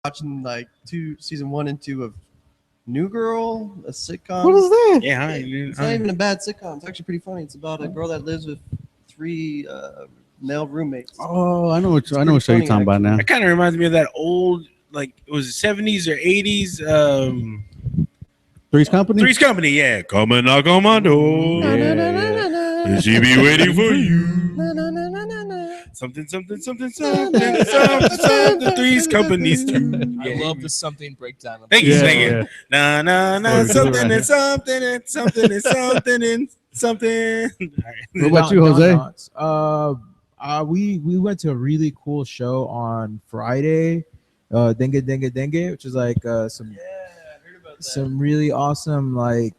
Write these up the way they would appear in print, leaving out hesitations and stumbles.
watching like season 1 and 2 of New Girl, a sitcom. What is that? Yeah, It's not even a bad sitcom. It's actually pretty funny. It's about a girl that lives with 3 male roommates. Oh, I know what show pretty you're funny, talking about now. That kind of reminds me of that old, like it was 70s or 80s. Three's Company. Three's Company, yeah. Come and knock on my door. And she be waiting for you. Something. Three's Companies too. I love the something breakdown. Thank you, Yeah, thank yeah. you. Nah. Something and something and something and something and something. What about you, Jose? We went to a really cool show on Friday, Dengue, which is like some really awesome like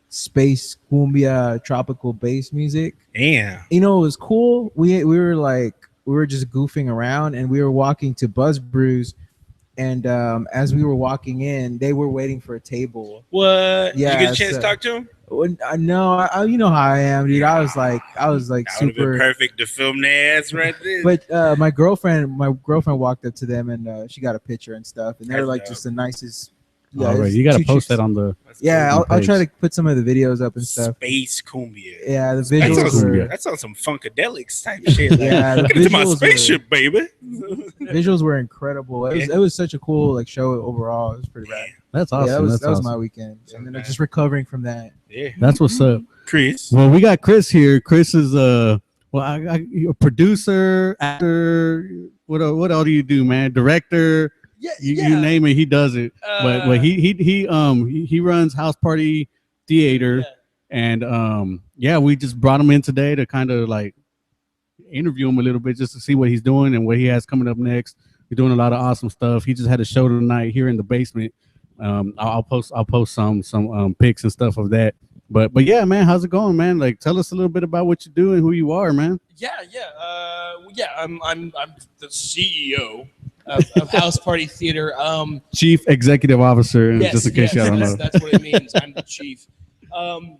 space cumbia tropical bass music. Yeah. You know, it was cool. We were just goofing around, and we were walking to Buzz Brews, and as we were walking in, they were waiting for a table. What? Yeah, You get a chance to talk to him? No, you know how I am, dude. I was like That would have been super perfect to film their ass right there. But my girlfriend walked up to them, and she got a picture and stuff, and they were That's like dope. just the nicest. All right, you got to post that on the. Yeah, I'll page. try to put some of the videos up and stuff. Space cumbia. Yeah, the That visuals were that sounds some funkadelics type shit. Like, Yeah, the get into my visuals spaceship, baby. visuals were incredible. It was such a cool like show overall. It was pretty rad. That's awesome. Yeah, that was awesome. my weekend, and then just recovering from that. Yeah. That's what's up. Chris. Well, we got Chris here. Chris is a producer, actor. What all do you do, man? Director. You name it, he does it. But he runs House Party Theater, and we just brought him in today to kind of like interview him a little bit just to see what he's doing and what he has coming up next. We're doing a lot of awesome stuff. He just had a show tonight here in the basement. I'll post some pics and stuff of that. But yeah, man, how's it going, man? Like, tell us a little bit about what you do and who you are, man. I'm the CEO of House Party Theater. Chief Executive Officer, just in case y'all don't know. That's what it means. I'm the chief. Well,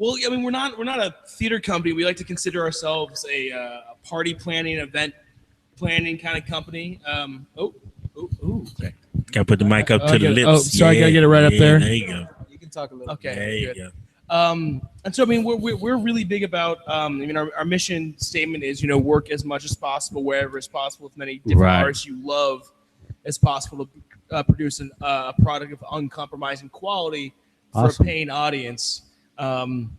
I mean, we're not a theater company. We like to consider ourselves a party planning, event planning kind of company. Okay. Gotta put the mic up to the lips. Oh, sorry, gotta get it right up there. There you go. You can talk a little. Okay. There you good. go. And so I mean, we're really big about. I mean, our mission statement is work as much as possible wherever it's possible with many different artists you love as possible to produce a product of uncompromising quality for a paying audience. And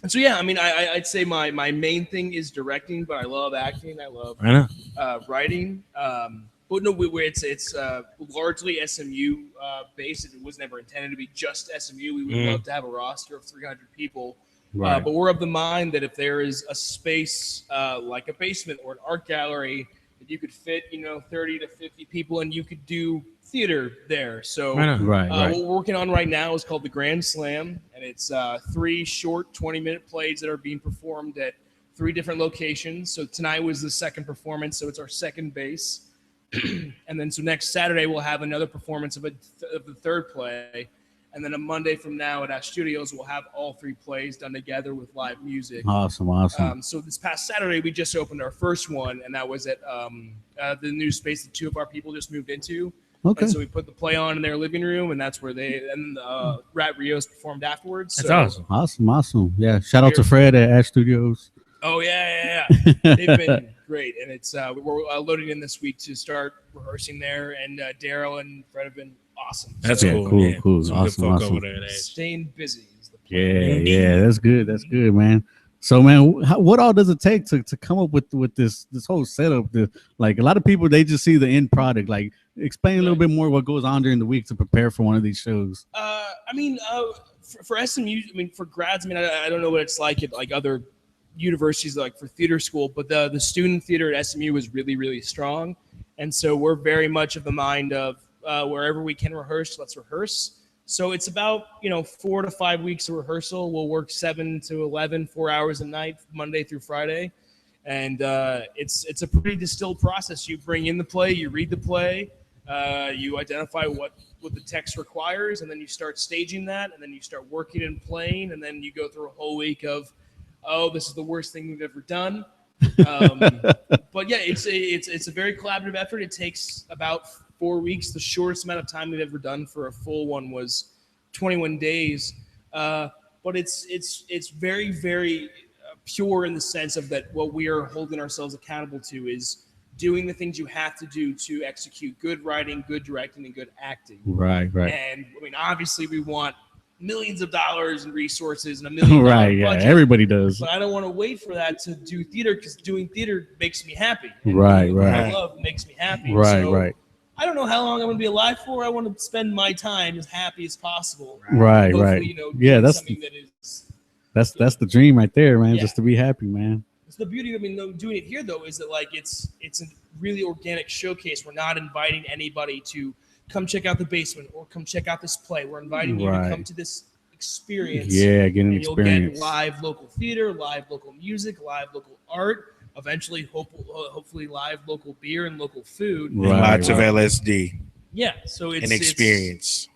so yeah, I mean, I'd say my main thing is directing, but I love acting. I love writing. But no, it's largely SMU based. It was never intended to be just SMU. We would love to have a roster of 300 people. But we're of the mind that if there is a space like a basement or an art gallery that you could fit, 30 to 50 people, and you could do theater there. So what we're working on right now is called the Grand Slam, and it's 3 short 20-minute plays that are being performed at 3 different locations. So tonight was the second performance, so it's our second base. And then so next Saturday we'll have another performance of the third play, and then a Monday from now at our studios we'll have all 3 plays done together with live music. Awesome. So this past Saturday we just opened our first one, and that was at the new space that 2 of our people just moved into. Okay. And so we put the play on in their living room, and that's where Rat Rios performed afterwards. That's Awesome. Yeah. Shout out to Fred at Ash Studios. Oh yeah. They've been great, and it's we're loading in this week to start rehearsing there, and Daryl and Fred have been awesome. That's cool. Some Awesome. good folk over there. Staying busy is the plan. Yeah. That's good, man. So, man, what all does it take to come up with this whole setup? Like a lot of people, they just see the end product. Like, explain a little bit more what goes on during the week to prepare for one of these shows. I mean, for SMU, I mean, for grads, I mean, I don't know what it's like at like other universities, like for theater school, but the student theater at SMU is really, really strong, and so we're very much of the mind of wherever we can rehearse, let's rehearse. So it's about 4 to 5 weeks of rehearsal. We'll work 7 to 11, 4 hours a night, Monday through Friday, and it's a pretty distilled process. You bring in the play, you read the play, you identify what the text requires, and then you start staging that, and then you start working and playing, and then you go through a whole week of, oh, this is the worst thing we've ever done. But yeah, it's a very collaborative effort. It takes about 4 weeks. The shortest amount of time we've ever done for a full one was 21 days. But it's very, very pure in the sense of that what we are holding ourselves accountable to is doing the things you have to do to execute good writing, good directing, and good acting. Right. And I mean, obviously, we want millions of dollars in resources and $1 million Right. Yeah. budget, Everybody does. but I don't want to wait for that to do theater because doing theater makes me happy. And Right. doing what Right. I love makes me happy. Right. So Right. I don't know how long I'm going to be alive for. I want to spend my time as happy as possible. Right. Hopefully, Right. You know, Yeah. doing That's something that is. that's the dream right there, man. Yeah. Just to be happy, man. It's the beauty of doing it here, though, is that like it's a really organic showcase. We're not inviting anybody to come check out the basement or come check out this play. We're inviting you to come to this experience. Yeah, get an and experience. You'll get live local theater, live local music, live local art. Eventually, hopefully, live local beer and local food. Right, Lots of LSD. Yeah, so it's an experience.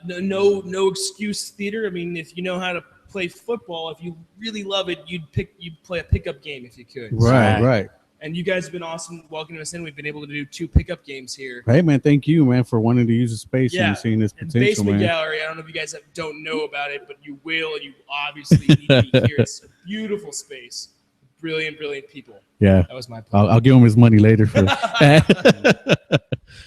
No excuse theater. I mean, if you know how to play football, if you really love it, you'd play a pickup game if you could. Right. And you guys have been awesome welcoming us in. We've been able to do 2 pickup games here. Hey, man, thank you, man, for wanting to use the space Yeah. and seeing this And potential, Basement man. Gallery, I don't know if you guys don't know about it, but you will, and you obviously need to be here. It's a beautiful space. Brilliant people. Yeah. That was my plan. I'll give him his money later. For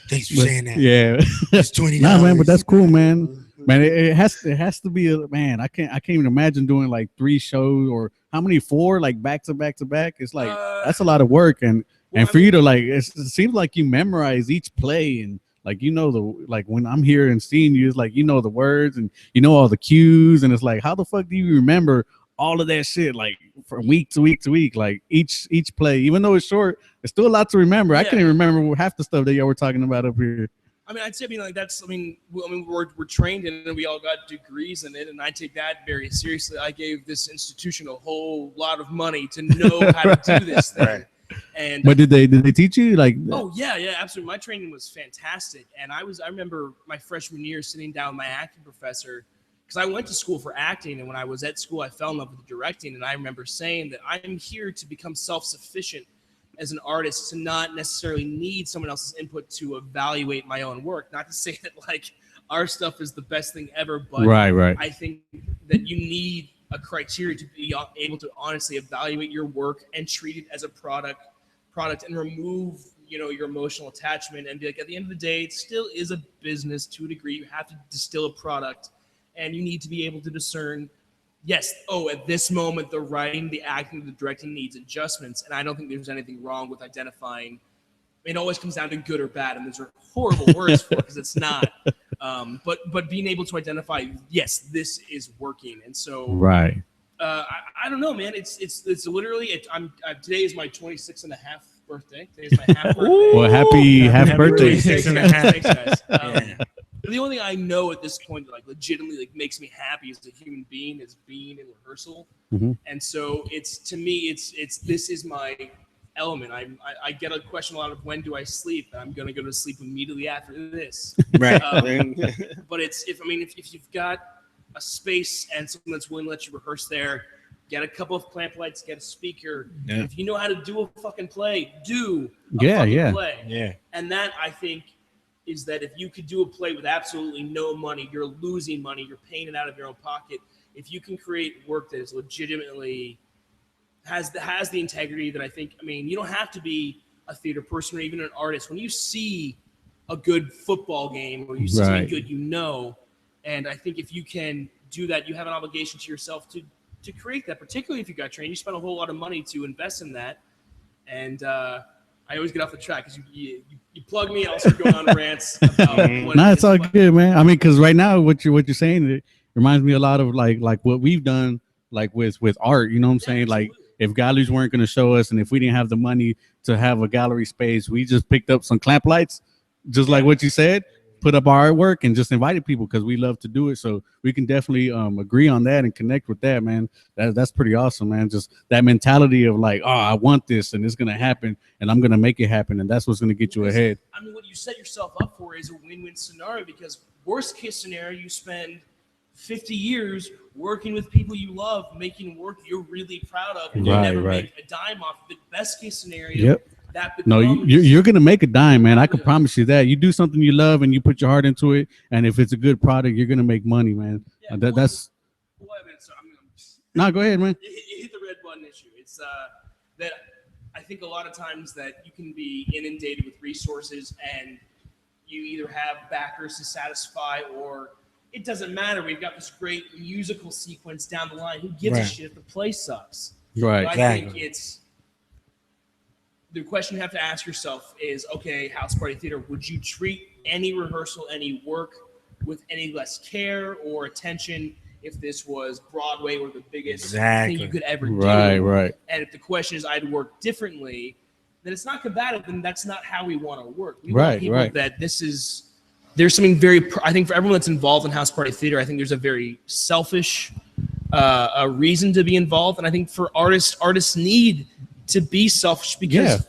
Thanks for saying that. Yeah. It's $20. Nah, man, but that's cool, man. Man, it has to be a man. I can't even imagine doing like 3 shows or how many 4 like back to back to back. It's like that's a lot of work, and for you to like it seems like you memorize each play and like you know the like when I'm here and seeing you, it's like you know the words and you know all the cues, and it's like how the fuck do you remember all of that shit like from week to week to week, like each play, even though it's short, it's still a lot to remember. I can't even remember half the stuff that y'all were talking about up here. I mean, I'd say, we're trained in it, and we all got degrees in it, and I take that very seriously. I gave this institution a whole lot of money to know how to do this thing. Right. And But did they teach you like? Oh yeah, absolutely. My training was fantastic, and I remember my freshman year sitting down with my acting professor because I went to school for acting, and when I was at school, I fell in love with directing, and I remember saying that I'm here to become self-sufficient as an artist, to not necessarily need someone else's input to evaluate my own work. Not to say that like our stuff is the best thing ever, but right. I think that you need a criteria to be able to honestly evaluate your work and treat it as a product and remove your emotional attachment and be like, at the end of the day, it still is a business to a degree. You have to distill a product, and you need to be able to discern, yes, at this moment, the writing, the acting, the directing needs adjustments. And I don't think there's anything wrong with identifying. It always comes down to good or bad, and those are horrible words for it because it's not. But being able to identify, yes, this is working. And so right. I don't know, man. It's literally today is my 26 and a half birthday. Today is my half birthday. Well, happy half birthday. 26 and a half. Thanks, guys. The only thing I know at this point that like legitimately like makes me happy as a human being is being in rehearsal. Mm-hmm. And so it's this is my element. I get a question a lot of when do I sleep? I'm gonna go to sleep immediately after this. Right. But if you've got a space and someone that's willing to let you rehearse there, get a couple of clamp lights, get a speaker. Yeah. If you know how to do a fucking play, do a play. Yeah. And that I think is that if you could do a play with absolutely no money, you're losing money, you're paying it out of your own pocket. If you can create work that is legitimately has the integrity that I think, you don't have to be a theater person or even an artist. When you see a good football game or you see something good, and I think if you can do that, you have an obligation to yourself to create that, particularly if you got trained. You spent a whole lot of money to invest in that. And I always get off the track because you plug me and I'll start going on rants about No, it's all good, man. Because right now what you're saying, it reminds me a lot of like what we've done like with art. You know what I'm saying? Absolutely. Like if galleries weren't going to show us, and if we didn't have the money to have a gallery space, we just picked up some clamp lights, just like what you said, put up our artwork and just invited people because we love to do it. So we can definitely agree on that and connect with that, man. That's pretty awesome, man. Just that mentality of like, I want this and it's going to happen and I'm going to make it happen. And that's what's going to get you ahead. What you set yourself up for is a win-win scenario, because worst case scenario, you spend 50 years working with people you love, making work you're really proud of, and you never make a dime off of it. Best case scenario, that becomes... No, you're going to make a dime, man. I can promise you that. You do something you love and you put your heart into it, and if it's a good product, you're going to make money, man. Yeah, that's... No, go ahead, man. It hit the red button issue. It's that I think a lot of times that you can be inundated with resources and you either have backers to satisfy or it doesn't matter. We've got this great musical sequence down the line. Who gives a shit if the play sucks? Right. So I think it's the question you have to ask yourself is, okay, house party theater, would you treat any rehearsal, any work with any less care or attention if this was Broadway or the biggest thing you could ever do? Right. And if the question is I'd work differently, then it's not combative, then that's not how we want to work. We want people that there's something very, I think for everyone that's involved in house party theater, I think there's a very selfish a reason to be involved. And I think for artists need to be selfish because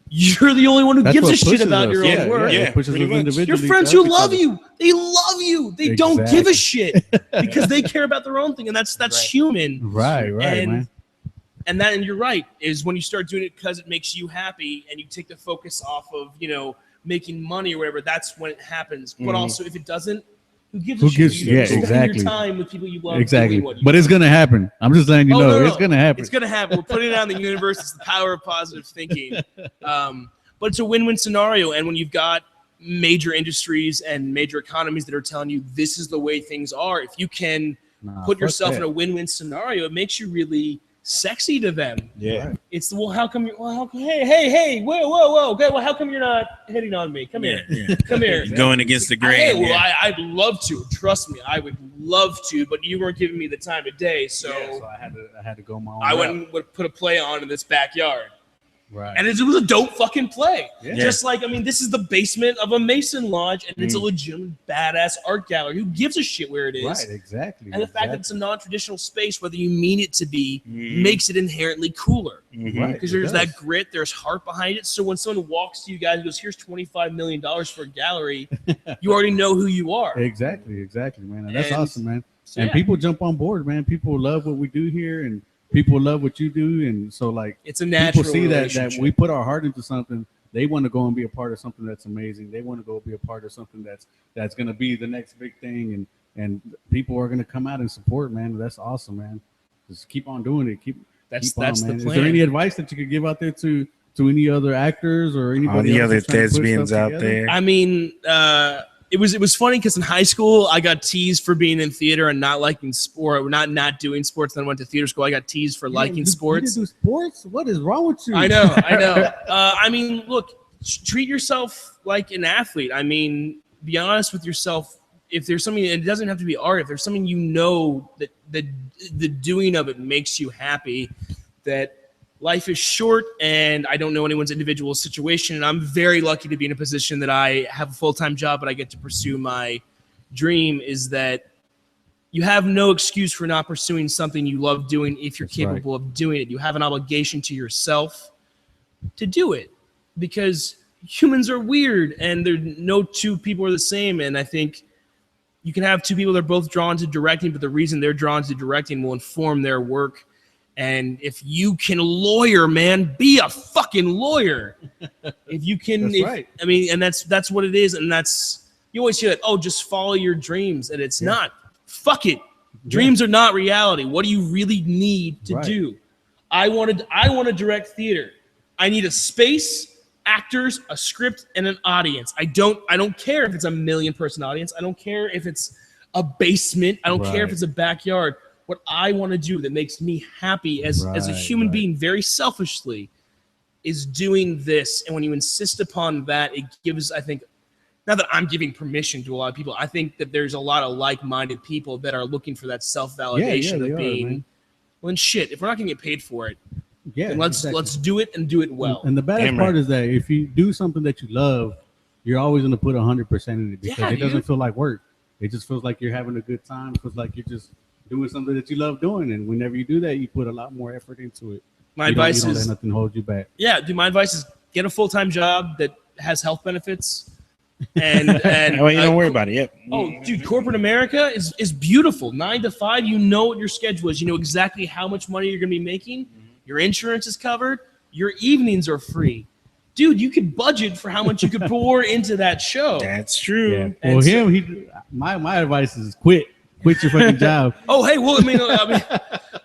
you're the only one who gives a shit about your own work. Your friends who love you, they love you. They don't give a shit because they care about their own thing. And that's human. Right, man. And you're right, is when you start doing it because it makes you happy and you take the focus off of, making money or whatever, that's when it happens. But also if it doesn't, who gives a shit? Spend your time with people you love. Exactly. But it's going to happen. I'm just letting you know. It's going to happen. It's going to happen. We're putting it out in the universe. It's the power of positive thinking. But it's a win-win scenario. And when you've got major industries and major economies that are telling you this is the way things are, if you can put yourself in a win-win scenario, it makes you really sexy to them. It's how come hey, whoa, okay, well, how come you're not hitting on me? Come here. Come here. You're going against the grain. I'd love to. Trust me, I would love to, but you weren't giving me the time of day, so I had to go my own I went and put a play on in this backyard. Right. And it was a dope fucking play. Just like, this is the basement of a Mason lodge, and it's a legitimate badass art gallery. Who gives a shit where it is? Right, exactly. And the fact that it's a non-traditional space, whether you mean it to be, makes it inherently cooler. Right. Because there's that grit, there's heart behind it. So when someone walks to you guys and goes, here's $25 million for a gallery, you already know who you are. Exactly, man. And that's awesome, man. So, and people jump on board, man. People love what we do here, and people love what you do, and so it's a natural. People see that we put our heart into something. They want to go and be a part of something that's amazing. They want to go be a part of something that's going to be the next big thing, and people are going to come out and support, man. That's awesome, man. Just keep on doing it. That's the plan. Is there any advice that you could give out there to any other actors or anybody? All the other thespians out there. It was funny because in high school I got teased for being in theater and not liking sport, or not doing sports. Then I went to theater school. I got teased for liking sports. You do sports? What is wrong with you? I know. Look, treat yourself like an athlete. Be honest with yourself. If there's something, it doesn't have to be art. If there's something that the doing of it makes you happy, that life is short, and I don't know anyone's individual situation, and I'm very lucky to be in a position that I have a full-time job, but I get to pursue my dream, is that you have no excuse for not pursuing something you love doing if you're capable of doing it. You have an obligation to yourself to do it, because humans are weird, and no two people are the same, and I think you can have two people that are both drawn to directing, but the reason they're drawn to directing will inform their work. And if you can lawyer, man, be a fucking lawyer. If you can, and that's what it is. And you always hear that, just follow your dreams. And it's not. Fuck it. Dreams are not reality. What do you really need to do? I want to direct theater. I need a space, actors, a script, and an audience. I don't care if it's a 1 million person audience. I don't care if it's a basement. I don't care if it's a backyard. What I want to do that makes me happy as a human being, very selfishly, is doing this. And when you insist upon that, it gives, I think, not that I'm giving permission to a lot of people, I think that there's a lot of like-minded people that are looking for that self-validation of being, well, and shit, if we're not going to get paid for it, then let's do it and do it well. And the bad part is that if you do something that you love, you're always going to put 100% in it, because it doesn't feel like work. It just feels like you're having a good time. It feels like you're just doing something that you love doing, and whenever you do that, you put a lot more effort into it. My advice is let nothing hold you back. My advice is get a full-time job that has health benefits. And well, you don't worry about it. Yep. Oh, dude, corporate America is beautiful. 9 to 5, you know what your schedule is. You know exactly how much money you're going to be making. Your insurance is covered. Your evenings are free. Dude, you could budget for how much you could pour into that show. That's true. Yeah. Well, my advice is quit your fucking job. Oh, hey, well, I mean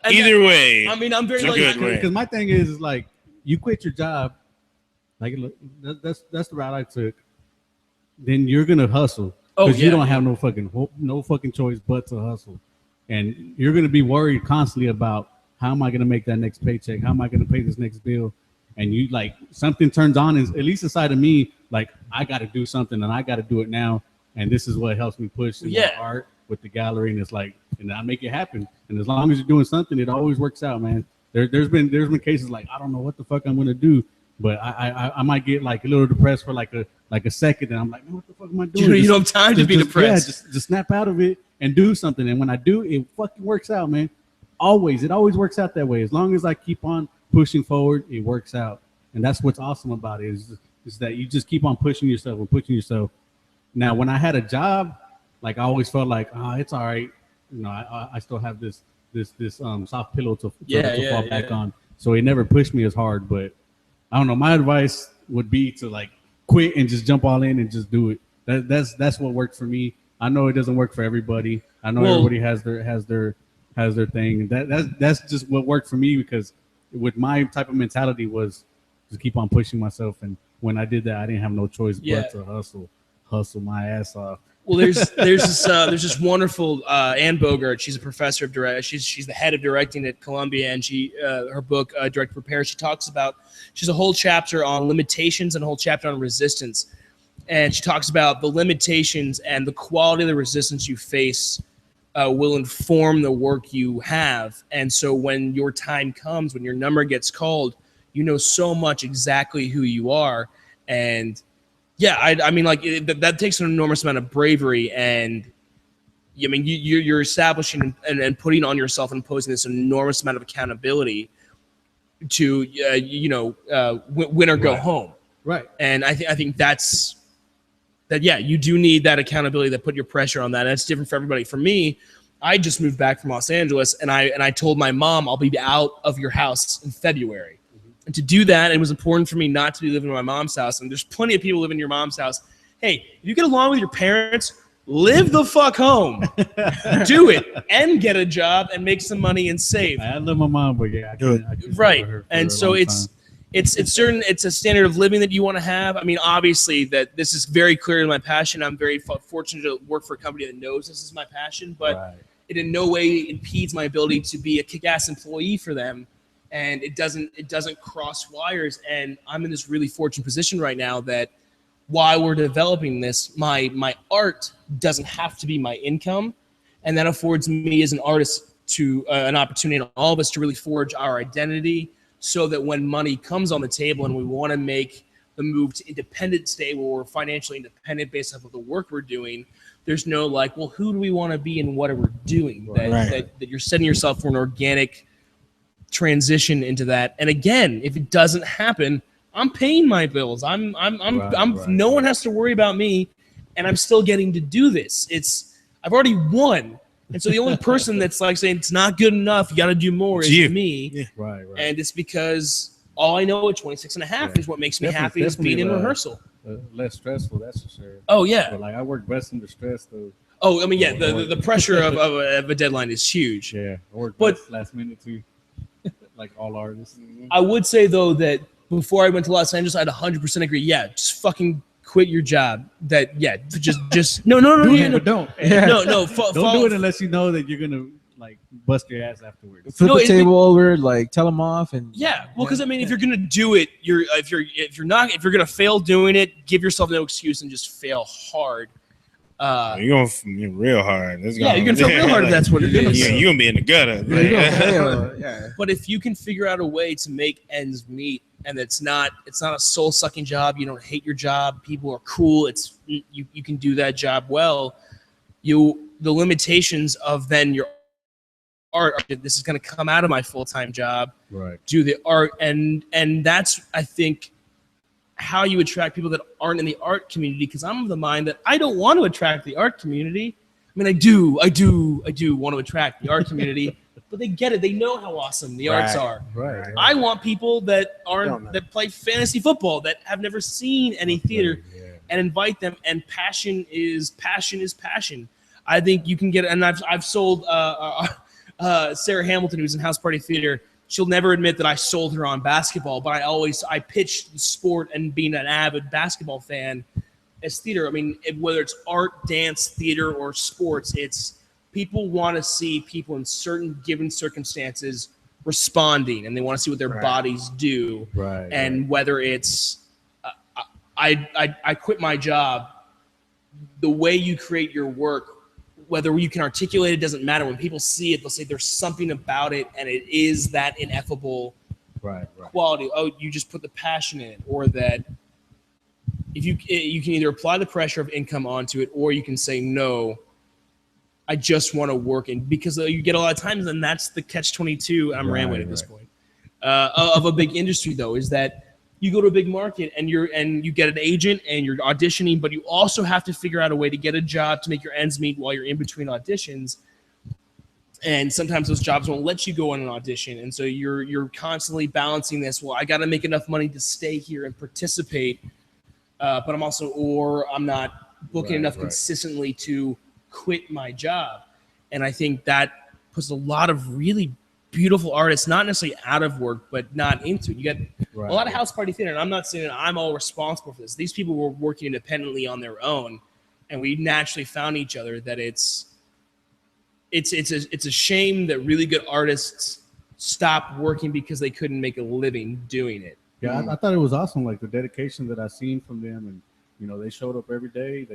Either way, I mean, I'm very it's a good way. Because my thing is like, you quit your job, like that's the route I took. Then you're gonna hustle because you don't have no fucking choice but to hustle, and you're gonna be worried constantly about how am I gonna make that next paycheck? How am I gonna pay this next bill? And you like something turns on, at least inside of me, like I got to do something and I got to do it now. And this is what helps me push in the art with the gallery. And it's like, and I make it happen. And as long as you're doing something, it always works out, man. There's been cases like, I don't know what the fuck I'm gonna do, but I might get like a little depressed for like a second, and I'm like, man, what the fuck am I doing? You don't have time to be depressed. Yeah, just snap out of it and do something. And when I do, it fucking works out, man. It always works out that way. As long as I keep on pushing forward, it works out. And that's what's awesome about it is that you just keep on pushing yourself and pushing yourself. Now, when I had a job, like I always felt like, it's all right. You know, I still have this soft pillow to fall back on. So it never pushed me as hard. But I don't know. My advice would be to like quit and just jump all in and just do it. That's what worked for me. I know it doesn't work for everybody. I know everybody has their thing. That's just what worked for me, because with my type of mentality was just keep on pushing myself. And when I did that, I didn't have no choice but to hustle my ass off. Well, there's this wonderful Anne Bogart. She's a professor of direct. She's the head of directing at Columbia, and her book Direct Prepare. She's a whole chapter on limitations and a whole chapter on resistance, and she talks about the limitations and the quality of the resistance you face will inform the work you have. And so when your time comes, when your number gets called, you know so much exactly who you are. And yeah, I mean, like that takes an enormous amount of bravery. And I mean, you're establishing and putting on yourself and imposing this enormous amount of accountability to, win or go home. Right. And I think that, you do need that accountability, that put your pressure on that. That's different for everybody. For me, I just moved back from Los Angeles, and I told my mom I'll be out of your house in February. And to do that, it was important for me not to be living in my mom's house. And there's plenty of people living in your mom's house. Hey, if you get along with your parents, live the fuck home. Do it and get a job and make some money and save. I love my mom, but yeah, I can't right. And so it's a standard of living that you want to have. I mean, obviously that this is very clearly my passion. I'm very fortunate to work for a company that knows this is my passion, but it in no way impedes my ability to be a kick-ass employee for them. And it doesn't cross wires. And I'm in this really fortunate position right now that while we're developing this, my art doesn't have to be my income. And that affords me as an artist to an opportunity, and all of us, to really forge our identity, so that when money comes on the table and we want to make the move to independent state where we're financially independent based off of the work we're doing, there's no like, well, who do we want to be and what are we doing? That you're setting yourself for an organic transition into that. And again, if it doesn't happen, I'm paying my bills. No one has to worry about me, and I'm still getting to do this. I've already won. And so the only person that's like saying it's not good enough, you got to do more, is me. Yeah. Right. And it's because all I know at 26 and a half is what makes me happy is being in rehearsal. Less stressful, that's for sure. Oh, yeah. But like I work best under stress, though. Oh, I mean, yeah, the pressure of a deadline is huge. Yeah, I work best last minute, too, like all artists. I would say, though, that before I went to Los Angeles, I'd 100% agree. Yeah, just fucking quit your job. No, but don't. Yeah. No, don't do it unless you know that you're gonna like bust your ass afterwards. Flip the table over, like tell them off, and because I mean, if you're gonna do it, if you're gonna fail doing it, give yourself no excuse and just fail hard. You're gonna fail real hard. You're gonna fail real hard if that's what it is. You're gonna be in the gutter. But if you can figure out a way to make ends meet, and it's not a soul-sucking job, you don't hate your job, people are cool, you can do that job well, the limitations of then your art, this is going to come out of my full-time job, right? Do the art, and that's, I think, how you attract people that aren't in the art community, because I'm of the mind that I don't want to attract the art community. I mean, I do want to attract the art community, but they get it. They know how awesome the arts are. Right. I want people that that play fantasy football, that have never seen any theater, and invite them. And passion is passion. I think you can get, and I've sold Sarah Hamilton, who's in House Party Theater. She'll never admit that I sold her on basketball, but I pitched the sport and being an avid basketball fan as theater. I mean, whether it's art, dance, theater, or sports, it's people want to see people in certain given circumstances responding, and they want to see what their bodies do. Right. And whether it's I quit my job, the way you create your work, whether you can articulate it doesn't matter. When people see it, they'll say there's something about it, and it is that ineffable quality. Oh, you just put the passion in it, or that if you can either apply the pressure of income onto it, or you can say no, I just want to work in, because you get a lot of times, and that's the catch-22. I'm rambling at this point of a big industry, though, is that you go to a big market and you get an agent and you're auditioning, but you also have to figure out a way to get a job to make your ends meet while you're in between auditions. And sometimes those jobs won't let you go on an audition, and so you're constantly balancing this. Well, I got to make enough money to stay here and participate, but I'm not booking enough consistently to quit my job. And I think that puts a lot of really beautiful artists, not necessarily out of work, but not into it. You get a lot of house party theater, and I'm not saying that I'm all responsible for this. These people were working independently on their own, and we naturally found each other. That it's a shame that really good artists stopped working because they couldn't make a living doing it. Yeah, I thought it was awesome, like the dedication that I seen from them, and they showed up every day.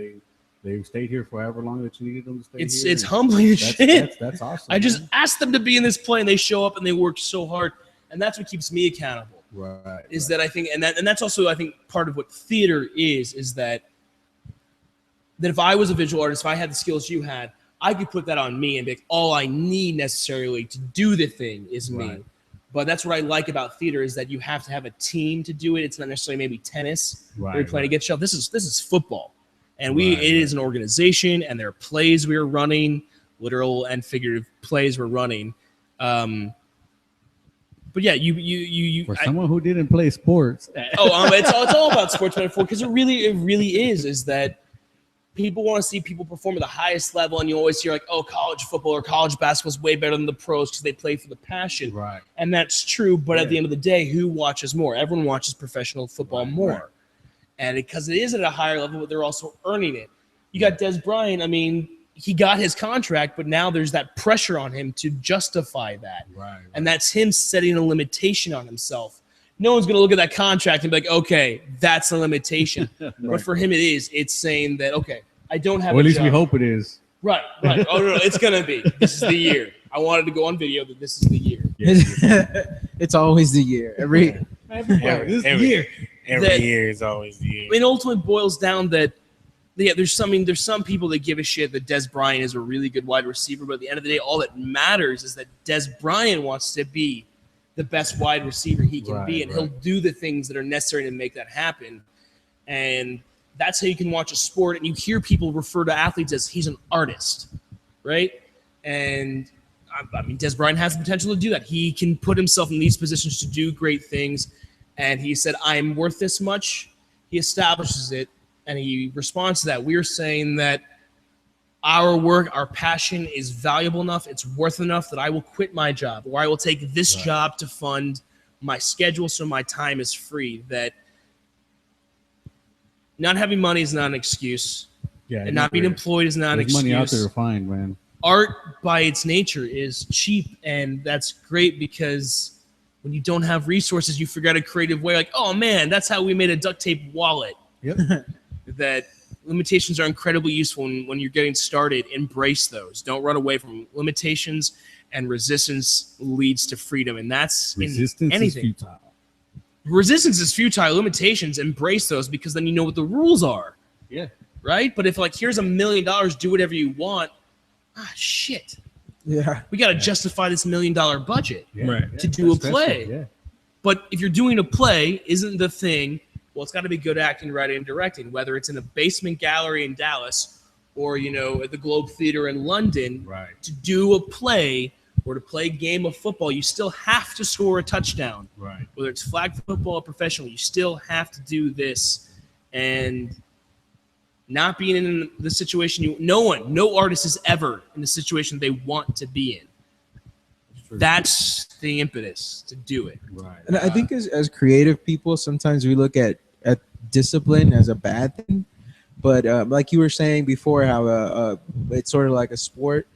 They stayed here for however long that you needed them to stay here. It's humbling as shit. That's awesome. I just asked them to be in this play, and they show up and they work so hard, and that's what keeps me accountable. That I think, and that's also I think part of what theater is that if I was a visual artist, if I had the skills you had, I could put that on me and be like, all I need necessarily to do the thing is me. But that's what I like about theater, is that you have to have a team to do it. It's not necessarily maybe tennis where you're playing against each other. This is football. And it is an organization, and there are plays we are running, literal and figurative plays we're running. But yeah, for someone who didn't play sports. It's all about sports metaphor, because it really is that people want to see people perform at the highest level, and you always hear like, oh, college football or college basketball is way better than the pros because they play for the passion. Right. And that's true, but at the end of the day, who watches more? Everyone watches professional football more. Right. And because it is at a higher level, but they're also earning it. You got Des Bryant. I mean, he got his contract, but now there's that pressure on him to justify that. Right. And that's him setting a limitation on himself. No one's going to look at that contract and be like, okay, that's a limitation. But for him, it's saying that, okay, I don't have or a at least job. We hope it is. Right. Oh, no, it's going to be. This is the year. I wanted to go on video that this is the year. It's always the year. Every year. Every year is always the year. I mean, ultimately boils down that, there's some people that give a shit that Des Bryant is a really good wide receiver, but at the end of the day, all that matters is that Des Bryant wants to be the best wide receiver he can be, and he'll do the things that are necessary to make that happen. And that's how you can watch a sport, and you hear people refer to athletes as he's an artist, right? And I mean, Des Bryant has the potential to do that. He can put himself in these positions to do great things. And he said, I'm worth this much. He establishes it, and he responds to that. We're saying that our work, our passion is valuable enough, it's worth enough that I will quit my job, or I will take this job to fund my schedule so my time is free. That not having money is not an excuse. And not being employed is not an excuse. Money out there to find, man. Art, by its nature, is cheap, and that's great because when you don't have resources, you figure out a creative way. Like, oh man, that's how we made a duct tape wallet. Yep. That limitations are incredibly useful when you're getting started. Embrace those. Don't run away from limitations, and resistance leads to freedom. And that's resistance in anything. Is futile. Resistance is futile. Limitations, embrace those, because then you know what the rules are. Yeah. Right? But if here's $1 million, do whatever you want. Shit. Yeah. We got to justify this $1 million budget to do a play. Yeah. But if you're doing a play, isn't the thing, Well, it's got to be good acting, writing, and directing, whether it's in a basement gallery in Dallas or, at the Globe Theater in London. Right. To do a play or to play a game of football, you still have to score a touchdown. Right. Whether it's flag football or professional, you still have to do this. And not being in the situation no artist is ever in the situation they want to be in. That's the impetus to do it. Right. And I think as creative people, sometimes we look at discipline as a bad thing. But like you were saying before, how it's sort of like a sport.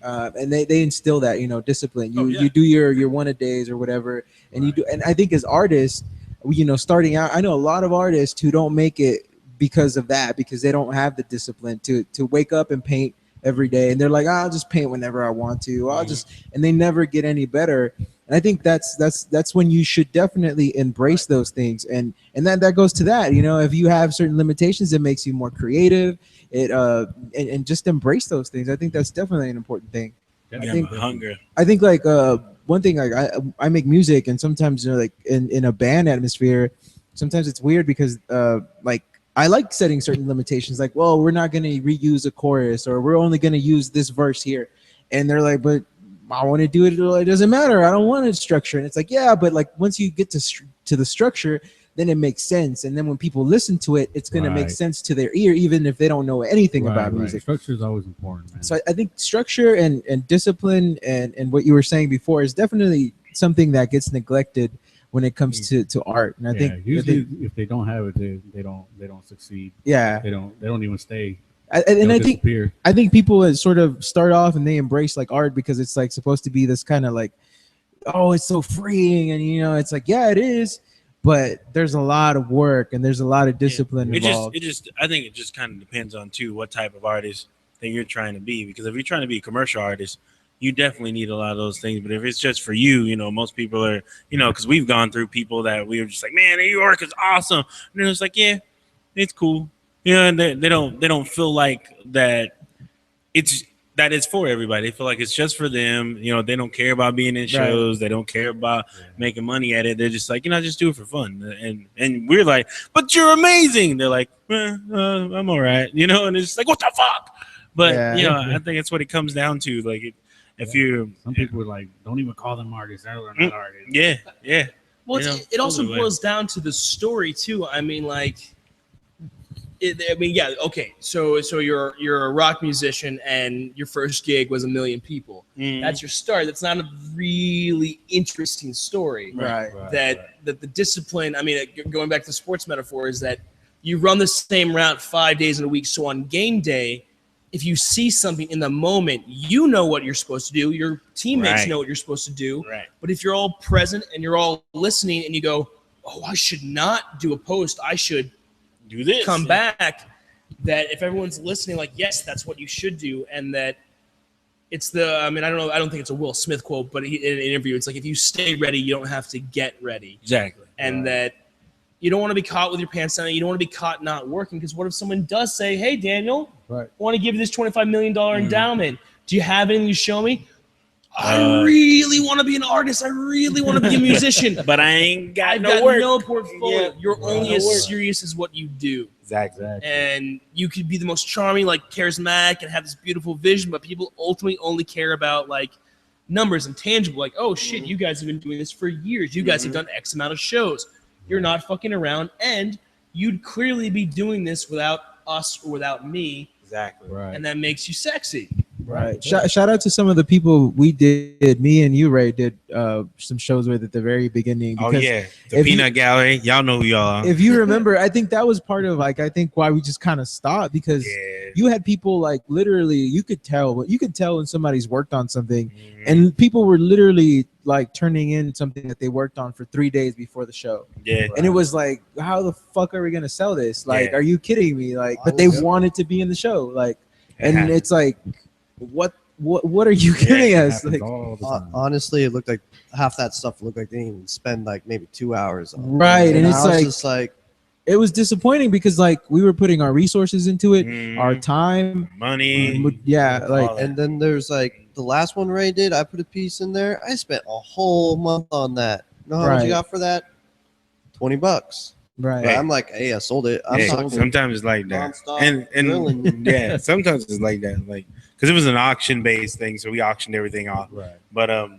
And they instill that, discipline. You do your one-a-days or whatever. And you do. And I think as artists, starting out, I know a lot of artists who don't make it because of that, because they don't have the discipline to wake up and paint every day, and they're like, I'll just paint whenever I want to. And they never get any better. And I think that's when you should definitely embrace those things, and that goes to that. If you have certain limitations, it makes you more creative. And just embrace those things. I think that's definitely an important thing. I think hunger. I think like one thing, like I make music, and sometimes like in a band atmosphere, sometimes it's weird because like I like setting certain limitations, like, well, we're not going to reuse a chorus, or we're only going to use this verse here. And they're like, but I want to do it. It doesn't matter. I don't want a structure. And it's like, yeah, but like once you get to the structure, then it makes sense. And then when people listen to it, it's going to make sense to their ear, even if they don't know anything about music. Structure is always important, man. So I think structure and discipline and what you were saying before is definitely something that gets neglected when it comes to art. And I think usually if they don't have it, they don't succeed. Yeah, they don't even stay. I think people sort of start off and they embrace like art because it's like supposed to be this kind of like, oh, it's so freeing, and it's like, yeah, it is, but there's a lot of work and there's a lot of discipline involved. I think it just kind of depends on too what type of artist that you're trying to be, because if you're trying to be a commercial artist, you definitely need a lot of those things. But if it's just for you, most people are, because we've gone through people that we were just like, man, New York is awesome. And then it's like, yeah, it's cool. And they don't feel like that it's for everybody. They feel like it's just for them. They don't care about being in shows. Right. They don't care about making money at it. They're just like, just do it for fun. And we're like, but you're amazing. They're like, I'm all right. And it's like, what the fuck? But, I think that's what it comes down to. Like, if you, some people are like, don't even call them artists. They're not artists. Yeah. Well, it also boils down to the story too. I mean, like, okay. So you're a rock musician and your first gig was 1 million people. That's your start. That's not a really interesting story. Right. That the discipline. I mean, going back to the sports metaphor, is that you run the same route 5 days in a week. So on game day, if you see something in the moment, you know what you're supposed to do. Your teammates know what you're supposed to do. Right. But if you're all present and you're all listening and you go, oh, I should not do a post. I should do this. Come back. That if everyone's listening, like, yes, that's what you should do. And that it's I don't think it's a Will Smith quote, but in an interview, it's like, if you stay ready, you don't have to get ready. Exactly. And that you don't want to be caught with your pants down. You don't want to be caught not working, because what if someone does say, hey, Daniel, I want to give you this $25 million endowment. Do you have anything to show me? I really want to be an artist. I really want to be a musician. But I ain't got I've no got work. no portfolio. Yeah. You're only as serious as what you do. Exactly. And you could be the most charming, like charismatic, and have this beautiful vision, but people ultimately only care about like numbers and tangible. Like, oh shit, you guys have been doing this for years. You guys have done X amount of shows. You're not fucking around, and you'd clearly be doing this without us or without me. Exactly. Right. And that makes you sexy. Right. Shout out to some of the people we did. Me and you, Ray, did some shows with at the very beginning. Oh yeah, the Peanut Gallery. Y'all know who y'all are. If you remember, I think that was part of like why we just kind of stopped, because you had people like literally you could tell when somebody's worked on something, and people were literally like turning in something that they worked on for 3 days before the show. Yeah. And it was like, how the fuck are we gonna sell this? Like, are you kidding me? Like, but they wanted to be in the show. Like, and it's like, what are you giving us? Like, honestly, it looked like half that stuff looked like they didn't even spend like maybe 2 hours on it. Right. And it's like, just like, it was disappointing because like we were putting our resources into it, our time, money, and then there's like the last one Ray did. I put a piece in there. I spent a whole month on that. You know how much you got for that? $20. Right. But I'm like, hey, I sold it. I'm Yeah, talking sometimes it's like that, nonstop drilling. and yeah, sometimes it's like that, like because it was an auction based thing, so we auctioned everything off. Right. But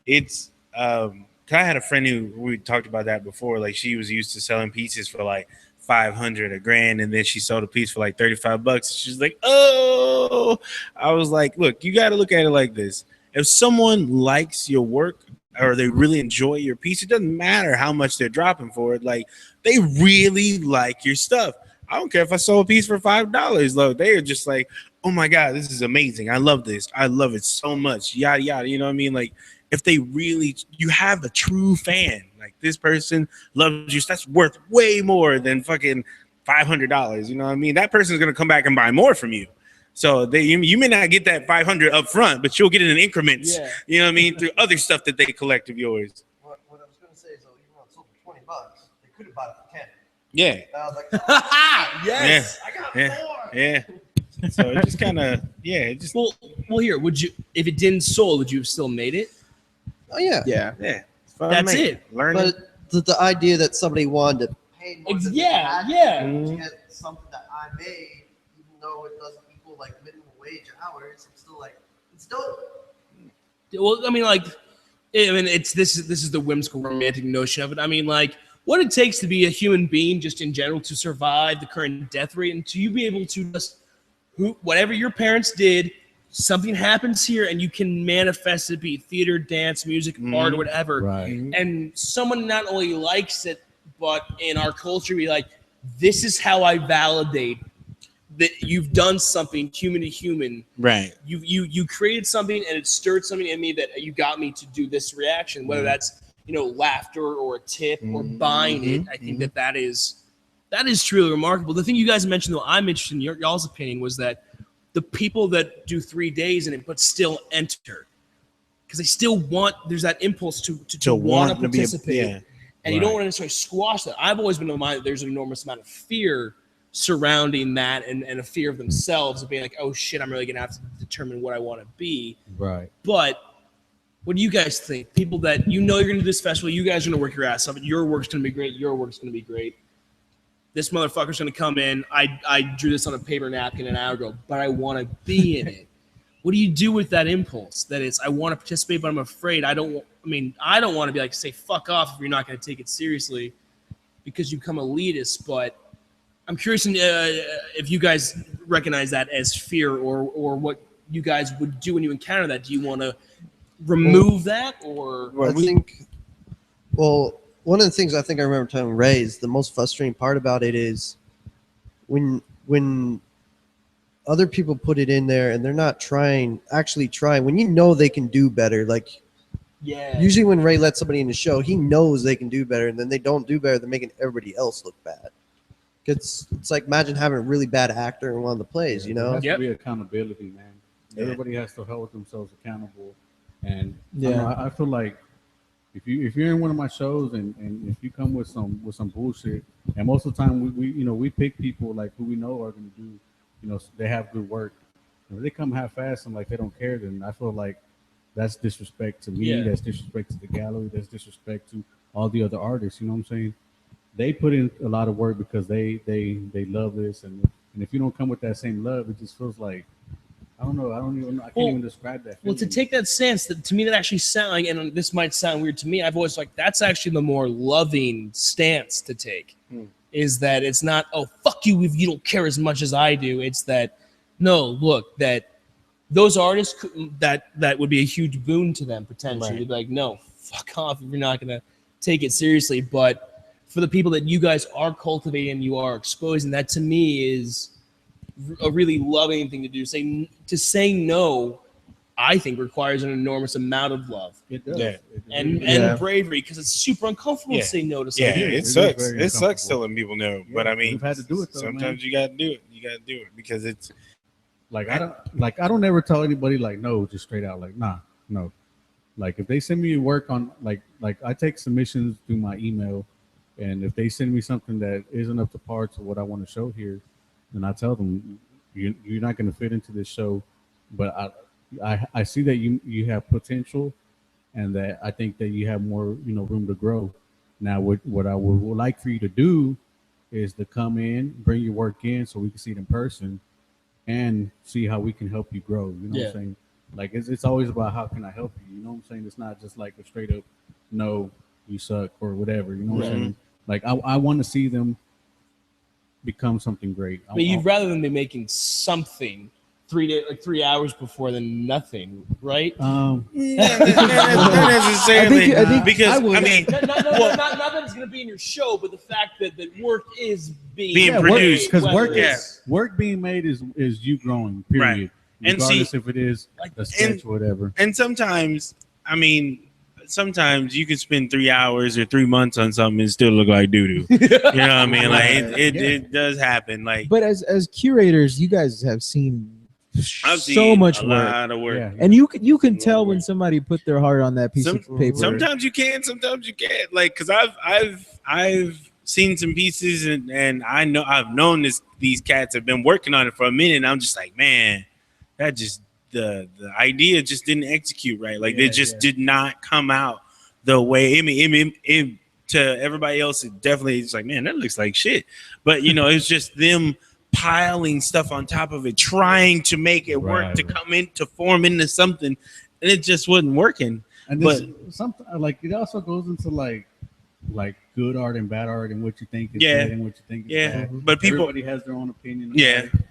it's 'cause I had a friend who we talked about that before. Like she was used to selling pieces for like 500, a grand, and then she sold a piece for like $35. She's like, oh, I was like, look, you got to look at it like this. If someone likes your work or they really enjoy your piece, it doesn't matter how much they're dropping for it. Like they really like your stuff. I don't care if I sold a piece for $5. Look, they are just like, oh my God, this is amazing. I love this. I love it so much. Yada, yada. You know what I mean? Like if they really, you have a true fan, like this person loves you. That's worth way more than fucking $500. You know what I mean? That person's going to come back and buy more from you. So you may not get that 500 up front, but you'll get it in increments. Yeah. You know what I mean? Through other stuff that they collect of yours. What I was going to say is, though, even though it sold for $20, they could have bought it for 10. Yeah. And I was like, yes, yeah. I got more. Yeah. So it just kind of, it just. Well, here, would you, if it didn't sold, would you have still made it? Oh yeah. Yeah. That's it. Learning. But the idea that somebody wanted to pay more than Yeah. to get something that I made, even though it doesn't equal like minimum wage hours, it's still like it's dope. Well, I mean, like, it's this is the whimsical romantic notion of it. I mean, like, what it takes to be a human being, just in general, to survive the current death rate, and to you be able to just whatever your parents did, something happens here, and you can manifest it, be it theater, dance, music, art, or whatever. Right. And someone not only likes it, but in our culture, we like, this is how I validate that you've done something human to human. Right. You created something, and it stirred something in me that you got me to do this reaction, whether that's, laughter or a tip or buying it. I think that is truly remarkable. The thing you guys mentioned, though, I'm interested in y'all's opinion, was that the people that do 3 days in it but still enter, because they still want, there's that impulse to want to participate. And you don't want to necessarily squash that. I've always been of the mind that there's an enormous amount of fear surrounding that, and a fear of themselves, of being like, oh shit, I'm really gonna have to determine what I want to be. Right. But what do you guys think? People that you're gonna do this festival, you guys are gonna work your ass off. Your work's gonna be great. Your work's gonna be great. This motherfucker's gonna come in. I drew this on a paper napkin an hour ago, but I want to be in it. What do you do with that impulse? That is, I want to participate, but I'm afraid. I don't want to be like, say, fuck off if you're not going to take it seriously because you become elitist. But I'm curious if you guys recognize that as fear, or what you guys would do when you encounter that. Do you want to remove that, or? I think, one of the things I think I remember telling Ray is the most frustrating part about it is when other people put it in there and they're not actually trying, when they can do better. Like, usually when Ray lets somebody in the show, he knows they can do better, and then they don't do better, they're making everybody else look bad. It's like, imagine having a really bad actor in one of the plays, There has to be accountability, man. Everybody has to hold themselves accountable. And I feel like if you're in one of my shows and if you come with some bullshit, and most of the time we pick people like who we know are going to do, they have good work. If they come half-assed and like they don't care, then I feel like that's disrespect to me. That's disrespect to the gallery. That's disrespect to all the other artists. You know what I'm saying? They put in a lot of work because they love this, and if you don't come with that same love, it just feels like, I don't know. I can't even describe that feeling. Well, to take that stance, to me, that actually sounds like, and this might sound weird to me, I've always like, that's actually the more loving stance to take. Is that it's not, oh, fuck you if you don't care as much as I do. It's that, no, look, that those artists, that would be a huge boon to them potentially. Right. They'd be like, no, fuck off if you're not going to take it seriously. But for the people that you guys are cultivating and you are exposing, that to me is a really loving thing to do. To say no, I think, requires an enormous amount of love. It does. Yeah. And bravery, because it's super uncomfortable to say no to something. Yeah, it sucks. It sucks telling people no. But I mean, we've had to do it though, sometimes you gotta do it. You gotta do it because it's like I don't ever tell anybody like no, just straight out, like nah, no. Like if they send me work on like I take submissions through my email, and if they send me something that isn't up to par to what I want to show here, then I tell them you're not going to fit into this show, but I see that you have potential, and that I think that you have more room to grow, Now, what I would like for you to do is to come in, bring your work in, so we can see it in person, and see how we can help you grow. You know what I'm saying? Like it's always about how can I help you. You know what I'm saying? It's not just like a straight up no, you suck or whatever. You know what I'm saying? Like I want to see them become something great. But you'd rather than be making something 3 hours before than nothing, right? Not necessarily. I think because not that it's going to be in your show, but the fact that work is being produced. Because work being made is you growing. Period. Right. Regardless if it is a sketch or whatever. And sometimes you can spend 3 hours or 3 months on something and still look like doo doo. You know what I mean? Like it does happen. Like, but as curators, you guys have seen so much work. Lot of work. Yeah. And you can tell when somebody put their heart on that piece of paper. Sometimes you can, sometimes you can't. Like, cause I've seen some pieces and I've known these cats have been working on it for a minute. And I'm just like, man, that just the idea just didn't execute right. Like they just did not come out the way. I mean, to everybody else, it definitely is like, man, that looks like shit. But it's just them piling stuff on top of it, trying to make it work to come in to form into something, and it just wasn't working. And this, something like it also goes into like good art and bad art and what you think is good and what you think is bad. But everybody has their own opinion.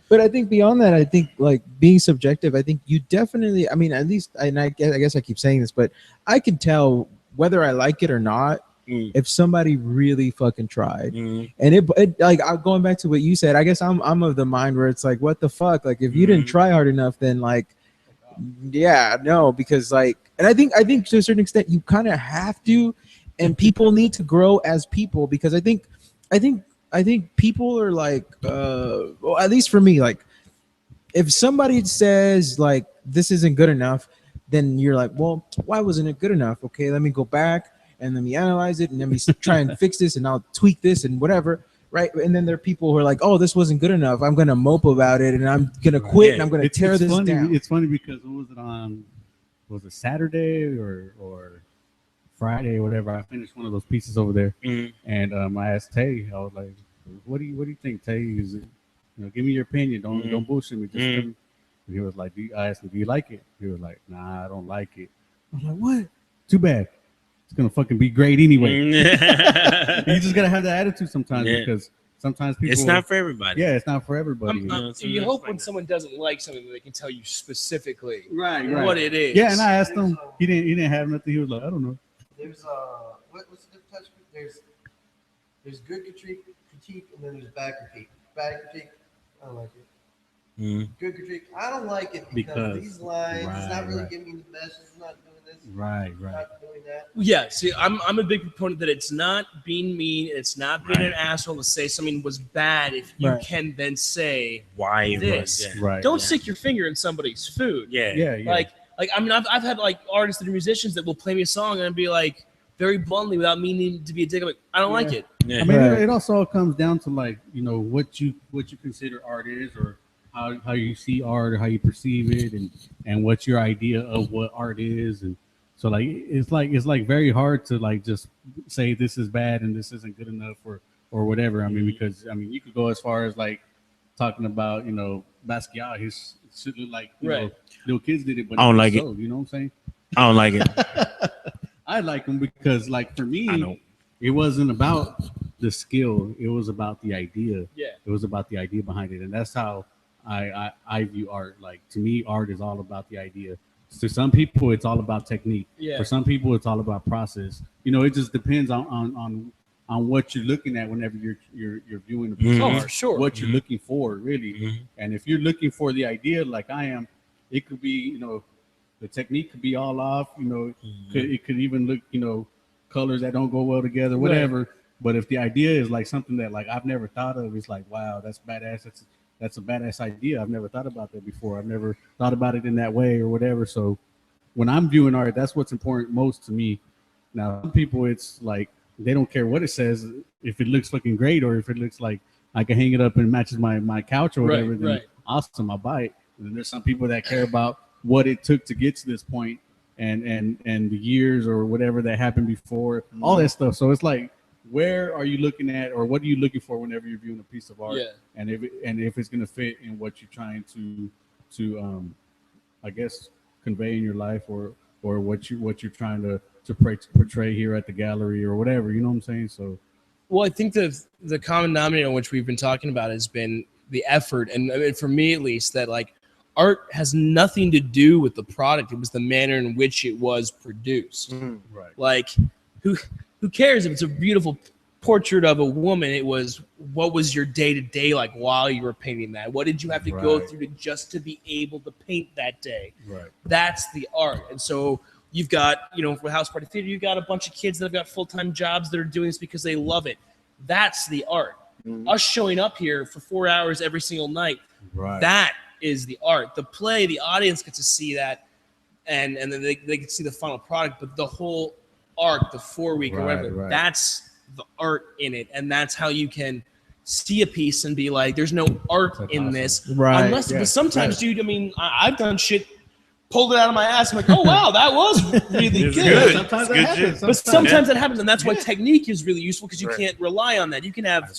But I think beyond that, I think like being subjective, I think you definitely, I mean, at least, and I guess I keep saying this, but I can tell whether I like it or not if somebody really fucking tried. And it like going back to what you said, I guess I'm of the mind where it's like, what the fuck? Like if you didn't try hard enough, then like, because like, and I think to a certain extent you kind of have to, and people need to grow as people, because I think people are like, well, at least for me, like if somebody says like this isn't good enough, then you're like, well, why wasn't it good enough? Okay, let me go back and let me analyze it and let me try and fix this and I'll tweak this and whatever, right? And then there are people who are like, oh, this wasn't good enough, I'm gonna mope about it and I'm gonna quit and I'm gonna tear this down. It's funny because was it Saturday or Friday or whatever, I finished one of those pieces over there, and I asked Tay, I was like, what do you think, Tay? Is it, give me your opinion, don't bullshit me, just and he was like, I asked him, do you like it? He was like, nah, I don't like it. I was like, what? Too bad. It's gonna fucking be great anyway. You just gotta have that attitude sometimes, because sometimes people, it's not for everybody. Yeah, it's not for everybody. You hope when someone doesn't like something, they can tell you specifically what it is. Yeah, and I asked him. He didn't have nothing. He was like, I don't know. There's what's the touch? There's good critique, and then there's bad critique. Bad critique, I don't like it. Good critique, I don't like it because these lines, it's not really giving me the best. It's not doing this. Not doing that. Yeah, see, I'm a big proponent that it's not being mean, it's not being an asshole to say something was bad if you can then say why this. Don't stick your finger in somebody's food. Like I mean, I've had like artists and musicians that will play me a song and be like very bluntly without meaning to be a dick. I'm like, I don't like it. I mean, it also comes down to like what you consider art is, or how you see art, or how you perceive it, and what's your idea of what art is. And so like it's like very hard to like just say this is bad and this isn't good enough or whatever. I mean, because I mean you could go as far as like talking about Basquiat, his shit look like little kids did it, but I don't like it. You know what I'm saying? I don't like it. I like him because like for me, it wasn't about the skill, it was about the idea. It was about the idea behind it, and that's how I view art. Like to me, art is all about the idea. To some people, it's all about technique. For some people, it's all about process. It just depends on what you're looking at whenever you're viewing a piece of art. Sure. What you're looking for, really. And if you're looking for the idea, like I am, it could be the technique could be all off. It could even look colors that don't go well together, whatever. But if the idea is like something that like I've never thought of, it's like, wow, that's badass. That's a badass idea. I've never thought about that before. I've never thought about it in that way or whatever. So when I'm viewing art, that's what's important most to me. Now, some people, it's like they don't care what it says. If it looks fucking great, or if it looks like I can hang it up and it matches my couch or whatever, then awesome, I'll buy it. And then there's some people that care about what it took to get to this point and the years or whatever that happened before, all that stuff. So it's like where are you looking at, or what are you looking for whenever you're viewing a piece of art, Yeah. and if it's gonna fit in what you're trying to I guess convey in your life, or what you're trying to portray here at the gallery or whatever, you know what I'm saying? So, well, I think the common denominator on which we've been talking about has been the effort, and I mean, for me at least, that like art has nothing to do with the product. It was the manner in which it was produced. right. Like, who cares if it's a beautiful portrait of a woman? It was, what was your day-to-day like while you were painting that? What did you have to go through to be able to paint that day? Right. That's the art. And so you've got, for House Party Theater, you've got a bunch of kids that have got full-time jobs that are doing this because they love it. That's the art. Us showing up here for 4 hours every single night, that is the art. The play, the audience gets to see that, and then they can see the final product, but the whole arc, the 4-week or whatever, that's the art in it. And that's how you can see a piece and be like, there's no art in this. Unless, but sometimes, dude, I mean, I've done shit, pulled it out of my ass. I'm like, oh, wow, that was really good. Sometimes that happens. But sometimes that happens, and that's why technique is really useful, because you can't rely on that. You can have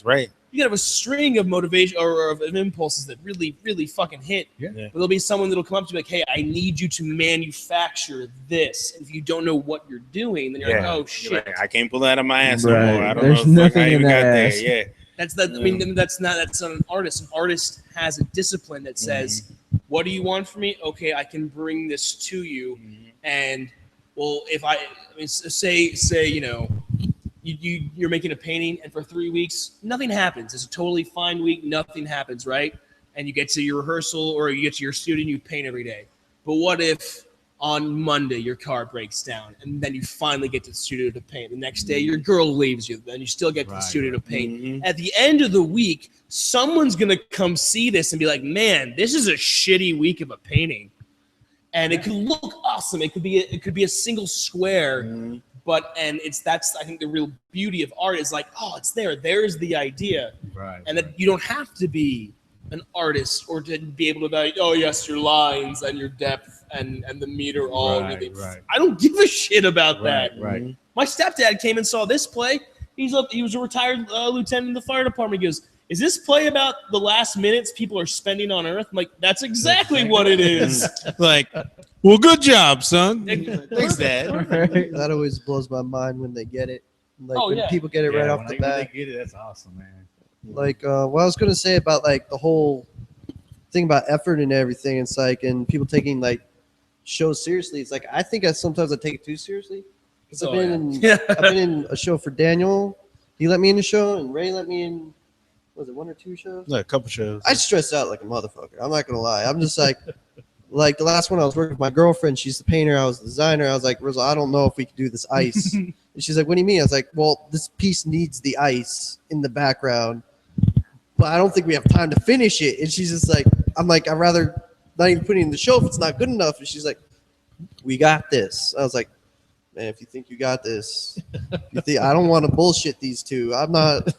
you can have a string of motivation or of impulses that really, really fucking hit. But there'll be someone that'll come up to you like, hey, I need you to manufacture this. And if you don't know what you're doing, then you're like, oh shit, like, I can't pull that out of my ass no more. I don't There's know nothing I in even that got ass. there. Yeah. That's I mean, that's not an artist. An artist has a discipline that says, what do you want from me? Okay, I can bring this to you. And well, if I mean, say you're making a painting, and for 3 weeks nothing happens. It's a totally fine week, nothing happens, right? And you get to your rehearsal or you get to your studio and you paint every day. But what if on Monday your car breaks down and then you finally get to the studio to paint? The next day your girl leaves you, then you still get to the studio to paint. At the end of the week, someone's gonna come see this and be like, man, this is a shitty week of a painting. And it could look awesome. It could be a single square. That's I think the real beauty of art is like, oh, it's there. There's the idea. And that you don't have to be an artist or to be able to be, oh yes, your lines and your depth and the meter all really. I don't give a shit about that. My stepdad came and saw this play. He was a retired lieutenant in the fire department. He goes, is this play about the last minutes people are spending on Earth? I'm like, that's exactly what it is. Like, well, good job, son. Thanks, Dad. That always blows my mind when they get it. Like when people get it right off the bat. When they get it, that's awesome, man. Like what I was gonna say about like the whole thing about effort and everything. It's like, and people taking like shows seriously. It's like I think sometimes I take it too seriously. Because I've been in a show for Daniel. He let me in the show, and Ray let me in. Was it 1 or 2 shows? No, a couple shows. I stressed out like a motherfucker. I'm not gonna lie. I'm just like the last one I was working with my girlfriend. She's the painter. I was the designer. I was like, Rizzo, I don't know if we can do this ice. And she's like, what do you mean? I was like, well, this piece needs the ice in the background, but I don't think we have time to finish it. And she's just like, I'm like, I'd rather not even put it in the show if it's not good enough. And she's like, we got this. I was like, man, if you think you got this, I don't want to bullshit these two. I'm not.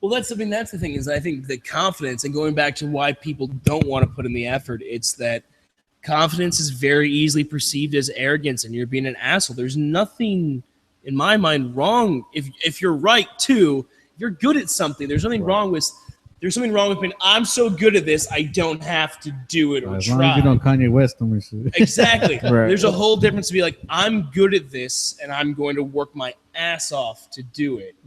Well, that's the thing is I think the confidence, and going back to why people don't want to put in the effort, it's that confidence is very easily perceived as arrogance and you're being an asshole. There's nothing in my mind wrong if you're right too. If you're good at something, there's nothing wrong with being, I'm so good at this, I don't have to do it or as try. long as you don't Kanye West them and shit. Exactly. There's a whole difference to be like, I'm good at this and I'm going to work my ass off to do it.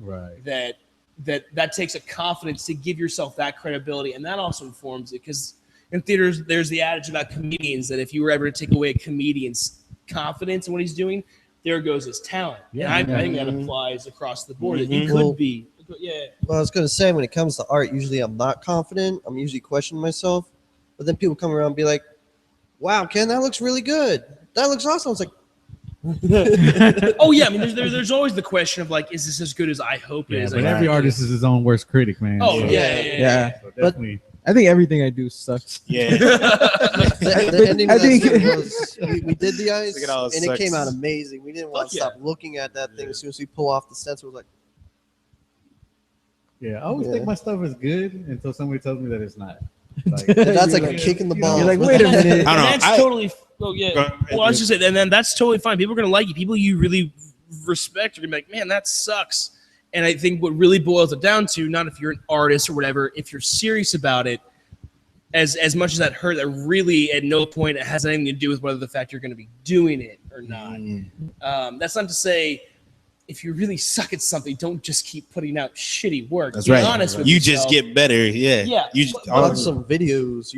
That takes a confidence to give yourself that credibility, and that also informs it, because in theaters there's the adage about comedians that if you were ever to take away a comedian's confidence in what he's doing, there goes his talent. I think that applies across the board. That you could be. Well, I was going to say, when it comes to art, usually I'm not confident. I'm usually questioning myself. But then people come around and be like, wow, Ken, that looks really good. That looks awesome. I was like, oh yeah, I mean, there's always the question of like, is this as good as I hope it is? But every artist is his own worst critic, man. Oh yeah. So definitely. I think everything I do sucks. Yeah. the ending of that scene was, we did the ice, and sucks. it came out amazing. We didn't want to stop looking at that thing. As soon as we pull off the stencil, we're like, I always think my stuff is good until somebody tells me that it's not. Like, that's like a kick in the balls. You're like, wait a minute. I don't know. That's totally. Oh yeah. Well, I was just saying, and then that's totally fine. People are gonna like you. People you really respect, you're gonna be like, man, that sucks. And I think what really boils it down to, not if you're an artist or whatever, if you're serious about it, as much as that hurt, that really at no point it has anything to do with whether the fact you're going to be doing it or not. That's not to say if you really suck at something, don't just keep putting out shitty work. That's Be right. honest with you yourself. just get better. Yeah. Yeah. You just, Watch some videos.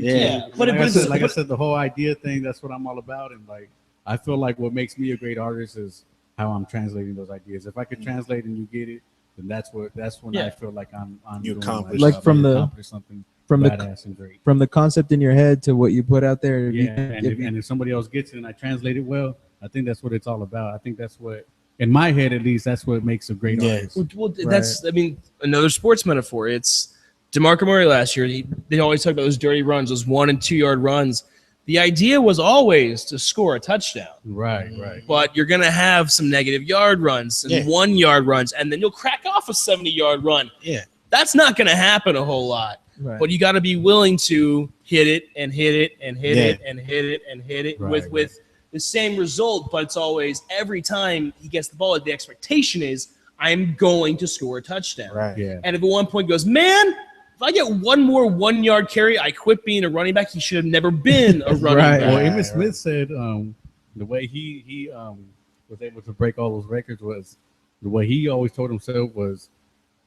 But like I said, the whole idea thing, that's what I'm all about. And like, I feel like what makes me a great artist is how I'm translating those ideas. If I could translate and you get it, then that's when I feel like I'm you doing like from the something from badass and great. From the concept in your head to what you put out there. Yeah, and if somebody else gets it and I translate it well, I think that's what it's all about. I think that's what, in my head at least, that's what makes a great artist. Well, that's, I mean, another sports metaphor. It's DeMarco Murray last year. They always talk about those dirty runs, those 1 and 2 yard runs. The idea was always to score a touchdown. Right. But you're going to have some negative yard runs and 1 yard runs, and then you'll crack off a 70-yard run. Yeah. That's not going to happen a whole lot. Right. But you got to be willing to hit it and hit it and hit it and hit it and hit it with the same result. But it's always, every time he gets the ball, the expectation is, I'm going to score a touchdown. Right. Yeah. And if at one point goes, man, if I get one more 1 yard carry, I quit being a running back. He should have never been a running back. Well, Emmitt Smith said the way he was able to break all those records was the way he always told himself was,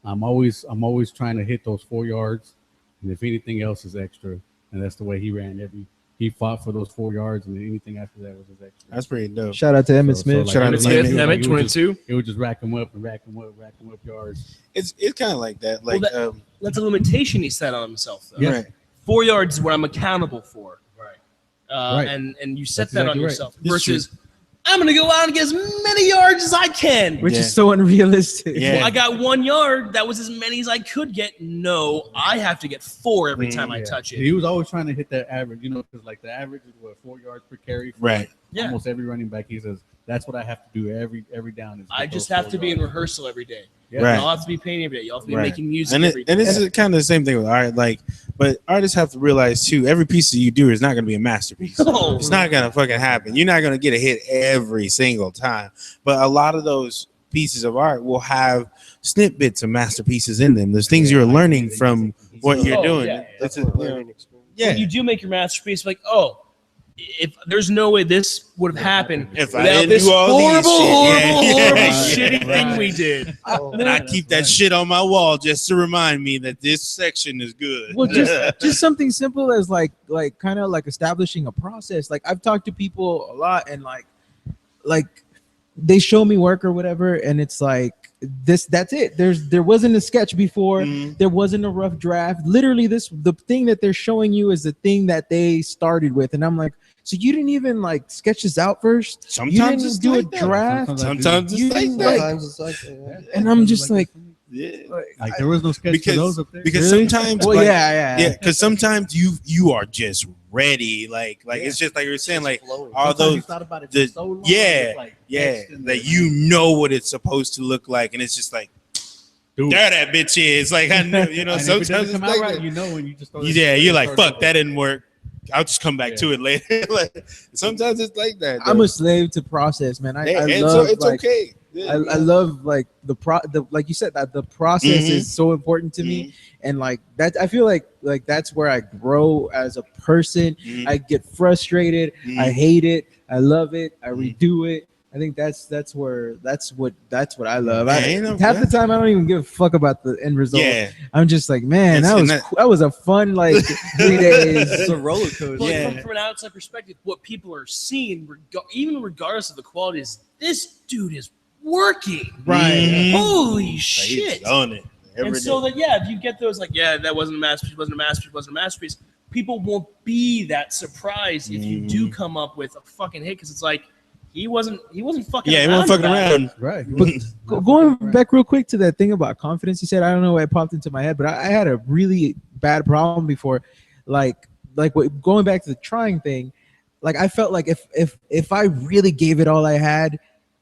I'm always trying to hit those 4 yards, and if anything else is extra. And that's the way he ran he fought for those 4 yards, and then anything after that was his extra. That's pretty dope. Shout out to Emmitt Smith. Shout out to Emmitt, 22. It would just rack him up yards. It's kind of like that. Like That's a limitation he set on himself, though. right. 4 yards is what I'm accountable for. Right. And you set That's that exactly on right. yourself It's versus I'm going to go out and get as many yards as I can. Which is so unrealistic. Yeah. Well, I got 1 yard. That was as many as I could get. No, I have to get 4 every time I touch it. He was always trying to hit that average, because like the average is 4 yards per carry. For Right. Almost every running back. He says that's what I have to do every down. Is I just have to be in rehearsal every day. Yeah. Right. Y'all have to be painting every day. Y'all have to be Right. making music And every day. and this is kind of the same thing with art. Like, but artists have to realize too, every piece that you do is not going to be a masterpiece. No. It's not going to fucking happen. You're not going to get a hit every single time. But a lot of those pieces of art will have snippets of masterpieces in them. There's things you're learning from what you're doing. Yeah. It's That's a learning experience. yeah. When you do make your masterpiece, like, if there's no way this would have happened If I without didn't this do all these horrible shit. shitty thing we did. And I keep that shit on my wall just to remind me that this section is good. Well, just something simple as like kind of like establishing a process. Like I've talked to people a lot, and like they show me work or whatever, and it's like that's it. There wasn't a sketch before. There wasn't a rough draft. Literally, the thing that they're showing you is the thing that they started with, and I'm like, so you didn't even like sketch this out first? Sometimes You didn't it's do like a that. draft. Sometimes You it's like didn't, that. Sometimes it's like that. And I'm just like, Yeah. Like there was no sketch for those up there. Because Really? sometimes well, like, yeah. because sometimes you are just ready, like it's just like you were saying, like all Sometimes those you thought about it the- for so long, yeah, it's like yeah, etched in there. that you know what it's supposed to look like, and it's just like Dude. there that bitch is. Like I know, And if it sometimes doesn't it's come like out right, that. you know, when you just throw Yeah, you're like, throw it fuck, that didn't work. I'll just come back Yeah. to it later. Like, sometimes it's like that. I'm a slave to process, man. I and love so it's like, okay. Yeah, I love like the like you said that the process is so important to me, and like that I feel like that's where I grow as a person. I get frustrated, I hate it, I love it, I redo it. I think that's what I love. Half the time I don't even give a fuck about the end result. Yeah. I'm just like, man, It's- that was a fun like 3 days. It's a roller coaster. But from an outside perspective, what people are seeing, even regardless of the quality, is this dude is working. Right. Holy shit. He's on it. And so that, if you get those, like, that wasn't a masterpiece, people won't be that surprised if you do come up with a fucking hit, because it's like, he wasn't fucking Yeah, he around. wasn't fucking around. Right. But going back real quick to that thing about confidence, you said, I don't know why it popped into my head, but I had a really bad problem before, going back to the trying thing. Like I felt like if I really gave it all I had,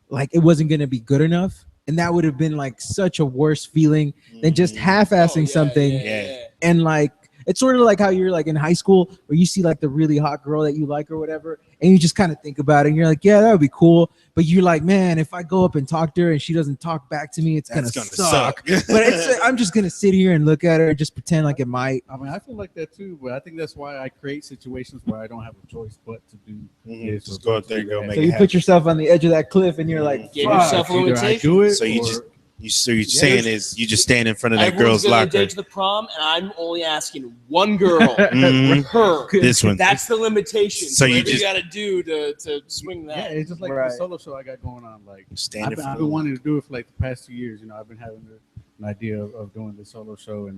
like it wasn't gonna be good enough, and that would have been like such a worse feeling than just half-assing something. Yeah. And like it's sort of like how you're like in high school where you see like the really hot girl that you like or whatever, and you just kind of think about it, and you're like, yeah, that would be cool. But you're like, man, if I go up and talk to her and she doesn't talk back to me, it's gonna suck. But I'm just gonna sit here and look at her and just pretend like it might. I mean, I feel like that too, but I think that's why I create situations where I don't have a choice but to do. Just go out there and go make So it you happen. put yourself on the edge of that cliff, and you're like, Give fuck. yourself a Either I limitation. do it, So you or- just you're saying is you just stand in front of that Everyone's girl's gonna locker. date to the prom, and I'm only asking one girl, Mhm. her. This one. That's the limitation. So you Whatever just- you got to do to swing Yeah, that. it's just like Right. the solo show I got going on. Like Stand I've in been, front I've of been them. wanting to do it for like the past 2 years. You know, I've been having an idea of doing this solo show,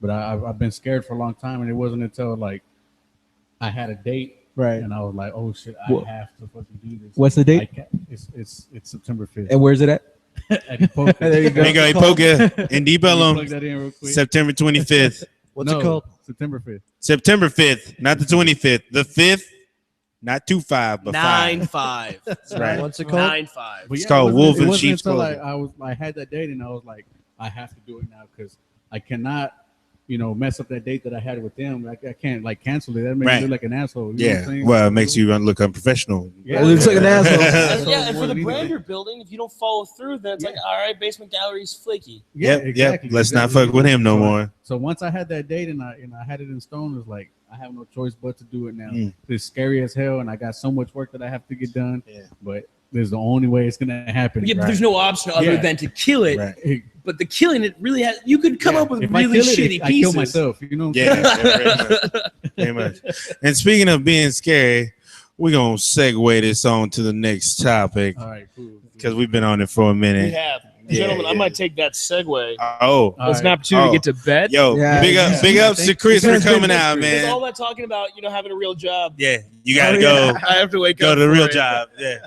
but I've been scared for a long time, and it wasn't until like I had a date, Right. and I was like, oh shit, I What- have to fucking do this. What's the date? I can't, it's September 5th. And where's it at? At Poker. There you go. There you go, Poker and Can you plug Bellum, that in real quick? September 25th. What's it called? September 5th. September 5th, not the 25th. The 5th, not 2-5, but 9-5. That's right. What's it called? 9-5. But It's called it Wolf wasn't- in it wasn't Sheep's until Clothing. I had that date, and I was like, I have to do it now because I cannot, mess up that date that I had with them. I can't like cancel it. That makes Right. me look like an asshole. You know what I'm Yeah. saying? Well, it makes you look unprofessional. Yeah. It looks like an asshole. And, So yeah, and more for the than brand anything. you're building, if you don't follow through, then it's like, all right, basement gallery's flaky. Yep. Let's not fuck with him no more. So once I had that date and I had it in stone, it was like I have no choice but to do it now. Mm. It's scary as hell, and I got so much work that I have to get done. Yeah. But this is the only way it's gonna happen. Yeah, but there's no option other Yeah. than to kill it. Right. But the killing it really has. You could come Yeah. up with If I really kill it, shitty I pieces. kill myself. You know what I'm Yeah, saying? very much. Very much. And speaking of being scary, we're going to segue this on to the next topic All right, cool. because we've been on it for a We minute. have, Yeah, gentlemen. I yeah. might take that segue. Oh, All It's an right. opportunity Oh. to get to bed. yo, Yeah, big yeah. ups to Chris for coming out, There's all man. that talking about, having a real job. Yeah, you got to go I have to wake go up. to the for real it. job. Yeah.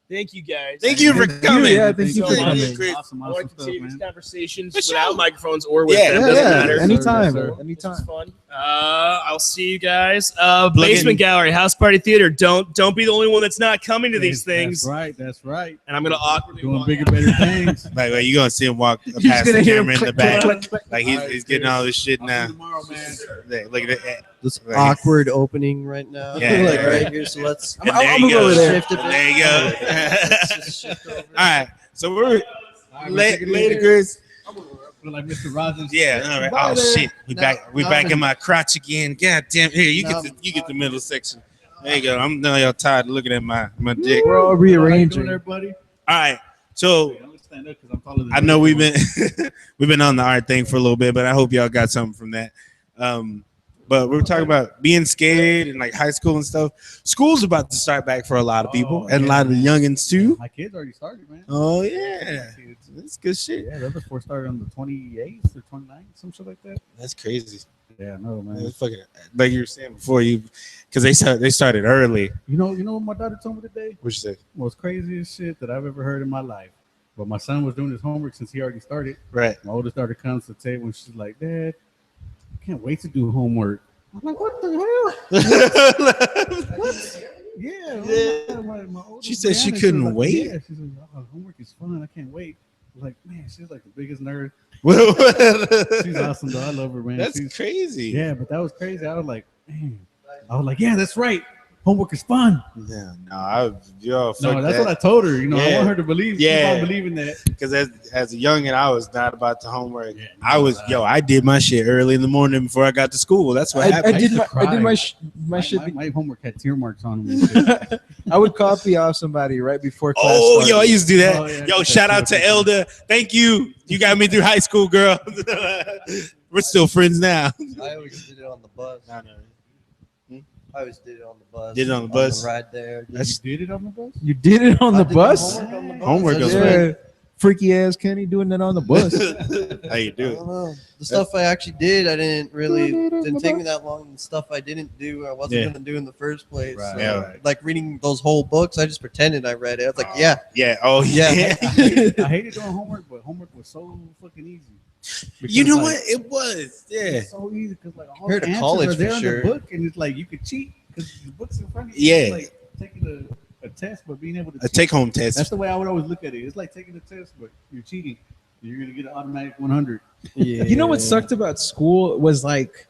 Thank you guys. Thank you for coming. Yeah, thank you so for much. coming. Chris. Awesome, I want to stuff, continue these man. conversations For without sure. microphones or with Yeah, them. yeah, Doesn't yeah. matter. Anytime, Yes, sir. bro. Anytime. This is fun. I'll see you guys. in. Basement Gallery, House Party Theater. Don't be the only one that's not coming to these things. That's right. And I'm gonna awkwardly Doing walk bigger, out. better things. Like, you're going to see him walk You're past gonna the hear him camera in the click, back. click, click. Like, he's getting all this shit I'll see now. you tomorrow, man. Look at that. This Right. awkward opening right now. Yeah, like yeah. right here. So let's. And I'll there move you go. over there. Shift a bit. And there you go. Let's just shift over. All right. So we're All right, later, take it easy. Chris. Feel like Mr. Rogers. Yeah. All right. Bye Oh there. shit. We No, back. We no. back in my crotch again. God damn. Here, you No. get the middle section. There you go. I'm now y'all tired of looking at my dick. We're all How you doing rearranging. there, buddy? All right. So I'm gonna stand up 'cause I'm taller than I you. know we've been on the art thing for a little bit, but I hope y'all got something from that. But we're talking about being scared and like high school and stuff. School's about to start back for a lot of people Oh, and a yeah. lot of the youngins too. My kids already started, man. Oh yeah, that's good shit. Yeah, the other four started on the 28th or 29th, some shit like that. That's crazy. Yeah, no, man. That's fucking like you were saying before because they started early. You know what my daughter told me today? What you say? Most craziest shit that I've ever heard in my life. But my son was doing his homework since he already started. Right. My oldest daughter comes to the table and she's like, Dad, I can't wait to do homework. I'm like, what the hell? Yeah. My oldest She said she Brianna, couldn't was like, wait? Yeah, she's like, oh, homework is fun. I can't wait. I was like, man, she's like the biggest nerd. She's awesome, though. I love her, man. That's She's, crazy. yeah, but that was crazy. I was like, man. I was like, yeah, that's right. Homework is fun. Yeah, No, that's what I told her. You know, I Yeah. want her to believe. Yeah. Keep on believing that. Because as a youngin, I was not about the homework. Yeah, I did my shit early in the morning before I got to school. That's what I happened. did used to my cry. my shit. My homework had tear marks on them. And shit. I would copy off somebody right before class. Oh, started. yo, I used to do that. Oh, yeah. Yo, shout out to Elda. Thank you. You got me through high school, girl. We're still friends now. I always did it on the bus. I always did it on the bus. Did it on the bus? ride there. You did it on the bus? You did it on I the did bus? homework on the bus. Homework That's goes right. Yeah, freaky ass Kenny doing that on the bus. How you I do don't know. The stuff I actually did, I didn't take me that long. The stuff I didn't do, I wasn't Yeah. going to do in the first place. Right. So, Yeah, right. like reading those whole books, I just pretended I read it. I was like, yeah. Yeah. Oh, Yeah. yeah. I hated doing homework, but homework was so fucking easy. You Because, know like, what? It was. Yeah. It's so easy because like all Compared the to answers college, are there for in sure. the book, and it's like you could cheat because the book's in front of you. Yeah. It's like taking a test, but being able to A cheat. take-home test. That's the way I would always look at it. It's like taking a test, but you're cheating. You're gonna get an automatic 100. Yeah. You know what sucked about school was like,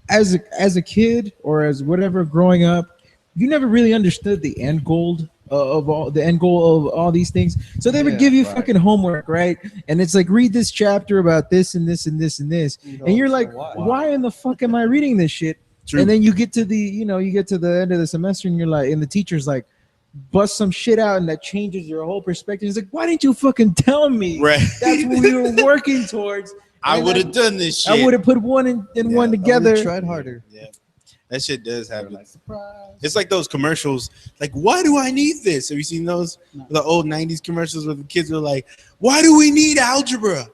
as a kid or as whatever growing up, you never really understood the end goal of all these things. So they would give you fucking homework, right? And it's like, read this chapter about this and this and this and this, and you're like, why in the fuck am I reading this shit? True. And then you get to the, you get to the end of the semester, and you're like, and the teacher's like, bust some shit out, and that changes your whole perspective. It's like, why didn't you fucking tell me? Right. That's what we were working towards. I would have done this shit. I would have put one and one together. Tried harder. Yeah. That shit does happen. Like, surprise. It's like those commercials. Like, why do I need this? Have you seen those? No. The old 90s commercials where the kids were like, why do we need algebra?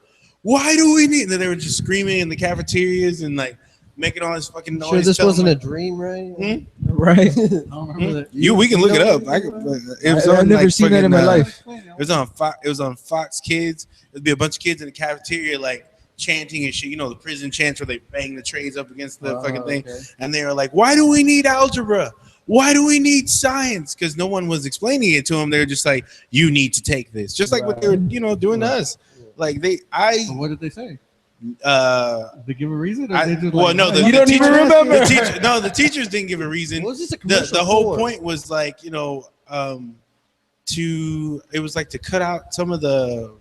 Why do we need? And then they were just screaming in the cafeterias and like making all this fucking noise. Sure, this wasn't a dream, right? Right. I don't remember that. We can look it up. I've never seen that in my life. It was on Fox Kids. There'd be a bunch of kids in the cafeteria like chanting and shit. The prison chants where they bang the trays up against the fucking thing. Okay. And they were like, why do we need algebra? Why do we need science? Because no one was explaining it to them. They were just like, you need to take this. Just like what they were, doing to us. Like what did they say? They give a reason? No, you don't even remember. The teachers didn't give a reason. What was this a the whole point was like, it was like to cut out some of the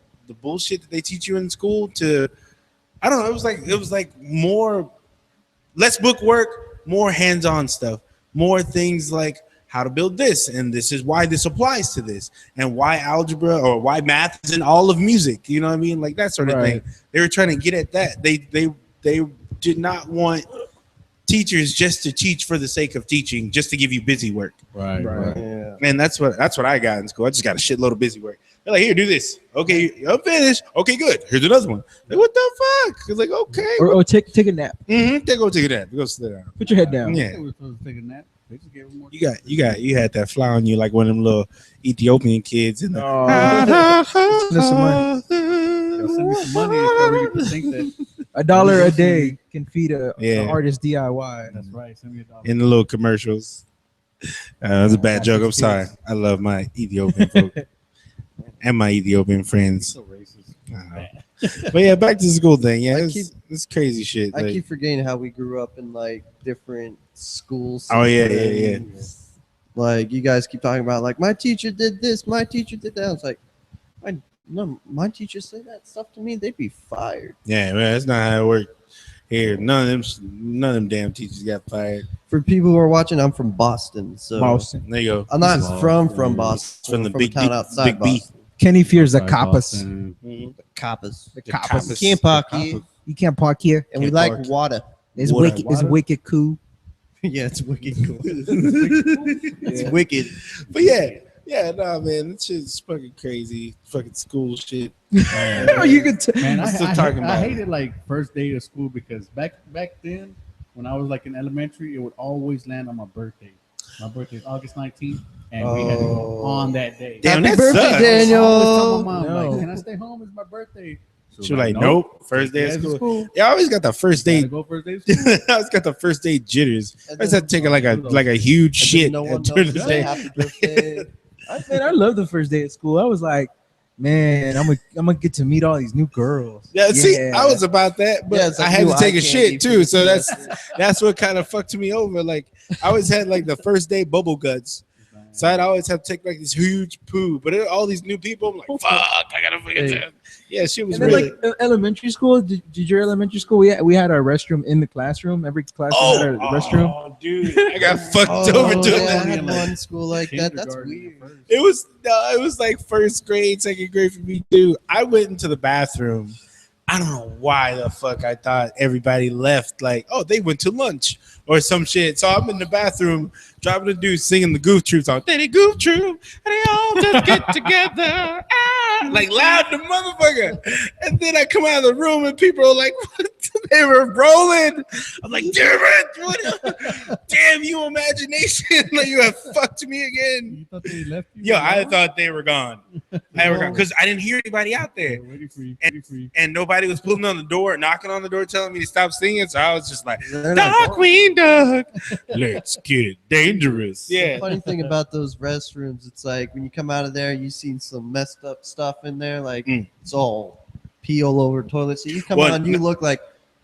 bullshit that they teach you in school. I don't know. It was like more less book work, more hands-on stuff, more things like how to build this, and this is why this applies to this, and why algebra or why math is in all of music. You know what I mean? Like that sort of thing. They were trying to get at that. They did not want teachers just to teach for the sake of teaching, just to give you busy work. Right. Yeah. And that's what I got in school. I just got a shitload of busy work. They're like, here, do this. Okay, I'm finished. Okay, good. Here's another one. Like, what the fuck? It's like, okay. Or take a nap. Mm-hmm. Go take a nap. Go sit down. Put your head down. Yeah. They were supposed to take a nap. They just gave them more. You had that fly on you like one of them little Ethiopian kids in the. Send me some money if I really think that $1 a day can feed an artist DIY. That's right. Send me $1. In the little commercials. That's a bad joke. I'm sorry. I love my Ethiopian folk and my Ethiopian friends. So racist. But yeah, back to the school thing. Yeah, it's crazy shit. I keep forgetting how we grew up in like different schools. Oh yeah. Like you guys keep talking about like my teacher did this, my teacher did that. It's like, my teacher said that stuff to me, they'd be fired. Yeah, man, that's not how it worked here. None of them damn teachers got fired. For people who are watching, I'm from Boston, so there you go. I'm not from Boston. From the big town outside Boston. Kenny fears the coppers. The coppers. The coppers. You can't park here. You can't park here. And we like water. It's wicked. It's wicked cool. Yeah, it's wicked cool. It's wicked. But yeah, nah, man, that shit's fucking crazy. Fucking school shit. You can man, I hated like first day of school because back then when I was like in elementary, it would always land on my birthday. My birthday is August 19th. And we had to go on that day. Damn, Happy that birthday, sucks. Daniel. I always tell my mom, like, can I stay home? It's my birthday. She was like, nope. First day of school. Yeah, I always got the first day. Go first day of school. I always got the first day jitters. I just had to take like a huge shit during the day. Happy birthday. I love the first day of school. I was like, man, I'm gonna get to meet all these new girls. Yeah, see, I was about that, but I had to take a shit too. So that's what kind of fucked me over. Like I always had like the first day bubble guts. So I'd always have to take like this huge poo, but all these new people, I'm like, fuck, I gotta fucking yeah, shit was really. Like elementary school. Did your elementary school? We had our restroom in the classroom. Every classroom had a restroom. Oh, dude, I got fucked over doing that. I had one school like that. That's weird. It was like first grade, second grade for me too. I went into the bathroom. I don't know why the fuck I thought everybody left. Like, oh, they went to lunch or some shit. So I'm in the bathroom, dropping a dude singing the Goof Troop song. They Goof Troop, and they all just get together. Like loud the motherfucker. And then I come out of the room and people are like, what? They were rolling. I'm like, damn it. Damn you, imagination. Like you have fucked me again. You thought they left you? Yeah, I thought they were gone. Because I didn't hear anybody out there. Waiting for you. And nobody was pulling on the door, knocking on the door, telling me to stop singing. So I was just like, Darkwing Duck, let's get it dangerous. Yeah. The funny thing about those restrooms, it's like when you come out of there, you've seen some messed up stuff in there. Like it's all pee all over toilet. So you come on, you look like,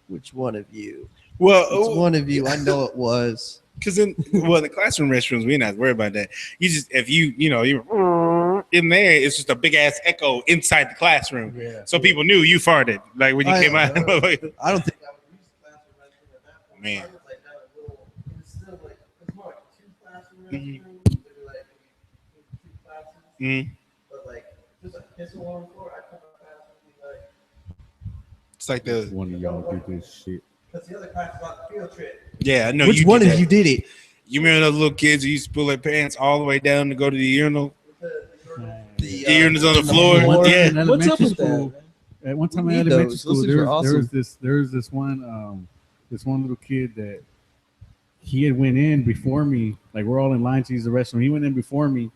which one of you? Well, It's one of you. I know it was. because in the classroom restrooms, we're not worried about that. You just if you're in there, it's just a big ass echo inside the classroom, so people knew you farted like when you came out. I don't think I would use the classroom restroom at that point. Man. I was like, that little, it was still like, it's more like 2 classroom Mhm. restrooms. They were like 2 classes. Mhm. But like, just like pissing on the floor, I come out fast and be like, It's like the One of y'all do this shit. because the other class was on the field trip. yeah. No, Which you one did of that. you did it? You remember those little kids who used to pull their pants all the way down to go to the urinal? The urinals on the floor. Yeah. In What's up elementary with that? school, at one time We in need elementary those. school, Those things there are was awesome. this one little kid that he had went in before me. Like we're all in line to use the restroom. He went in before me,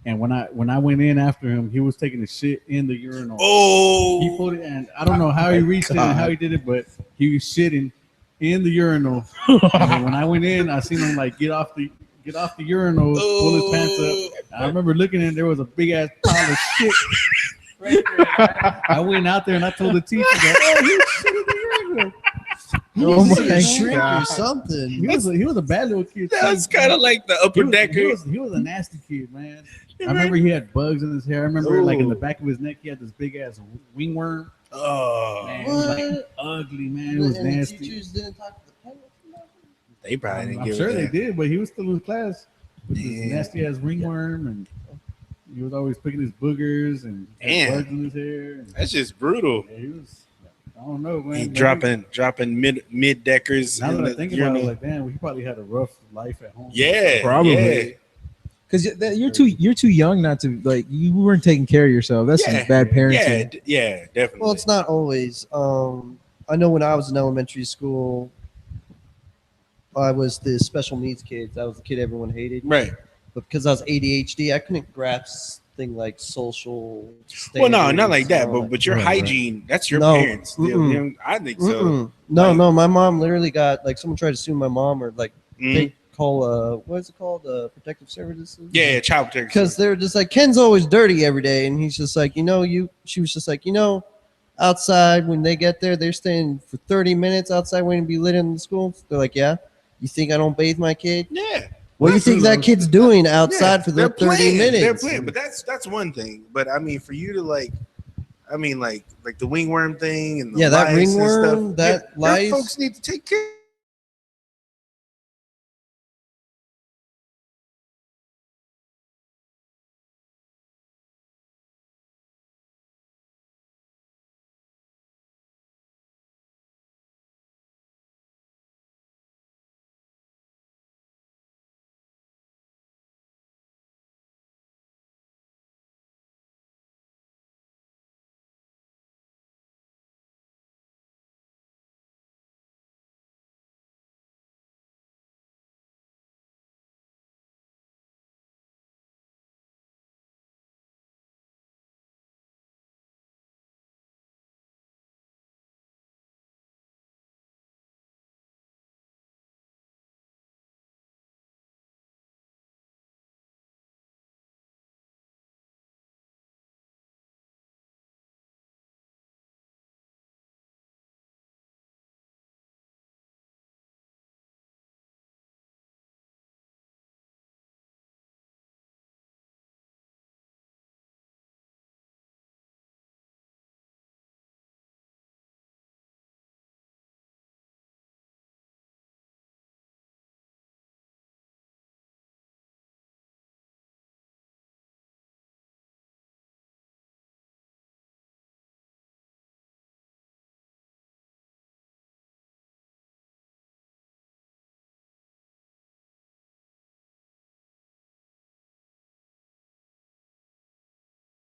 and when I went in after him, he was taking a shit in the urinal. He Oh. put it, and I don't know how he reached it and how he did it, but he was shitting in the urinal. And then when I went in, I seen him like get off the urinal, pull his pants up. And I remember looking in, there was a big ass pile of shit right there. I went out there and I told the teacher that, oh, he was shit in the urinal. Oh He's my a shrink God. or something. He was a bad little kid. That's kind of like the upper decker. He was a nasty kid, man. I remember he had bugs in his hair. I remember like in the back of his neck, he had this big ass wingworm. Oh, Man, it was like ugly, man. It was And the nasty. teachers didn't talk to the parents. they probably didn't I'm give sure a they damn. did, but he was still in class with this Yeah. nasty ass ringworm, and he was always picking his boogers and had Damn. bugs in his hair. And, That's just brutal. yeah, he was. I don't know, man. He Maybe- dropping mid deckers. Now in that I the think about urinal. it, like damn, he probably had a rough life at home. Yeah, Probably. yeah. Because you're too young not to like you weren't taking care of yourself. That's Yeah. some bad parenting. Yeah, yeah, definitely. Well, it's not always. I know when I was in elementary school, I was the special needs kid. I was the kid everyone hated. right. But because I was ADHD, I couldn't grasp thing like social. Well, no, not standards like that. and all But your Right, hygiene, that's your No, parents. mm-mm. Them- I think so. Mm-mm. No, Like- no, my mom literally got like someone tried to sue my mom or like Mhm. they call what is it called protective services? Yeah, child protection. Because they're just like Ken's always dirty every day, and he's just like she was just like outside when they get there they're staying for 30 minutes outside waiting to be lit in the school. They're like, yeah, you think I don't bathe my kid? yeah. What do you think that kid's doing outside Yeah, for they're the 30 minutes? They're playing, but that's one thing. But I mean, for you to like the wingworm thing and the Yeah, that lice and ringworm, stuff, that your lice. folks need to take care.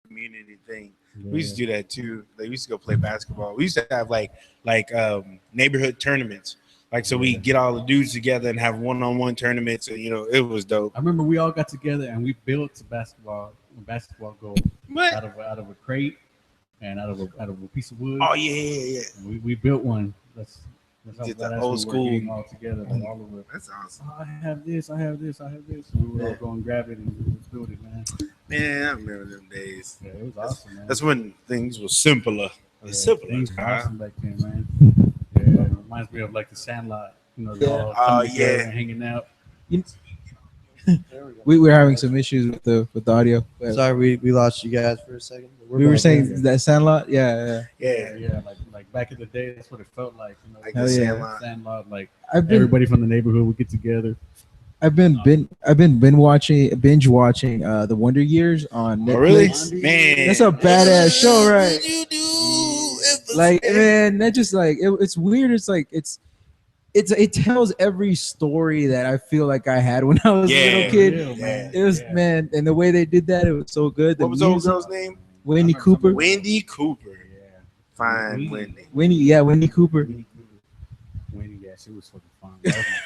Community thing. We used to do that too. Like, we used to go play basketball. We used to have like neighborhood tournaments. Like, so we get all the dudes together and have one-on-one tournaments, and it was dope. I remember we all got together and we built a basketball goal What? out of a crate and out of a piece of wood. Oh yeah. And we built one. That's how Did the badass old we were school- getting all together. Like all of it. That's awesome. Oh, I have this. And we would all go and grab it and just build it, man. Man, I remember them days. Yeah, it was awesome, man. That's when things were simpler. Yeah, Simpler. things were huh? awesome back then, man. Yeah, reminds me of like the Sandlot. You know, Yeah. they're all coming together and hanging out. We were having some issues with the audio. But Sorry, we lost you guys for a second. we were back saying in. that Sandlot. Yeah. Yeah. Like back in the day, that's what it felt like. You know, Like Hell the yeah. Sandlot. Like I've been everybody from the neighborhood would get together. I've been binge watching the Wonder Years on Netflix. Oh, really? Man. That's a badass show, right? What you do? Like, man, that just like it's weird. It's like it tells every story that I feel like I had when I was a little kid. Real, man. It was man, and the way they did that, it was so good. The What was the old music, girl's name? Wendy Cooper. Wendy Cooper. Yeah. Fine, Wendy. Wendy Cooper. Winnie, yeah, she was fucking fun.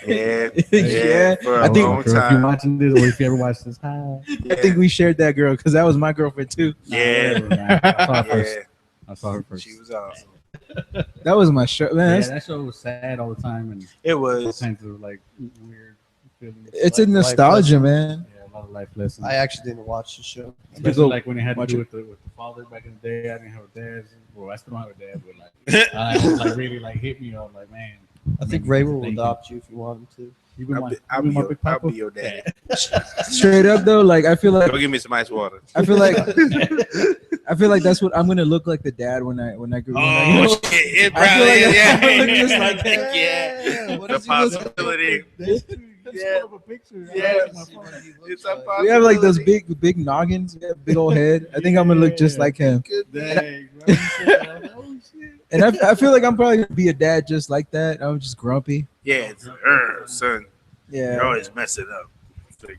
Yeah. Yeah. For I a think- long If you're time. watching this, or if you ever watched this, hi. I think we shared that girl because that was my girlfriend too. Yeah. I saw her first. Yeah. I saw her first. She was awesome. That was my show, man. Yeah, that's- that show was sad all the time and It all was. kinds of like weird feelings. It's Like a nostalgia, man. Yeah, a lot of life lessons. I actually didn't watch the show. Especially go like when it had to watch do it. with the father back in the day. I didn't have a dad. Well, I still don't have a dad, but like, it was like really like hit me off. Like, man, I think maybe Raymond will thinking. adopt you if you want him to. You been my, I'll you be been my your, big I'll papa. be your dad. Straight up though, like I feel like Go give me some ice water. I feel like that's what I'm gonna look like the dad when I grow Oh up. shit! It I feel probably like yeah. I look just like yeah. that. What The does he look like? possibility. Yeah. A picture. Yes. Let's see what he looks It's a like. possibility. We have like those big noggins, we have big old head. I think I'm gonna look just Yeah. like him. Dang, bro. Oh shit. And I feel like I'm probably gonna be a dad just like that. I'm just grumpy. Yeah, it's son. You're Yeah. always messing up.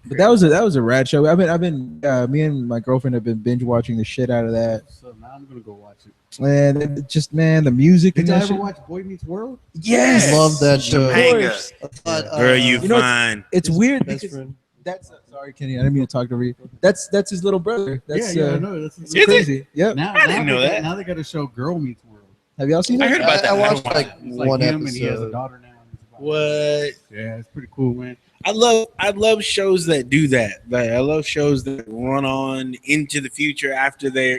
But that was a rad show. I've been me and my girlfriend have been binge watching the shit out of that. So now I'm gonna go watch it. And it just man, the music Did and you that ever shit. watch Boy Meets World? Yes. Love that show. Topanga. I thought, Girl, you You know, fine. It's his weird best because friend. that's sorry, Kenny. I didn't mean to talk to you. That's his little brother. That's I know. That's it's Is it? crazy. Yep. Now, I didn't now know they that. got- Now they got to show Girl Meets World. Have y'all seen I it? heard about that. I watched I like It's like one him, and he has a episode. daughter now. and it's about- What? Yeah, it's pretty cool, man. I love shows that do that. Like I love shows that run on into the future after they're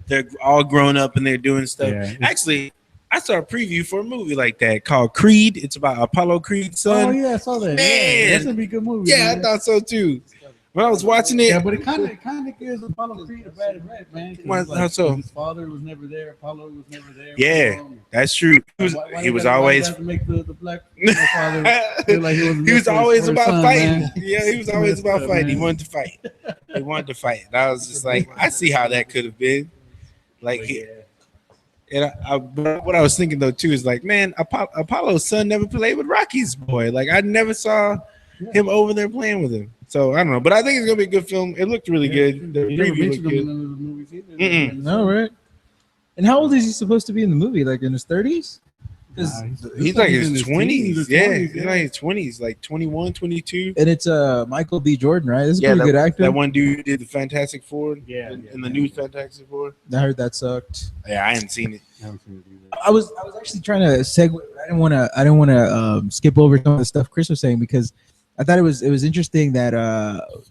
they're all grown up and they're doing stuff. Yeah. Actually, I saw a preview for a movie like that called Creed. It's about Apollo Creed's son. Oh yeah, I saw that. Man. Yeah, that's gonna be a good movie. Yeah, I man. thought so too. When I was watching it, Yeah, but it kind of gives Apollo Creed a bad rep, man. 'cause, Why- how so? His father was never there. Apollo was never there. Yeah. that's true. He Why was they always gotta make the black father feel like he was. he was always for his about son, fighting. man. Yeah, he was always Messed about up, fighting. He man. wanted to fight. He wanted to fight. And I was just like, I see how that could have been. Like, But he, yeah. and but what I was thinking though too is like, man, Apollo's son never played with Rocky's boy. Like, I never saw him over there playing with him. So I don't know, but I think it's gonna be a good film. It looked really good. The He never preview looked mentioned him in good. none of the movies either. Mm-mm. No, right? And how old is he supposed to be in the movie? Like in his 30s? Nah, He's like his in 20s. teens or Yeah, 20s, he's like his 20s, like 21, 22. And it's Michael B. Jordan, right? This is a Yeah, pretty good actor. that one dude who did the Fantastic Four. Yeah, in the new Fantastic Four. I heard that sucked. Yeah, I hadn't seen it. I haven't seen it either. I was actually trying to segue. I didn't want to skip over some of the stuff Chris was saying because I thought it was interesting that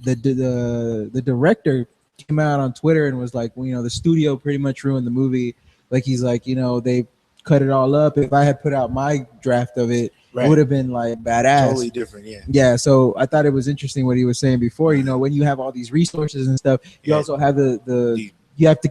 the director came out on Twitter and was like, well, the studio pretty much ruined the movie. Like he's like, they cut it all up. If I had put out my draft of it, Right. it would have been like badass. Totally different. Yeah. Yeah, so I thought it was interesting what he was saying before. When you have all these resources and stuff, you Yeah. also have the you have to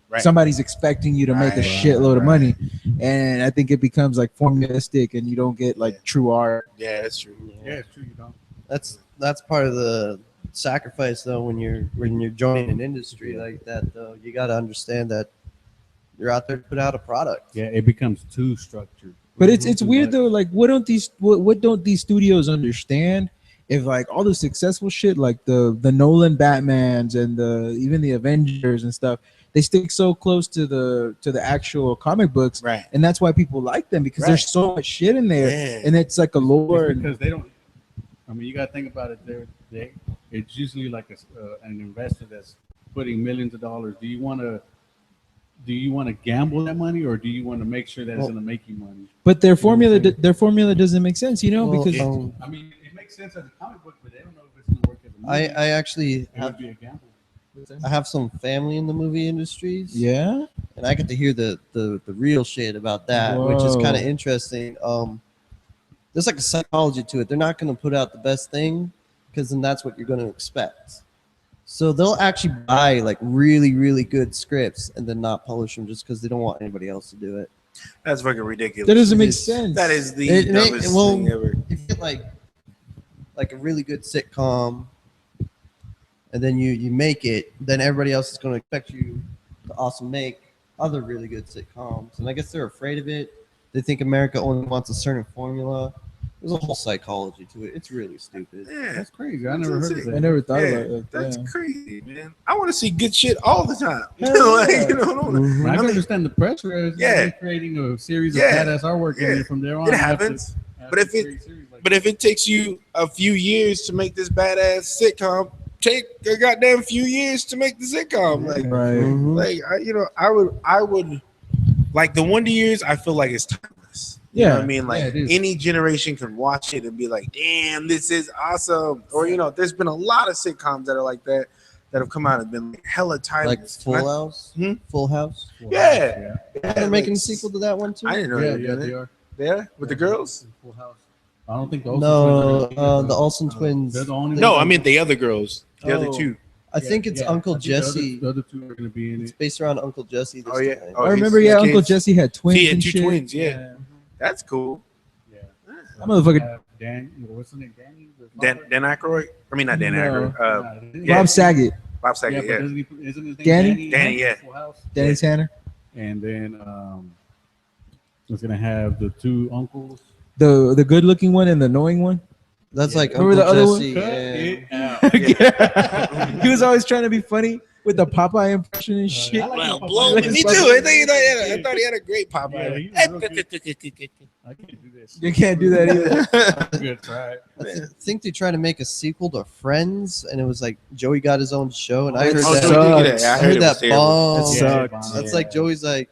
Right. somebody's expecting you to make a Right, shitload of right. money, and I think it becomes like formulistic, and you don't get like Yeah. true art. Yeah, that's true. Yeah, it's true. You don't. That's part of the sacrifice though when you're joining an industry like that though. You got to understand that you're out there to put out a product. Yeah, it becomes too structured. But it's weird though. Like, what don't these studios understand? If like all the successful shit, like the Nolan Batmans and even the Avengers and stuff, they stick so close to the actual comic books, Right. and that's why people like them because Right. there's so much shit in there, Yeah. and it's like a lore. It's because they don't. I mean, you got to think about it. It's usually like an investor that's putting millions of dollars. Do you want to gamble that money, or do you want to make sure that it's going to make you money? But their You know what I'm saying? formula doesn't make sense, Well, because I mean, it makes sense as a comic book, but they don't know if it's going to work as a movie. I actually It would be a gamble. I have some family in the movie industries. yeah, and I get to hear the real shit about that, which is kind of interesting. There's like a psychology to it. They're not going to put out the best thing because then that's what you're going to expect. So they'll actually buy like really, really good scripts and then not publish them just because they don't want anybody else to do it. That's fucking ridiculous. That doesn't make sense. That is the dumbest thing ever. If you get like a really good sitcom, and then you make it, then everybody else is going to expect you to also make other really good sitcoms. And I guess they're afraid of it. They think America only wants a certain formula. There's a whole psychology to it. It's really stupid. Yeah, That's crazy. I never heard of that. I never thought yeah, about it. that's Yeah. crazy, man. I want to see good shit all the time. I can understand the pressure. As creating a series of badass artwork and then from there on. It happens. But if it takes you a few years to make this badass sitcom, take a goddamn few years to make the sitcom. Like, I would like the Wonder Years. I feel like it's timeless. You know what I mean? Like any generation can watch it and be like, damn, this is awesome. Or, there's been a lot of sitcoms that are like that have come out and been like hella timeless. Like Full House? Full House? Yeah. They're making a sequel to that one too? I didn't know they are. Yeah? With the girls? Full House. I don't think the Olsen twins are the Olsen twins. They're the only No, I mean the other girls. The other two. I think it's Uncle Jesse. The other two are going to be in It's it. based around Uncle Jesse. Oh, yeah. Time. Oh, I remember, his Uncle kids. Jesse had twins. He had and two shit. twins, yeah. That's cool. Yeah. That motherfucker. What's his name? Danny? Dan Aykroyd? I mean, not Dan Aykroyd. Bob Saget. Bob Saget, yeah. Isn't his name Danny? Danny, yeah. Full House? Danny Tanner. And then it's going to have the two uncles. The good looking one and the annoying one. That's like Remember Uncle the other Jesse. one? He was always trying to be funny with the Popeye impression and shit. Well, blow me too. I thought he had a great pop. Yeah, he was real good. I can't do this. You can't do that either. Good try. I think they tried to make a sequel to Friends, and it was like Joey got his own show, and I heard Oh, that. Joey did it. Yeah, I I heard heard it that was terrible. bomb. That sucked. That's like Joey's like,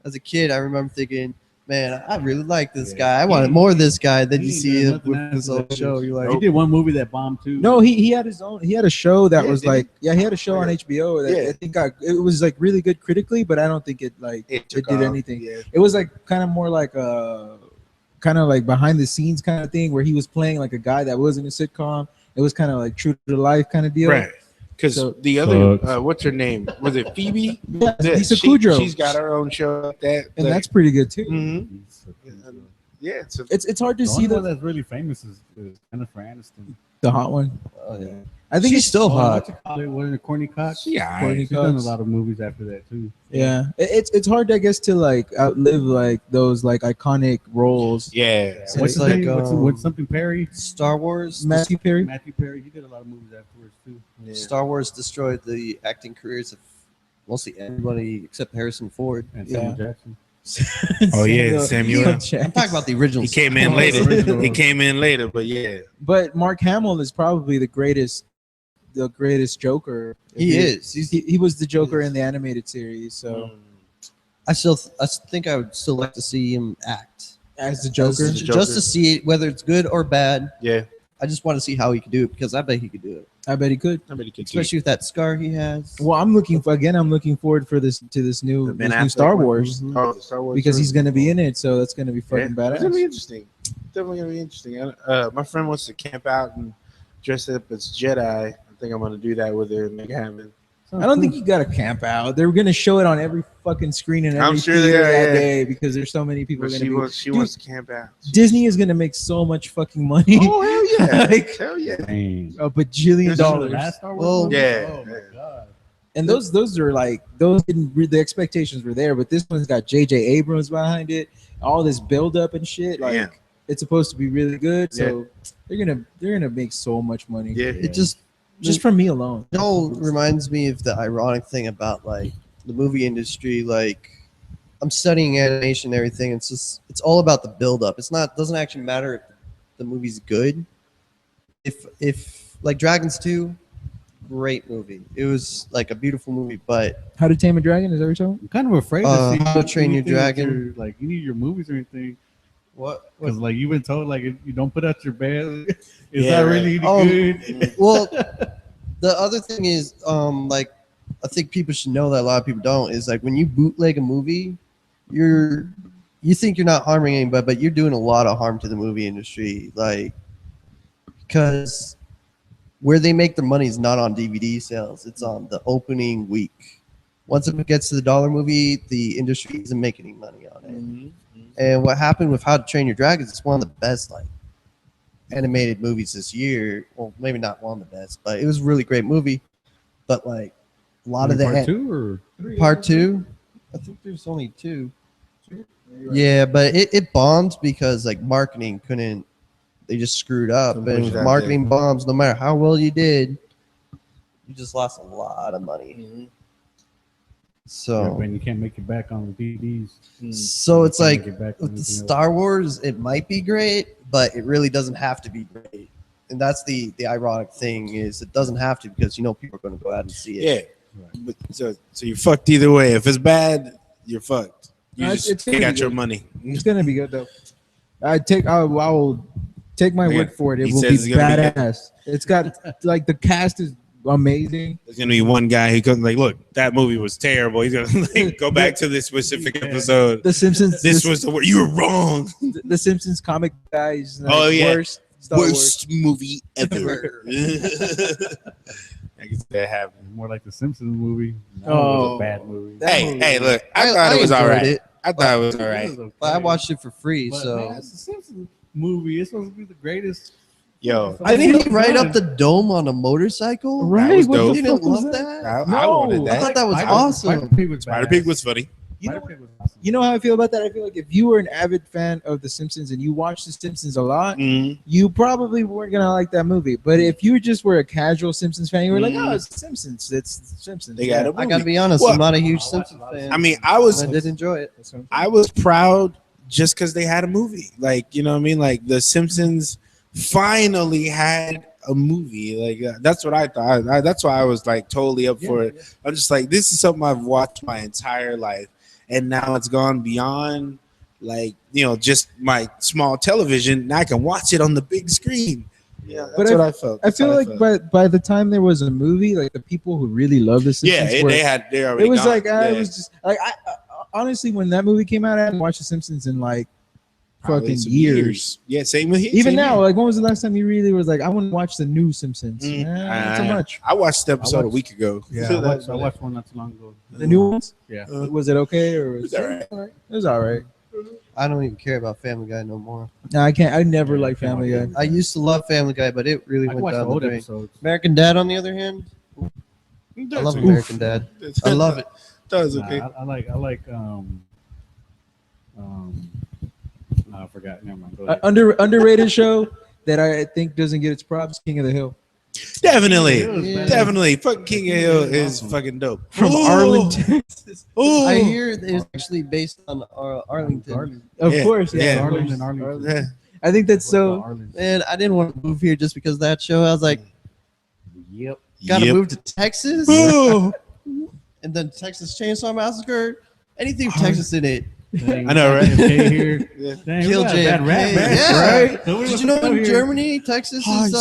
as a kid, I remember thinking, man, I really like this guy. I wanted more of this guy. Then you see him with his own show. You're like, He did one movie that bombed too. No, he had his own. He had a show that was did he? like, he had a show on HBO that I think it was like really good critically, but I don't think it took did off. anything. Yeah. It was like kind of more like kind of like behind the scenes kind of thing where he was playing like a guy that wasn't a sitcom. It was kind of like true to life kind of deal. Right. Because So- the other, what's her name? Was it Phoebe? Yeah, Yeah, Lisa Kudrow. She's got her own show like that. And that's pretty good too. Mhm. Yeah, It's hard to The see only one the that's really famous is Jennifer Aniston. hot one. oh yeah. I think She's it's still hot. What's it called? What is it, Corny Cox? Yeah, Courtney She's done a Cox. lot of movies after that too. Yeah, it's hard, I guess, to like outlive like those like iconic roles. yeah. So What's it's his like, name? What's something Perry? Star Wars. Matthew Perry. Matthew Perry. He did a lot of movies afterwards too. Star Wars destroyed the acting careers of mostly everybody except Harrison Ford. And Yeah. Samuel Jackson. Oh, yeah, Samuel. I'm talking about the original. He came in later. He came in later, but yeah. But Mark Hamill is probably the greatest Joker. He is. He was the Joker in the animated series. So I think I would still like to see him act as the Joker, just to see it, whether it's good or bad. Yeah. I just want to see how he could do it because I bet he could do it, I bet he could. I bet he could especially with that scar he has. Well, I'm looking forward for this new Ben new Affleck Star one. Wars Oh, the Star Wars because show? he's gonna be in it. So that's gonna be fucking It's gonna be badass. interesting. Definitely gonna be interesting. My friend wants to camp out and dress up as Jedi. I think I'm gonna do that with her and make it happen. I don't think you gotta camp out. They're gonna show it on every fucking screen in every I'm sure they theater are, that yeah. day because there's so many people But gonna she be. wants Dude, to camp out. Disney is gonna make so much fucking money. Oh hell yeah! Like- Hell yeah! Dang. A bajillion There's dollars. Last Star Wars Well, movie? yeah. Oh my god. And those are like those didn't the expectations were there, but this one's got J.J. Abrams behind it, all this build up and shit. Like Yeah. it's supposed to be really good. So they're gonna make so much money. Yeah. It just Just from me alone. it all reminds me of the ironic thing about like the movie industry. Like I'm studying animation and everything. It's all about the build up. Doesn't actually matter if the movie's good. If like Dragons 2, great movie. It was like a beautiful movie, but How to Tame a Dragon? Is that what you're talking? I'm kind of afraid to see How to Train Your anything Dragon. that like you need your movies or anything what? because like you've been told like if you don't put out your best, it's Yeah, not really Oh, good. Well, the other thing is like I think people should know that a lot of people don't is like when you bootleg a movie, you think you're not harming anybody, but you're doing a lot of harm to the movie industry. Like, because where they make their money is not on DVD sales; it's on the opening week. Once it gets to the dollar movie, the industry isn't making any money on it. Mm-hmm. And what happened with How to Train Your Dragon is it's one of the best like animated movies this year. Well, maybe not one of the best, but it was a really great movie. But like a lot of the part 2 or part 2, I think there's only 2. Yeah, but it bombed because like marketing couldn't. They just screwed up, and marketing bombs. No matter how well you did, you just lost a lot of money. Mm-hmm. So when you can't make it back on the DVDs. So it's like with the Star Wars, it might be great, but it really doesn't have to be great. And that's the ironic thing is it doesn't have to because people are going to go out and see it. Yeah, right. But so you're fucked either way. If it's bad, you're fucked. You got your money. It's gonna be good though. I will take my word for it. It will be badass. It's got like the cast is amazing. There's gonna be one guy who comes like, look, that movie was terrible. He's gonna like, go back to this specific episode. The Simpsons. This was the word. You were wrong. The Simpsons comic guy is like worst movie ever. I guess that happened. More like the Simpsons movie. It was a bad movie. Hey, look, I thought it was all right. I thought it was all right. Okay. I watched it for free, but so man, it's the Simpsons movie. It's supposed to be the greatest. Yo, I think he ride up the dome on a motorcycle. Right? What You didn't love that? I wanted that. I thought that was awesome. Spider-Pig was funny. You know how I feel about that? I feel like if you were an avid fan of The Simpsons and you watched The Simpsons a lot, you probably weren't going to like that movie. But if you just were a casual Simpsons fan, you were like, oh, it's Simpsons. It's Simpsons. They got a movie. I got to be honest, I'm not a huge Simpsons fan. I mean, I did enjoy it. I was proud just because they had a movie. Like, you know what I mean? Like, The Simpsons finally had a movie. Like, that's what I thought. That's why I was, like, totally up for it. Yeah. I'm just like, this is something I've watched my entire life. And now it's gone beyond, like, just my small television. Now I can watch it on the big screen. Yeah, that's what I felt. I feel like by the time there was a movie, like the people who really loved The Simpsons, they already. It was gone. Like it was just like I honestly, when that movie came out, I hadn't watched The Simpsons in like fucking years. Yeah, same with you. Even now, like when was the last time you really was like, I want to watch the new Simpsons? Not so much. I watched the episode a week ago. Yeah, I watched one not too long ago. The new ones? Yeah. Was it okay or was it all right? It was all right. I don't even care about Family Guy no more. No, I can't. I never liked Family Guy. I used to love Family Guy, but it really went down the drain. Episodes. American Dad, on the other hand, I love American Dad. I love it. That was okay. I like I forgot. Never mind. Go ahead. Underrated show that I think doesn't get its props. King of the Hill. Definitely. Fucking King of the Hill is fucking dope. From Arlington. I hear it's actually based on Arlington. Of course, yeah. Arlington. Yeah. I think that's so. Man, I didn't want to move here just because of that show. I was like, gotta move to Texas. And then Texas Chainsaw Massacre. Anything with Texas in it. I know, right? Here. Kill JFK. Right? Did you know in Germany, Texas is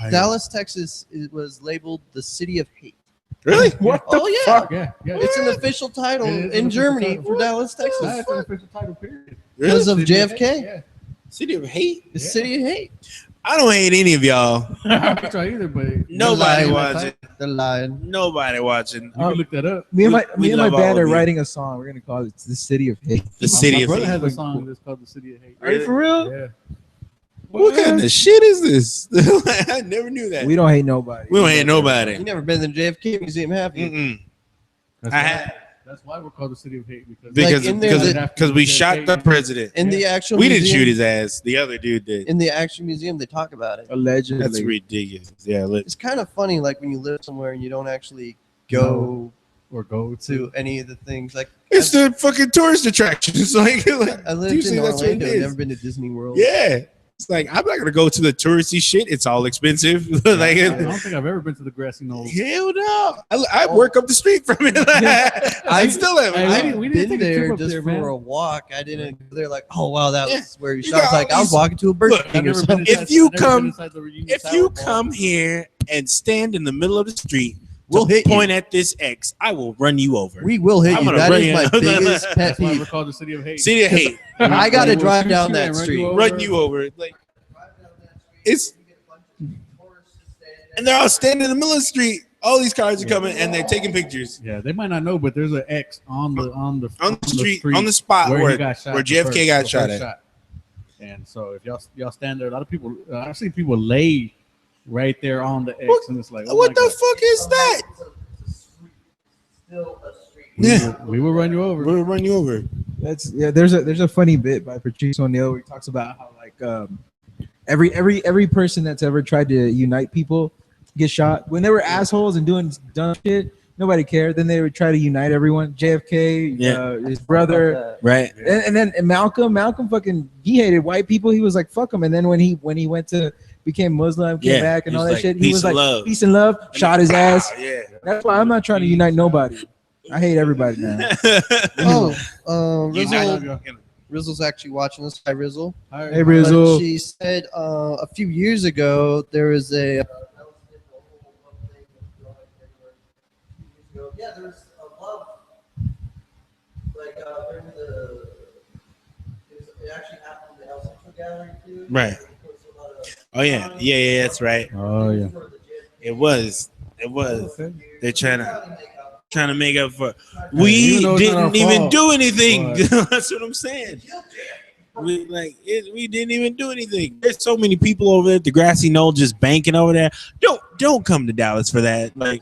Dallas, Texas, it was labeled the city of hate. Really? What the fuck? Yeah. It's an official title in Germany for Dallas, Texas. That's an official title, period. Because of JFK. Yeah. City of hate? The city of hate. I don't hate any of y'all. I don't try either, but nobody watching. They're lying. Nobody watching. You can look that up. Me and my band are writing a song. We're gonna call it "The City of Hate." The City of Hate. My brother has a song that's called "The City of Hate." Are you for real? Yeah. What kind of shit is this? I never knew that. We don't hate nobody. We don't hate nobody. You never been to the JFK Museum, have you? That's why we're called the City of Hate because we shot the president. In the actual we museum, didn't shoot his ass. The other dude did. In the actual museum, they talk about it. Allegedly. That's ridiculous. Yeah, it's kind of funny, like when you live somewhere and you don't actually go to any of the things. Like it's the fucking tourist attractions. Like I lived in Orlando. Never been to Disney World. Yeah. It's like, I'm not going to go to the touristy shit. It's all expensive. Like, I don't think I've ever been to the grassy knoll. Hell no. I work up the street from it. I still haven't. I've been there just for a walk. I didn't go there like, oh, wow, that was where you shot. Like, I was walking to a Burger King or something. If you come here and stand in the middle of the street We'll hit you. point at this X. I will run you over. We will hit I'm you. gonna That run is you. my biggest pet That's why we're peeve. called the city of hate. City of hate. I got to We'll drive shoot down you that and run street. you over. Run you over. Like it's, and they're all standing in the middle of the street. All these cars are coming and they're taking pictures Yeah, they might not know, but there's an X on the street, on the spot where he got shot, where the JFK first- got the shot first at. And so if y'all stand there, a lot of people I've seen people lay right there on the X, What- and it's like, oh What my the God. fuck is that? We will run you over. We'll run you over. There's a funny bit by Patrice O'Neal where he talks about how like every person that's ever tried to unite people get shot when they were assholes and doing dumb shit. Nobody cared. Then they would try to unite everyone. JFK, his brother, Right. and then Malcolm fucking he hated white people. He was like fuck them. And then when he went to became Muslim, came back and all that shit, he was like peace and love, shot his ass. Yeah. That's why I'm not trying to unite nobody. I hate everybody now. Rizzle's actually watching this. Hi, Rizzle. Hey Rizzo. But she said a few years ago there was a. Yeah, there was a love. Like during the. It actually happened in the El Centro Gallery too. Right. Oh yeah. Yeah, that's right. Oh yeah. It was. They're trying to make up for. Even We though it's not our didn't even fault, do anything. but- That's what I'm saying. We didn't even do anything. There's so many people over there at the grassy knoll just banking over there. Don't come to Dallas for that. Like,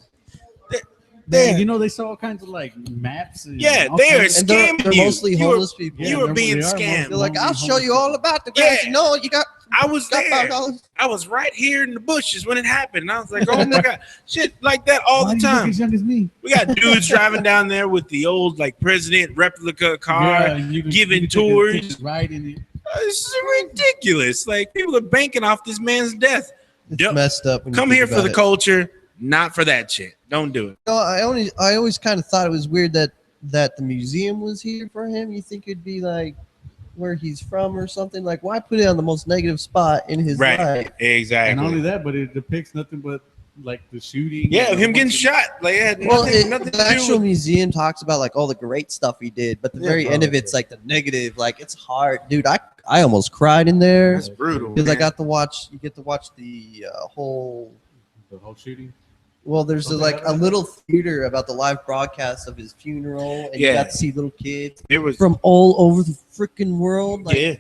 You know, they saw all kinds of like maps. And yeah, all they are kinds of- scamming They're you. mostly You were- homeless people. You were they being are scammed. They're like, I'll show you all about the grass. Yeah. No, you got. I was got there. $5. I was right here in the bushes when it happened. And I was like, oh my God, shit like that all Why the do you look time. as young as me? We got dudes driving down there with the old like president replica car. and you can- giving you can take tours. pictures right in it. This is ridiculous. Like people are banking off this man's death. It's Don't- messed up. when you Come think here for about the it. culture, not for that shit. Don't do it. No, I always kind of thought it was weird that the museum was here for him. You think it'd be like where he's from or something? Like, why put it on the most negative spot in his life? And Exactly. not only that, but it depicts nothing but like the shooting. Yeah, and him a getting bunch of- shot. Like, it had Well, nothing the to do actual with. museum talks about like all the great stuff he did, but the very end of it's like the negative. Like, it's hard, dude. I almost cried in there That's brutal. because I man. got to watch. You get to watch the whole. The whole shooting. Well, there's like a little theater about the live broadcast of his funeral, and you Yeah. got to see little kids It was. from all over the freaking world, like Yeah,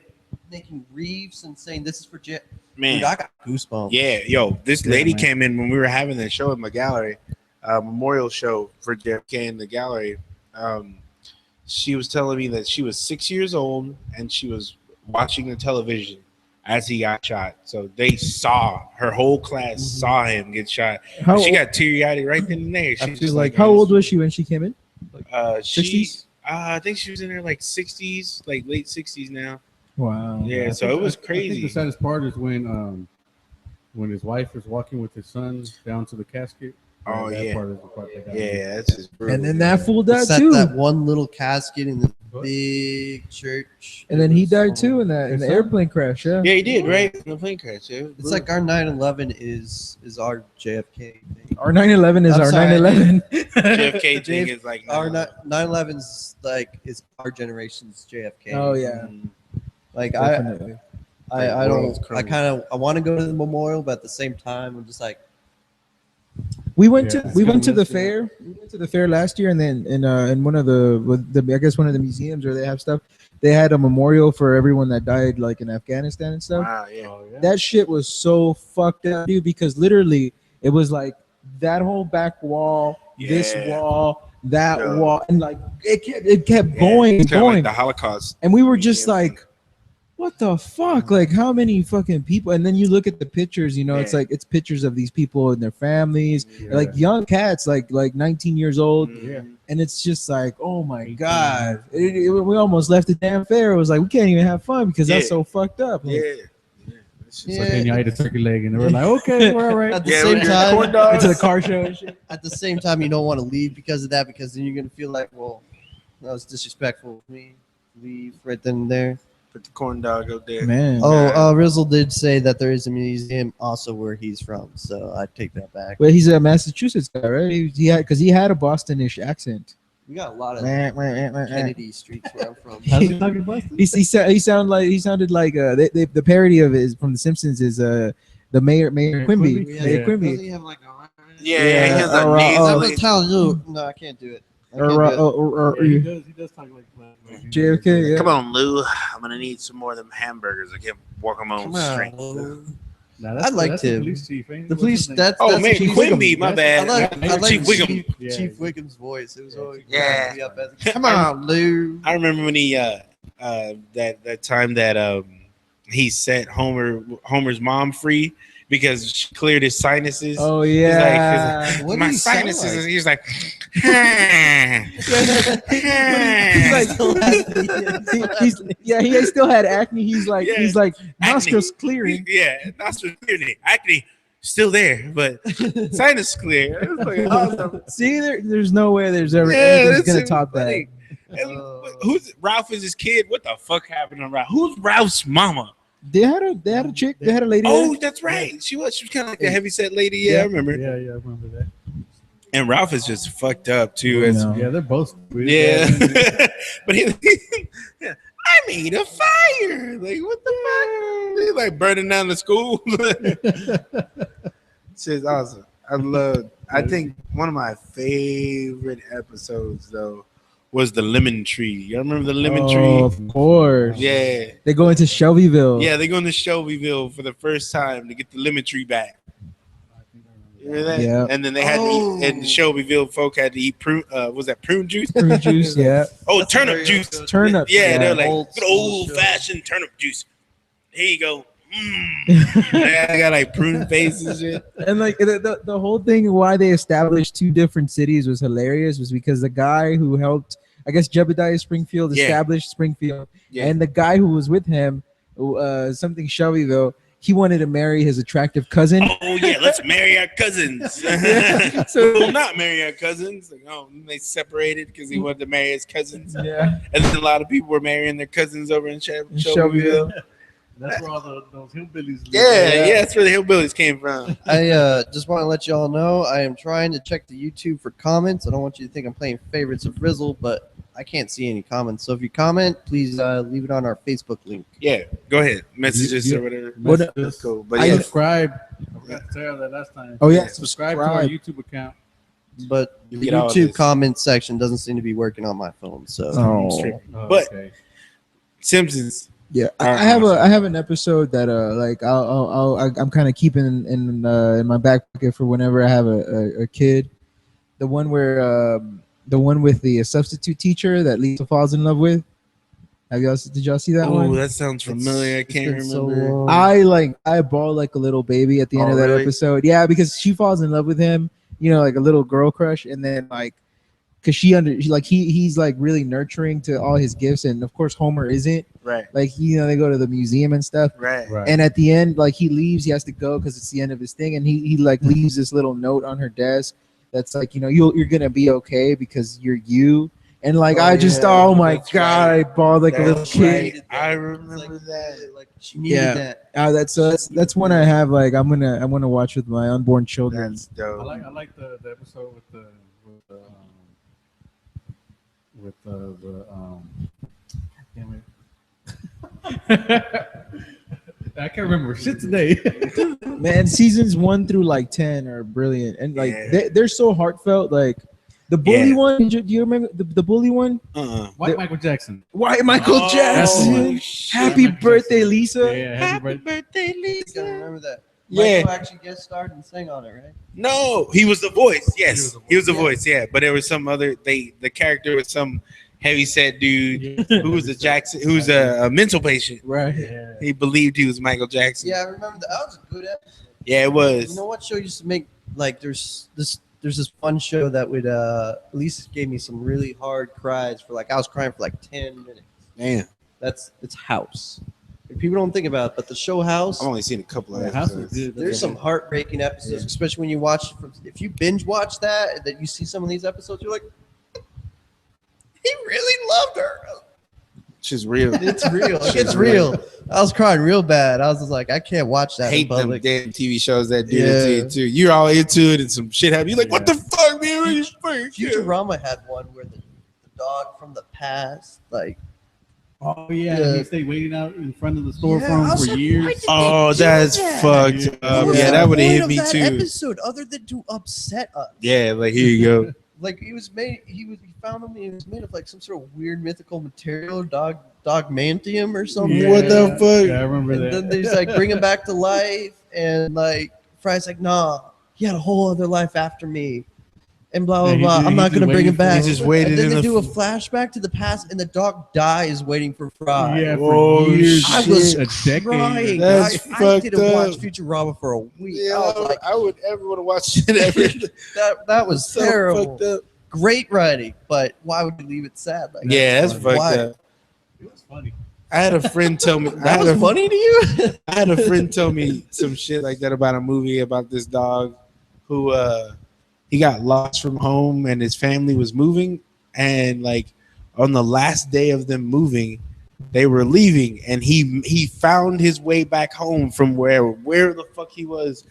making reefs and saying this is for Dude, man. I got goosebumps. Yeah, yo, this Yeah, lady man. came in when we were having the show in my gallery, memorial show for JFK in the gallery. She was telling me that she was 6 years old and she was watching the television as he got shot. So they saw, her whole class saw him get shot. How, She got teary-eyed right then and there. I She's feel just like, how old was she when she came in? she? 60s? I think she was in her like 60s, like late 60s now. Wow. Yeah, I so think- it was I think crazy. the saddest part is when his wife was walking with his son down to the casket. Oh, That yeah. part is the part that got me. Yeah, that's just brutal. And then that fool died It's too. that one little casket in the big church. And then he died too in the His son? airplane crash. Yeah. Yeah, he did, right? In the plane crash. Yeah, It's like our 9/11 is our JFK thing. Our 9/11 is I'm our sorry. 9/11. JFK thing is like Our 9/11's like is our generation's JFK. Oh yeah. Like Definitely. I world's don't. I want to go to the memorial, but at the same time, I'm just like, We went Yeah, to it's we gonna went to the miss you. fair. We went to the fair last year, and then in one of the I guess one of the museums where they have stuff, they had a memorial for everyone that died like in Afghanistan and stuff. wow, yeah. Oh, yeah. That shit was so fucked up, dude. Because literally, it was like that whole back wall, this Yeah. wall, that Yeah. wall, and like it kept Yeah, going it's and kinda going, like the Holocaust. and we were just museum. like, what the fuck? Like, how many fucking people? And then you look at the pictures, you know, it's Yeah. like it's pictures of these people and their families, Yeah. like young cats, like 19 years old, Yeah. and it's just like, oh my god, we almost left the damn fair. It was like we can't even have fun because that's Yeah. so fucked up. Like, Yeah. It's just Yeah. But then you ate a turkey leg, and they were like, "Okay, we're all right." at the Yeah, same we did time, corn dogs. into the car show and shit. at the same time, you don't want to leave because of that, because then you're gonna feel like, well, that was disrespectful of me. Leave right then and there. Put the corn dog up there. Man. Oh, Rizzle did say that there is a museum also where he's from, so I take that back. Well, he's a Massachusetts guy, right? He had a Bostonish accent. We got a lot of Kennedy streets where I'm from. How's he talking Boston? He sounded like the parody of it is from The Simpsons is the Mayor Quimby. Quimby? Mayor Yeah. Quimby. Doesn't he have like a Yeah, Yeah, he has a or, nasal. I'm telling you, no, I can't do it. I can't do it. Yeah, he does talk like JFK. Yeah. Come on, Lou. I'm gonna need some more of them hamburgers. I can't walk them on Come on, straight. Lou. Nah, I'd like that's to. the police chief. Ain't it? The What's police. his name? That's Oh, man, Chief Quimby, Wiggum. my bad. I like Chief Wiggum. Chief, Yeah. Chief Wiggum's voice. It was always Yeah. me up as, come on, Lou. I remember when he that time that he set Homer's mom free because she cleared his sinuses. Oh He's yeah. like, What my did he sound sinuses. like? He's like, he still had acne. He's like Yeah. nostrils clearing. yeah, nostrils clearing. Acne still there, but sinus clear. It was like, awesome. See, there's no way there's ever Yeah, anything's that's gonna top that. funny. And who's Ralph is his kid? What the fuck happened to Ralph? Who's Ralph's mama? They had a chick. They had a lady. Oh, that's right. She was kind of like a heavyset lady. Yeah, I remember. Yeah, I remember that. And Ralph is just fucked up too. As, No. Yeah, they're both. yeah, but he, I made a fire. Like what the fuck? He's like burning down the school. Shit's awesome. I think one of my favorite episodes though was the lemon tree. You remember the lemon tree? Of course. Yeah. They go into Shelbyville. Yeah, they go into Shelbyville for the first time to get the lemon tree back. You remember that? Yeah. And then they had to eat, and the Shelbyville folk had to eat prune. Was that prune juice? Fruit juice. Yeah. Oh, turnip juice. Turnip. Yeah, they're like Old good school old fashioned turnip juice. Here you go. Yeah, I got like prune face and shit. And like the whole thing why they established two different cities was hilarious was because the guy who helped, I guess Jebediah Springfield Yeah. established Springfield, Yeah. and the guy who was with him, something Shelbyville, he wanted to marry his attractive cousin. Oh yeah, let's marry our cousins. So- we'll not marry our cousins. Like, oh, they separated because he wanted to marry his cousins. Yeah. And then a lot of people were marrying their cousins over in Shelbyville. Shelbyville. That's where all those hillbillies live. Yeah, that's where the hillbillies came from. I just want to let y'all know I am trying to check the YouTube for comments. I don't want you to think I'm playing favorites of Rizzle, but I can't see any comments. So if you comment, please leave it on our Facebook link. Yeah, go ahead. Message us Yeah. or whatever. What- That's cool. But I- yeah, Subscribe. I forgot to tell that last time. Oh, yeah, subscribe to our YouTube account. But You the get all YouTube this. comment section doesn't seem to be working on my phone. So Oh. But- okay. Simpsons. Yeah, I have an episode that like I'm kind of keeping in my back pocket for whenever I have a kid. The one where the one with the substitute teacher that Lisa falls in love with. Did y'all see that Oh, one? that sounds familiar. I It's can't been so remember. long. I bawl like a little baby at the end Oh, of that really? episode. Yeah, because she falls in love with him, like a little girl crush, and then like, cause he's like really nurturing to all his gifts, and of course Homer isn't. Right, Like they go to the museum and stuff. right. Right. And at the end, like he leaves, he has to go because it's the end of his thing, and he like leaves this little note on her desk that's like, you're gonna be okay because you're you. And like I just, yeah, oh my that's god, right. I bawled like a little That's kid. right. I remember that. Like she needed Yeah. that. That's one I have. Like I'm gonna watch with my unborn children. That's dope. I like the episode damn it. I can't remember shit today. Man, seasons 1 through like 10 are brilliant, and like Yeah. they're so heartfelt. Like the bully Yeah. one. Do you remember the bully one? White Michael Jackson. Why Michael Oh, Jackson? shit. Happy Michael birthday, Jackson. Lisa. Yeah, happy birthday. birthday, I gotta remember that. Yeah. Michael actually guest starred and sang on it, right? No, he was the voice. Yes, he was the Yeah. voice. Yeah, but there was some other. The character was some heavy set dude who was a Jackson, who's a mental patient. Right. Yeah. He believed he was Michael Jackson. Yeah, I remember that. That was a good episode. Yeah, it was. You know what show used to make like there's this fun show that would at least gave me some really hard cries for like I was crying for like 10 minutes. Man, It's House. People don't think about it, but the show House, I've only seen a couple of The house was episodes. good. there's some heartbreaking episodes, especially when you watch if you binge watch that you see some of these episodes, you're like, he really loved her. She's real. It's real. It's real. I was crying real bad. I was just like, I can't watch that. I hate in them public. damn TV shows that do that to you too. You're all into it and some shit happens. You're like, what the fuck, man? Futurama had one where the dog from the past, like, Oh yeah, Yeah. he stayed waiting out in front of the I storefront was for like, years. why did Oh, they do that's that? fucked up. What Yeah, was that the would have point hit of me that too. episode other than to upset us. Yeah, like here you go. Like he found him. He was made of like some sort of weird mythical material, dogmantium or something. Yeah, What the fuck? Yeah, I remember And that. then they just like bring him back to life, and like Fry's like, nah, he had a whole other life after me, and blah blah Yeah, blah. I'm not he's gonna bring him waiting back. He just waited And then in they the do a flashback to the past, and the dog dies waiting for Fry. Yeah, Oh, for years. I was a decade. crying. That's I didn't fucked watch up. Futurama for a week. Yeah, I was like, I would ever want to watch shit ever. that was So terrible. fucked up. Great writing, but why would you leave it sad? Like Yeah, that's Why? fucked up. It was funny. I had a friend tell me. That was funny to you? I had a friend tell me some shit like that about a movie about this dog who he got lost from home and his family was moving, and like on the last day of them moving, they were leaving, and he found his way back home from where the fuck he was,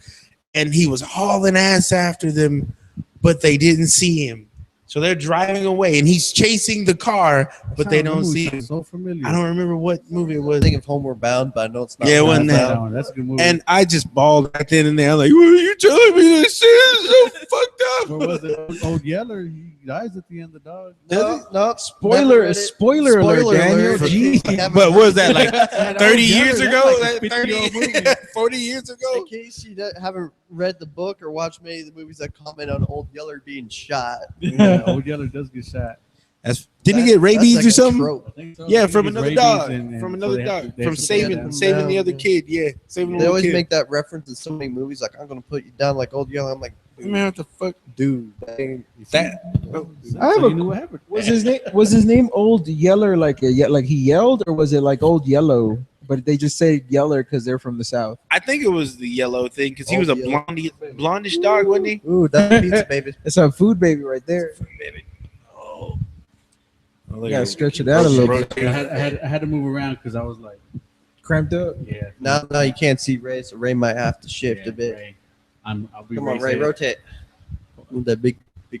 and he was hauling ass after them, but they didn't see him. So they're driving away, and he's chasing the car, but they don't see him. So familiar. I don't remember what movie it I was. think of Homeward Bound, but I know it's not. Yeah, it wasn't Homeward that. Bound. That's a good movie. And I just bawled right then and there. I'm like, what are you telling me this shit is so fucked up? Where was it? Old Yeller. He dies at the end. The dog. No, Spoiler alert, Daniel. for Gee. people who haven't But what was that, like That 30 Old years Yeller, ago? that's like a 50-year-old movie. 40 years ago? In case you haven't read the book or watched many of the movies that comment on Old Yeller being shot. Yeah, Old Yeller does get shot. Didn't he get rabies That's or like a something? trope. I think so. Yeah, He from gets another rabies dog. and From so another they have dog. they From have to saving put saving the down, other yeah. kid. Yeah, saving the They little always kid. make that reference in so many movies, like I'm gonna put you down like Old Yeller. I'm like, Man, what the fuck? dude, dang. That. So I have you a- knew what happened. Was his name Old Yeller like he yelled, or was it like Old Yellow? But they just say Yeller because they're from the South. I think it was the yellow thing because he Oh, was a yellow. blondish dog, wasn't he? Ooh, that's pizza, baby. That's a food baby right there. Oh. You gotta stretch it out a little bit. I had to move around because I was like, Cramped up. yeah. Now you can't see Ray, so Ray might have to shift yeah, a bit. Ray. I'll be Come on, Ray, safe. rotate. With that big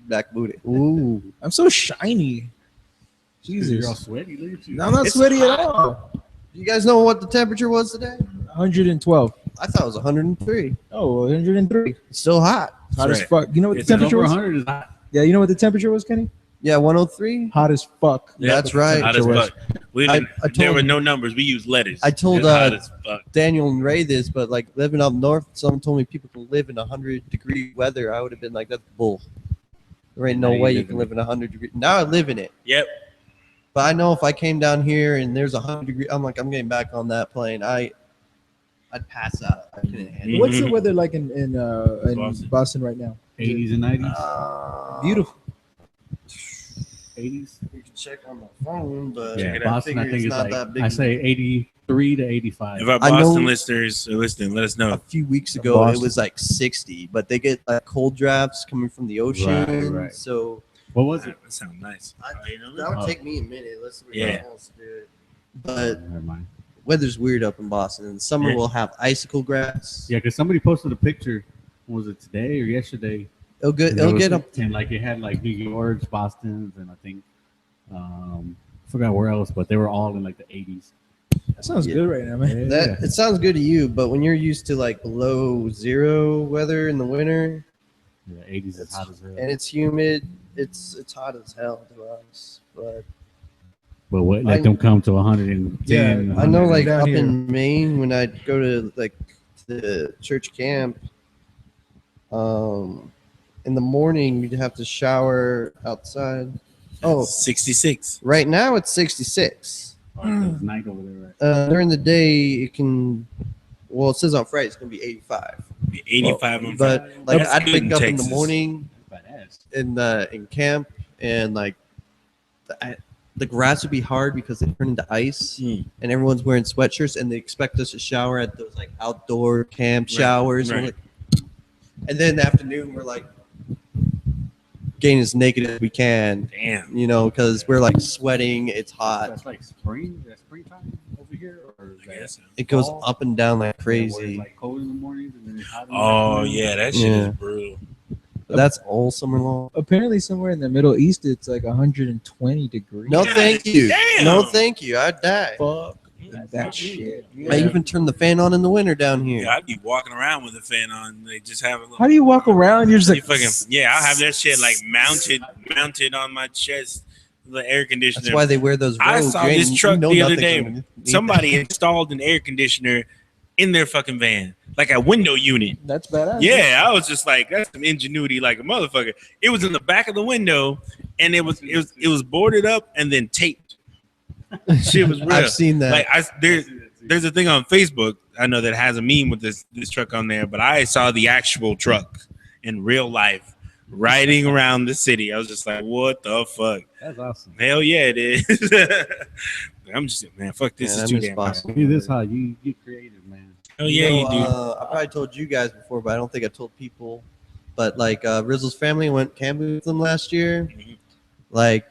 black booty. Ooh, I'm so shiny. You're all Jesus. sweaty. Look at you. No, I'm not It's sweaty at hot. all. You guys know what the temperature was today? 112. I thought it was 103. Oh, 103. It's still hot. Hot as right. fuck. You know what It's the temperature over was? 100 is hot. Yeah, you know what the temperature was, Kenny? Yeah, 103. Hot as fuck. Yeah, That's right. Hot as fuck. We I didn't, told- there were no numbers. We used letters. I told, It's hot as fuck. Daniel and Ray this, but like living up north, someone told me people can live in 100-degree weather. I would have been like, that's bull. There ain't no Now you way you live can in live in 100-degree. Now I live in it. Yep. But I know if I came down here and there's 100-degree, I'm like, I'm getting back on that plane. I'd pass out. I couldn't handle it. What's the weather like in Boston. Boston right now? 80s and 90s. Beautiful. 80s. You can check on my phone, but Yeah, it out. Boston. I figure think it's it's not like that big. I say 83 to 85. If our I know- Boston listeners are listening, let us a know. few weeks ago Boston. it was like 60, but they get like cold drafts coming from the ocean. Right. So What was it? That sounds nice. that would take me a minute. Let's see what Yeah. else to do it. But Never mind. weather's weird up in Boston. In the summer Yeah. we'll have icicle grass. Yeah, because somebody posted a picture. Was it today or yesterday? It'll get And it'll it was- get up. and like it had like New York's, Boston's, and I think I forgot where else, but they were all in like the 80s. That sounds Yeah. good right now, man. That it sounds good to you, but when you're used to like below zero weather in the winter Yeah, 80s is hot as hell. and it's humid, it's hot as hell to us. But But what let I- them come to 110? Yeah, I know, 100. like down up here. in Maine, when I'd go to like the church camp, in the morning you'd have to shower outside. Oh, 66. right now it's 66. It's night over there, right? During the day it can. Well, it says on Friday it's gonna be 85. 85 on But Friday. like That's I'd good wake in up in the Texas. morning Badass. in camp and like the grass would be hard because they turn into ice. And everyone's wearing sweatshirts and they expect us to shower at those like outdoor camp showers. right. And then in the afternoon we're like getting as naked as we can. Damn. You know, because we're like sweating. It's hot. That's like spring. That's springtime over here, or is I guess so. It goes fall? up and down like Where it's crazy. like cold in the mornings and then it's hot. In the Oh afternoon? yeah, that shit Yeah. is brutal. But that's all summer long. Apparently, somewhere in the Middle East, it's like 120 degrees. No, thank you. Damn. No, thank you. I'd die. Fuck that shit. I even turn the fan on in the winter down here. Yeah, I'd be walking around with a fan on. They just have a little. How do you walk around? You're just like, Yeah, I'll have that shit like mounted on my chest. The air conditioner. That's why they wear those I robes. saw You this ain't- truck you know the other nothing's day. underneath Somebody installed an air conditioner in their fucking van, like a window unit. that's badass. Yeah, I was just like, that's some ingenuity, like a motherfucker. It was in the back of the window, and it was boarded up and then taped. Shit was real. I've seen that. Like there's a thing on Facebook I know that has a meme with this truck on there, but I saw the actual truck in real life riding around the city. I was just like, what the fuck? That's awesome. Hell yeah, it is. I'm just man, fuck this Yeah, is that too is damn possible. See, this how you get creative, man. hell yeah, you do. I probably told you guys before, but I don't think I told people. But like Rizzle's family went camping with them last year. Mhm. Like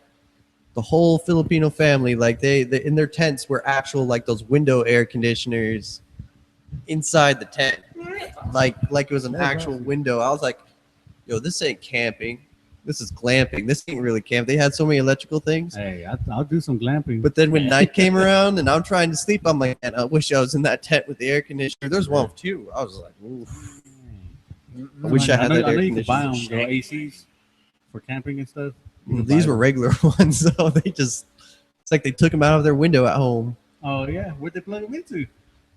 the whole Filipino family, like they in their tents were actual like those window air conditioners inside the tent, like it was an actual window. I was like, yo, this ain't camping. This is glamping. This ain't really camp. They had so many electrical things. Hey, I'll do some glamping. But then when night came around and I'm trying to sleep, I'm like, man, I wish I was in that tent with the air conditioner. There's one with two. I was like, oof. I wish I had that I air know you can buy them, conditioner. the ACs for camping and stuff. You can These buy were them. regular ones, so it's like they took them out of their window at home. Oh yeah, where'd they plug them into?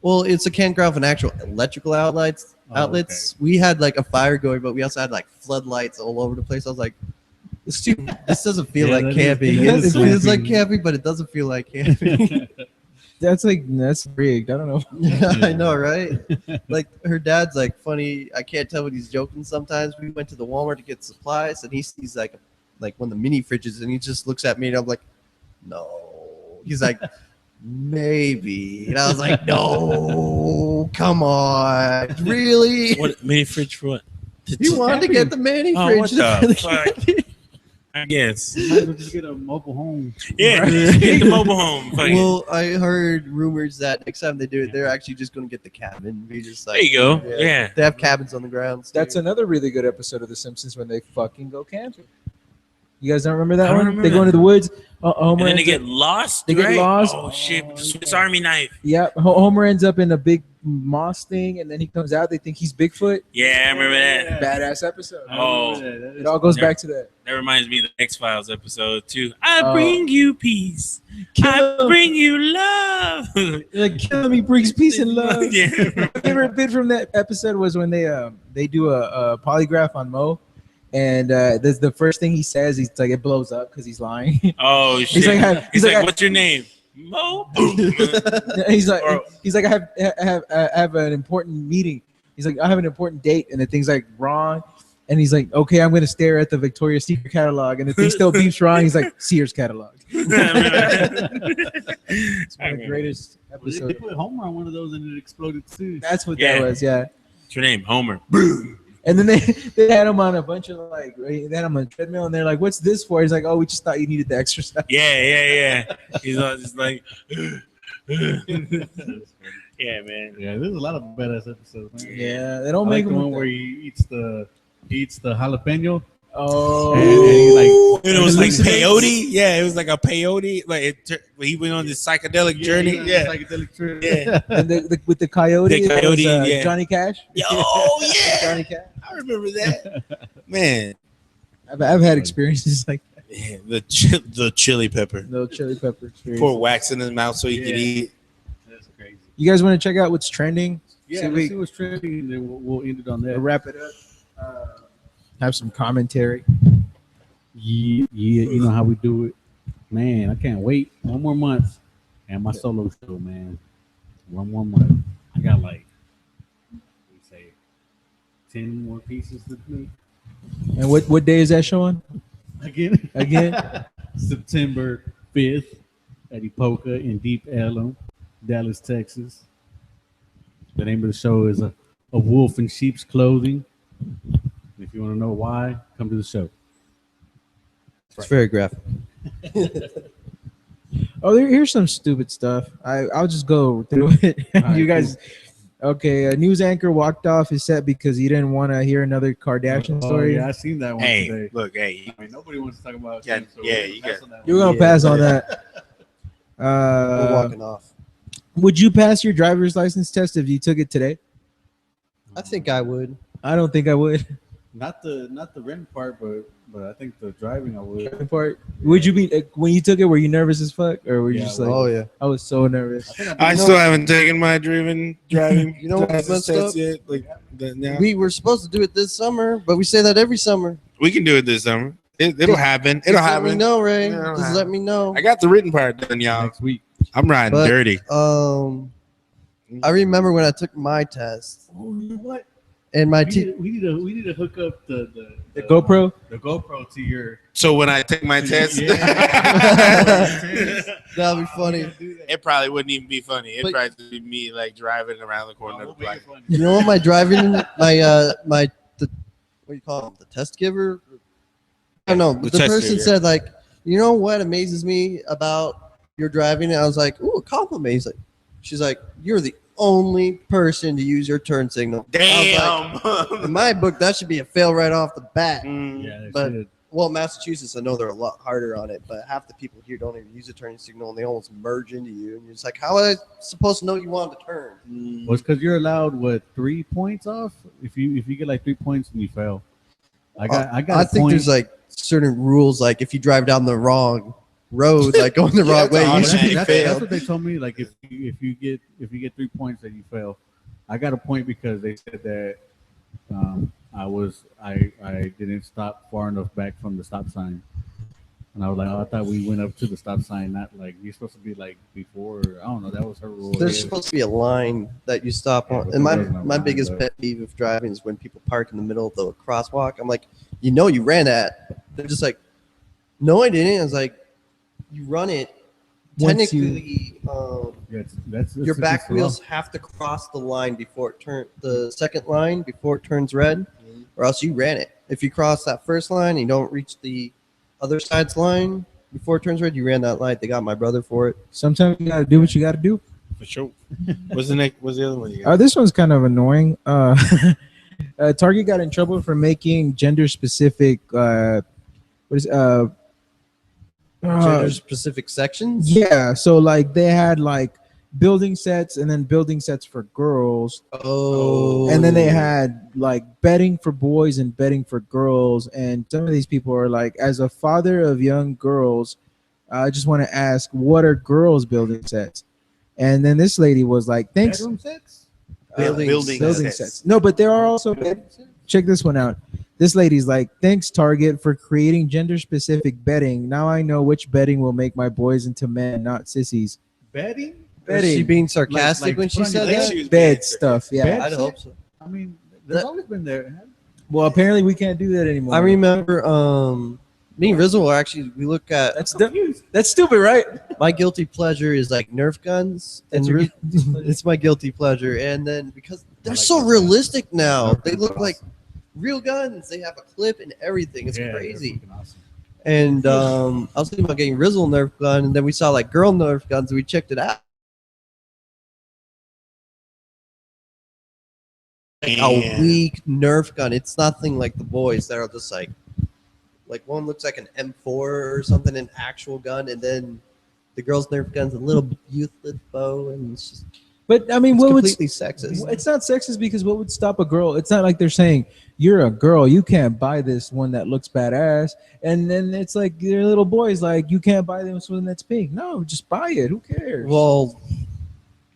Well, it's a campground with actual electrical outlets. Oh, We had like a fire going, but we also had like floodlights all over the place. I was like, this doesn't feel Yeah, like that is- camping. that It is feels like camping. camping, but it doesn't feel like camping. That's rigged. I don't know. Yeah, I know, right? Like her dad's like funny. I can't tell when he's joking. Sometimes we went to the Walmart to get supplies, and he sees like one of the mini fridges, and he just looks at me, and I'm like, no. He's like, maybe, and I was like, no, come on, really? What mini fridge for what? He wanted to get the mini Oh, fridge. what the fuck? I guess. Might as well just get a mobile home. Yeah, get the mobile home. Fuck it. Well, I heard rumors that next time they do it, they're actually just going to get the cabin. We just like, there you go. Yeah. They have cabins on the grounds. That's too. another really good episode of The Simpsons when they fucking go camping. You guys don't remember that I don't one? remember They go that. into the woods. And Homer then they ends get up, lost. They get right? lost. Oh shit! Swiss Army knife. yeah, Homer ends up in a big moss thing, and then he comes out. They think he's Bigfoot. Yeah, I remember that. Badass episode. Oh. It all goes back to that. That reminds me of the X-Files episode too. I Oh. bring you peace. I bring you love. Like killing me brings peace and love. Yeah. My favorite bit from that episode was when they do a polygraph on Mo, and the first thing he says, he's like, it blows up because he's lying. Oh shit. He's like, He's like, what's your name? Mo. he's like, Or- I have an important meeting. He's like, I have an important date, and the thing's like wrong. And he's like, okay, I'm gonna stare at the Victoria's Secret catalog, and the thing still beeps wrong. He's like, Sears catalog. It's one of the greatest They episodes. put Homer on one of those and it exploded too. That's what Yeah. that was, yeah. What's your name? Homer. And then they had him on a bunch of like, they had him on a treadmill, and they're like, "What's this for?" He's like, "Oh, we just thought you needed the exercise." Yeah. He's all just like. Yeah, man. Yeah, there's a lot of badass episodes, man. Yeah, they I don't like make the him one where he eats the jalapeno. Oh, And he like And it was like Hallucinates? peyote. Yeah, it was like a peyote. Like he went on this psychedelic journey. Yeah. psychedelic trip. Yeah. and with the coyote, The it was, coyote, yeah. Johnny Cash. Oh yeah, Johnny Cash. I remember that. Man, I've had experiences like that. yeah, the chili pepper. No chili pepper experience. Pour wax in his mouth so he could eat. That's crazy. You guys want to check out what's trending? Yeah, See, let's we see what's trending, and then we'll end it on that. wrap it up. Have some commentary. Yeah, you know how we do it, man. I can't wait 1 more month and my solo show, man. 1 more month. I got like, we say, 10 more pieces to do. And what day is that showing? Again, September 5th at Epoca in Deep Ellum, Dallas, Texas. The name of the show is a wolf in sheep's clothing. If you want to know why, come to the show. It's very graphic. Oh, here's some stupid stuff. I'll just go through it. Right, You guys, okay? A news anchor walked off his set because he didn't want to hear another Kardashian story. Yeah, I seen that one Hey, today. look, hey, I mean, nobody wants to talk about. Yeah, him, so yeah, we're you gonna got- pass on that You're one. gonna Yeah. pass on that. We're walking off. Would you pass your driver's license test if you took it today? I think I would. I don't think I would. Not the rent part, but I think the driving I would. Part. Would you be when you took it? Were you nervous as fuck, or were you Yeah, just I like, Oh yeah. I was so nervous. I still haven't taken my driving. You know what's license messed up? test yet. Like, now. We were supposed to do it this summer, but we say that every summer. We can do it this summer. It'll happen. It'll Just let me happen. know, Ray. It'll Just happen. let me know. I got the written part done, y'all. Next week. I'm riding But- dirty. I remember when I took my test, Oh, you know what? and my We need to hook up the GoPro? the GoPro to your. So when I take my test, that'd be funny. it probably wouldn't even be funny. It'd But- probably be me like driving around the corner. Oh, Like, You know what my driving my what do you call him? The test giver? I don't know. The The tester, person yeah. said like, you know what amazes me about your driving? And I was like, ooh, a compliment. He's like, she's like, you're the only person to use your turn signal. I was like, in my book, that should be a fail right off the bat. Mm. Yeah, they But- should. Well, Massachusetts, I know they're a lot harder on it, but half the people here don't even use a turning signal, and they almost merge into you. And you're just like, how am I supposed to know you wanted to turn? Well, it's because you're allowed 3 points off. If you get like 3 points and you fail, I got I a think point. there's like certain rules, like if you drive down the wrong road, like going the Yeah, wrong that's way, you automatic. should be that's failed. what they told me. Like if you get 3 points, then you fail. I got a point because they said that I didn't stop far enough back from the stop sign, and I was like, oh, I thought we went up to the stop sign, not like you're supposed to be like before. I don't know. That was her rule. There's supposed to be a line that you stop Yeah, on. but And there wasn't a my line, biggest though. pet peeve of driving is when people park in the middle of the crosswalk. I'm like, you know, you ran that. They're just like, no, I didn't. I was like, you run it. Once you- Technically, That's your it's back the law. wheels have to cross the line before it turns the second line before it turns red, or else you ran it. If you cross that first line and you don't reach the other side's line before it turns red, you ran that light. They got my brother for it. Sometimes you gotta do what you gotta do. for sure. What's the next? What's the other one? You got? This one's kind of annoying. Target got in trouble for making gender specific. What is Gender specific sections. yeah, so like they had like building sets and then building sets for girls, Oh, and then they had like bedding for boys and bedding for girls. And some of these people are like, as a father of young girls, I just want to ask, what are girls' building sets? And then this lady was like, thanks. Bedroom sets? Building Sets. No, but there are also, check this one out. This lady's like, thanks Target for creating gender specific bedding. Now I know which bedding will make my boys into men, not sissies. Bedding? Was she being sarcastic Like when she put on your said I think that? she was Bed being stuff, yeah. Bed I'd hope so. I mean, there's That- always been there. Well, apparently we can't do that anymore. I remember me and Rizzo are actually we look at That's stupid, right? my guilty pleasure is like Nerf guns, and That's your it's my guilty pleasure. And then because they're like so Nerf realistic now, Nerf they guns look are like awesome. real guns. They have a clip and everything. It's Yeah, they're crazy. fucking awesome. And I was thinking about getting Rizzle Nerf gun, and then we saw like girl Nerf guns, and we checked it out. Like a Yeah. weak Nerf gun. It's nothing like the boys that are just like one looks like an M4 or something, an actual gun, and then the girls' Nerf gun's a little useless bow, and it's just But I mean, it's what would completely sexist. it's not sexist because what would stop a girl? It's not like they're saying you're a girl, you can't buy this one that looks badass, and then it's like your little boys like you can't buy this one that's pink. No, just buy it. Who cares? Well,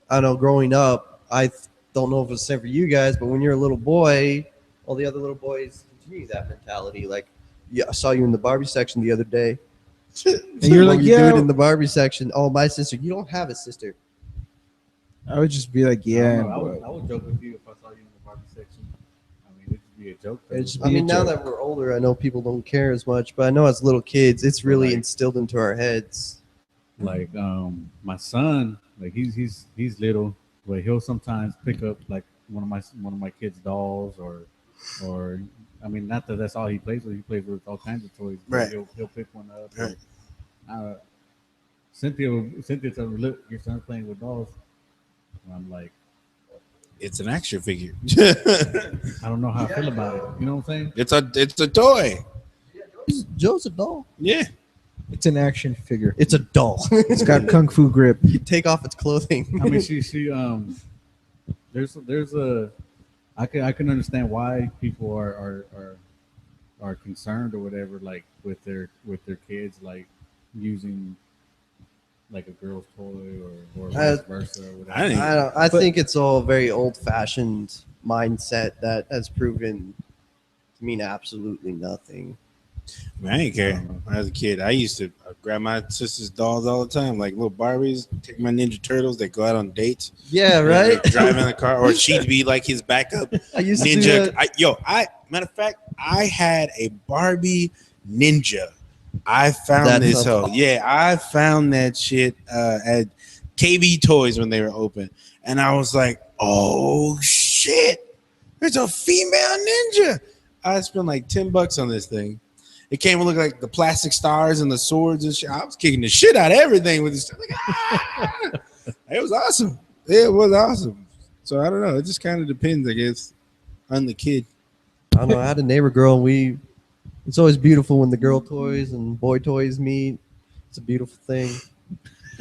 I know growing up, don't know if it's the same for you guys, but when you're a little boy, all the other little boys continue that mentality. Like, yeah, I saw you in the Barbie section the other day. And you're What like, you yeah. doing in the Barbie section? Oh, my sister. You don't have a sister. I would just be like, I yeah. don't know, I would joke with you if I saw you in the Barbie section. I mean, it'd be a joke. though. It'd just I be a mean, now joke. that we're older, I know people don't care as much, but I know as little kids, it's really Right. instilled into our heads. Like my son, like he's little, but he'll sometimes pick up like one of my kids' dolls or I mean, not that that's all he plays with. He plays with all kinds of toys. Right. He'll pick one up. Right. Cynthia told me, look, your son's playing with dolls. And I'm like, It's an action figure. I don't know how I feel about it. You know what I'm saying? It's a toy. Joe's a doll. Yeah. It's an action figure. It's a doll. It's got kung fu grip. You take off its clothing. I mean, there's a, I can understand why people are concerned or whatever, like with their kids, like using like a girl's toy or vice versa or whatever. I think it's all very old-fashioned mindset that has proven to mean absolutely nothing. I mean, I didn't care. When I was a kid, I used to grab my sister's dolls all the time, like little Barbies, take my Ninja Turtles, they go out on dates. Yeah, right? Drive in the car, or she'd be like his backup I used to do ninja. that. Matter of fact, I had a Barbie Ninja. I found That this sounds hoe. awesome. Yeah, I found that shit at KB Toys when they were open. And I was like, oh shit, there's a female ninja. I spent like $10 on this thing. It came and looked like the plastic stars and the swords and shit. I was kicking the shit out of everything with this. Like, ah! It was awesome. It was awesome. So I don't know. It just kind of depends, I guess, on the kid. I don't know. I had a neighbor girl, and it's always beautiful when the girl toys and boy toys meet. It's a beautiful thing.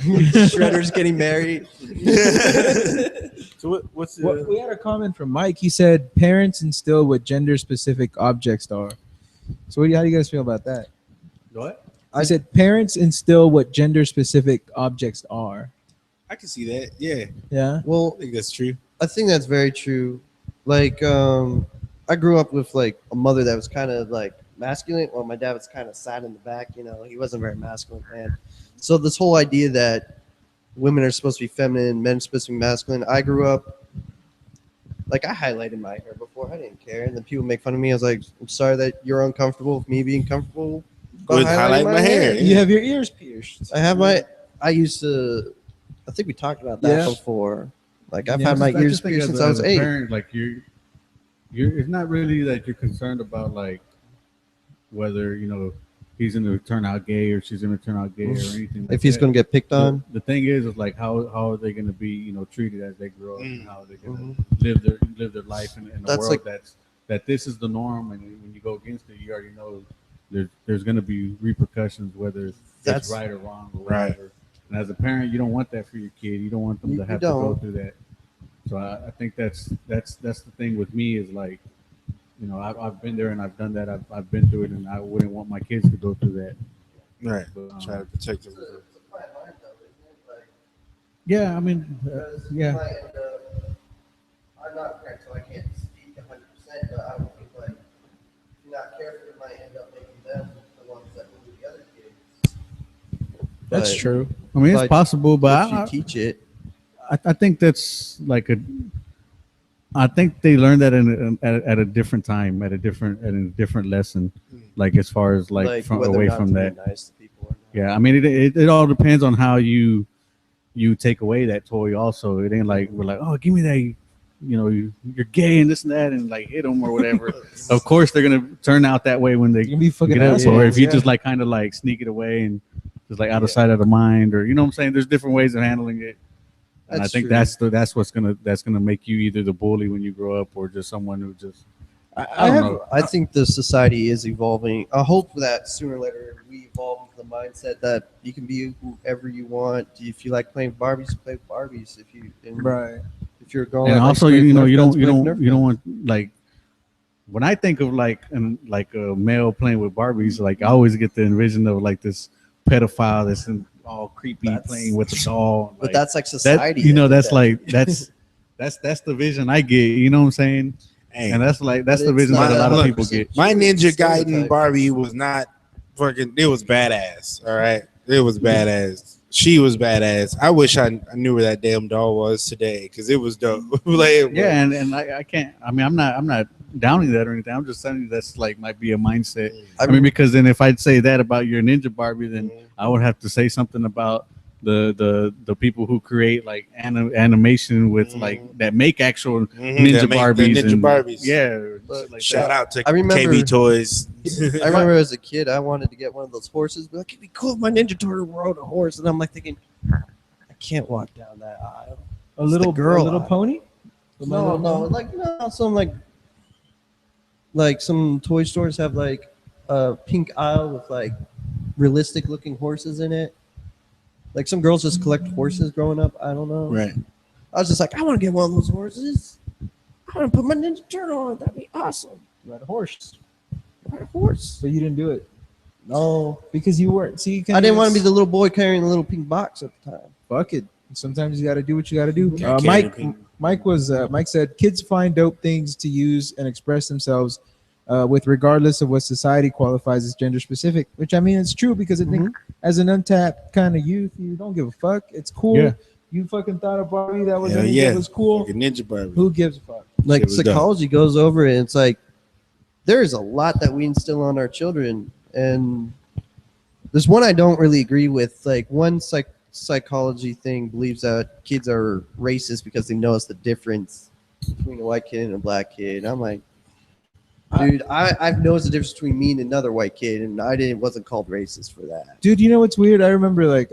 Shredder's getting married. So what's the... Well, we had a comment from Mike. He said parents instill what gender-specific objects are. So how do you guys feel about that? What? I said parents instill what gender-specific objects are. I can see that. Yeah, Yeah. Well, I think that's true. I think that's very true. Like, I grew up with like a mother that was kind of like masculine, while my dad was kind of sad in the back. You know, he wasn't a very masculine man. So this whole idea that women are supposed to be feminine, men are supposed to be masculine. I grew up like I highlighted my hair before. I didn't care, and then people make fun of me. I was like, I'm sorry that you're uncomfortable with me being comfortable With highlighting my hair. You have your ears pierced. I used to. I think we talked about that Yeah. before. Like I've Yeah, had my I ears just think pierced as since I was a 8. parent, like you're it's not really that you're concerned about like whether he's going to turn out gay or she's going to turn out gay or anything. Like If he's going to get picked on, the thing is like how are they going to be treated as they grow up, and how are they going to live their life in a That's world like- that this is the norm, and when you go against it, you already know there's going to be repercussions, whether it's That's- right or wrong or Right. whatever. And as a parent, you don't want that for your kid. You don't want them You to have to go don't. through that. So I think that's the thing with me is like, I've been there and I've done that. I've been through it, and I wouldn't want my kids to go through that. Right. But, Try to protect them. yeah, I mean, yeah. I'm not parent, so I can't speak 100%, but I would think like if you're not careful, it might end up making them the ones that move the other kids. That's But true. I mean, it's Like, possible, but if you teach it, I think that's like I think they learned that at a different time, at a different lesson, like as far as like from, whether or away not from to be that. nice to people or not. Yeah, I mean, it all depends on how you take away that toy. Also, it ain't like we're like, oh, give me that, you're gay and this and that, and like hit them or whatever. Of course, they're gonna turn out that way when they You can be fucking get up. assholes. Or if you yeah. just like kind of like sneak it away and just like out of sight, out of mind, or what I'm saying. There's different ways of handling it. And That's I think true. that's what's gonna make you either the bully when you grow up or just someone who just I think the society is evolving. I hope that sooner or later we evolve into the mindset that you can be whoever you want. If you like playing Barbies, play with Barbies. Right. If you're going, and like, also play with Nerf you guns, don't play with Nerf you don't guns. want like when I think of like a male playing with Barbies, like I always get the envision of like this pedophile that's all creepy That's- playing with a doll. But Like, that's like that, society. that's that. like that's the vision I get. You know what I'm saying? Hey, And that's But the it's vision that a lot of not- people get. my Ninja Stereotype. Gaiden Barbie was not fucking. It was badass. All right, it was badass. She was badass. I wish I knew where that damn doll was today because it was dope. Like, Yeah, and I can't. I mean, I'm not downing that or anything. I'm just telling you that's like might be a mindset. I mean, because then if I'd say that about your Ninja Barbie, then I would have to say something about the people who create like animation with like that make actual Ninja Barbies. Yeah, But Shout out to I remember- KB Toys. I remember as a kid, I wanted to get one of those horses. But like, it'd be cool if my Ninja Turtle rode a horse. And I'm like thinking, I can't walk down that aisle. A little girl pony. No, like some like some toy stores have like a pink aisle with like realistic looking horses in it. Like some girls just collect horses growing up. I don't know. Right. I was just like, I want to get one of those horses. I want to put my Ninja Turtle on it. That'd be awesome. Ride a horse. Ride a horse. But you didn't do it No, because you weren't. See, I didn't want to be the little boy carrying the little pink box at the time. Fuck it. Sometimes you got to do what you got to do. Can't Mike said kids find dope things to use and express themselves with regardless of what society qualifies as gender specific, which I mean it's true because I think as an untapped kind of youth, you don't give a fuck. It's cool. Yeah. You fucking thought a Barbie that was Yeah, that was cool. Fucking Ninja Barbie. Who gives a fuck? Like Shit was psychology goes over it. And it's like there's a lot that we instill on our children, and there's one I don't really agree with. Like one psychology thing believes that kids are racist because they notice the difference between a white kid and a black kid. I'm like, dude, I've noticed the difference between me and another white kid, and wasn't called racist for that. Dude, you know what's weird? I remember like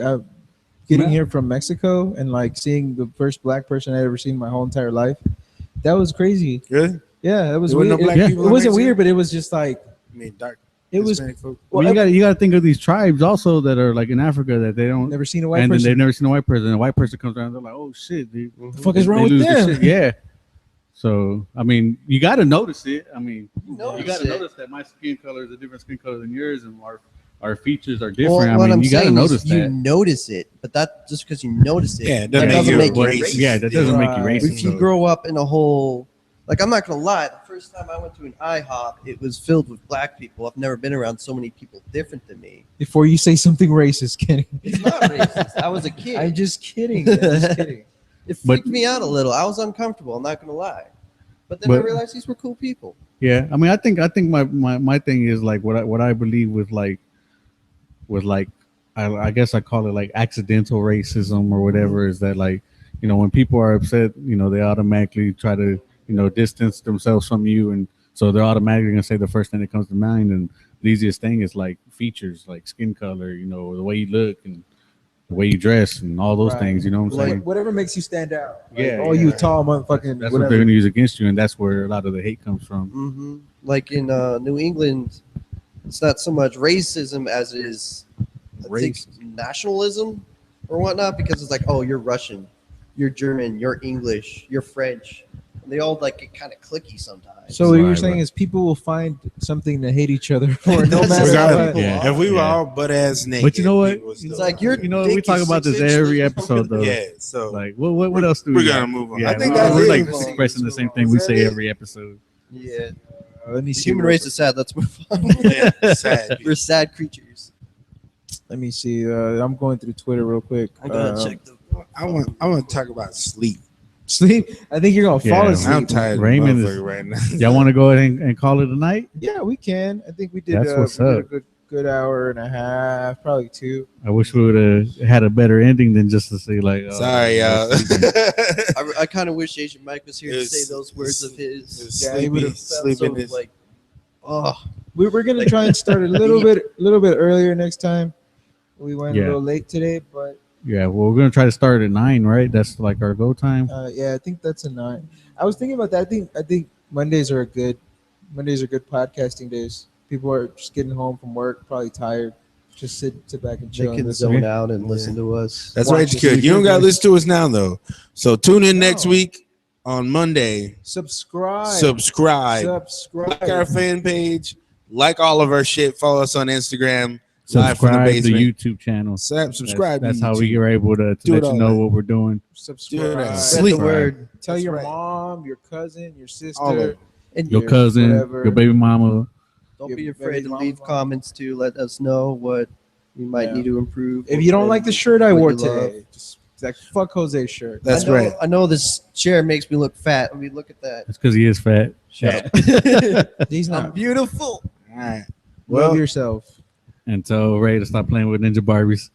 getting here from Mexico and like seeing the first black person I'd ever seen in my whole entire life. That was crazy. Really? Yeah, that was There were no weird. black It people in wasn't Mexico? weird, but it was just like I mean, dark. it was. Hispanic folk. Well, you got to think of these tribes also that are like in Africa that they don't Never seen a white and then person. they've never seen a white person. And a white person comes around, they're like, "Oh shit, dude, What the fuck is wrong they with lose their them? shit. Yeah. So I mean, you got to notice it. I mean, you notice got to it. notice that my skin color is a different skin color than yours, and our features are different. Well, I what mean, I'm you got to saying notice is you that. notice it, but that just because you notice it, Yeah, it that doesn't make you racist. racist. Yeah, that doesn't make you Right. racist. If you though. grow up in a whole, like, I'm not gonna lie, the first time I went to an IHOP, it was filled with black people. I've never been around so many people different than me. Before you say something racist, Kenny. It's not racist. I was a kid. I'm just kidding. I'm just kidding. It freaked me out a little. I was uncomfortable. I'm not gonna lie, but then I realized these were cool people. Yeah, I mean, I think my thing is like what I believe with like I guess I call it like accidental racism or whatever, is that like, you know, when people are upset, you know, they automatically try to, you know, distance themselves from you, and so they're automatically gonna say the first thing that comes to mind, and the easiest thing is like features, like skin color, you know, the way you look and the way you dress and all those Right. things, you know what I'm saying? Whatever makes you stand out. Like, Yeah, oh, you tall motherfucking. That's what whatever. they're gonna use against you, and that's where a lot of the hate comes from. Mm-hmm. Like in New England, it's not so much racism as it is, I think, nationalism or whatnot, because it's like, oh, you're Russian, you're German, you're English, you're French. And they all like get kind of cliquey sometimes. So what you're Right, saying right. is people will find something to hate each other for, no That's matter Regardless, what. Yeah. if we were Yeah. all butt ass naked, But you know what? people would still- It's like you're. You know, we talk about this every episode though. yeah. So Like what else do we we're got? gonna move on. Yeah, I think we're that's we're it. like expressing the same thing we say every episode. Yeah. Let me The see. human race is sad. Let's move on. Yeah, sad. We're sad creatures. Let me see. I'm going through Twitter real quick. I gotta check the. I want to talk about sleep. Sleep. I think you're gonna fall Yeah, asleep. I'm tired, Raymond of is- motherfucker right now. Y'all want to go ahead and call it a night? Yeah, we can. I think we did. That's what's we did up. a good hour and a half, probably 2. I wish we would have had a better ending than just to say like, Sorry, y'all. I kind of wish AZNmike was here to It's- say those words of his. Yeah, he would've sleeping is like, oh, We're gonna try and start a little bit earlier next time. We went a Yeah. little late today, but yeah. Well, we're gonna try to start at 9, right? That's like our go time. yeah, I think that's a 9. I was thinking about that. I think Mondays are good podcasting days. People are just getting home from work, probably tired. Just sit back and they chill. and can listen. zone out and listen to us. That's Watch right, you this could. You don't YouTube got to video. listen to us now, though. So tune in next No. week on Monday. Subscribe. Subscribe. Like our fan page. Like all of our shit. Follow us on Instagram. Live from the Subscribe to the basement. YouTube channel. Subscribe. That's to how we YouTube. are able to Do let it you all know that. what we're doing. Subscribe. Dude, Spread sleep. the word. Tell That's your right. mom, your cousin, your All of sister. them. And Your cousin, whatever. your baby mama. don't Your be baby afraid to mama. leave comments to let us know what we might Yeah. need to improve. If you don't like the shirt I what wore you love. today, just like fuck Jose's shirt. That's I know, right. I know this chair makes me look fat. I mean, look at that. That's because he is fat. Shut up. He's I'm not. beautiful. All right. Love Well, yourself. And tell Ray to stop playing with Ninja Barbies.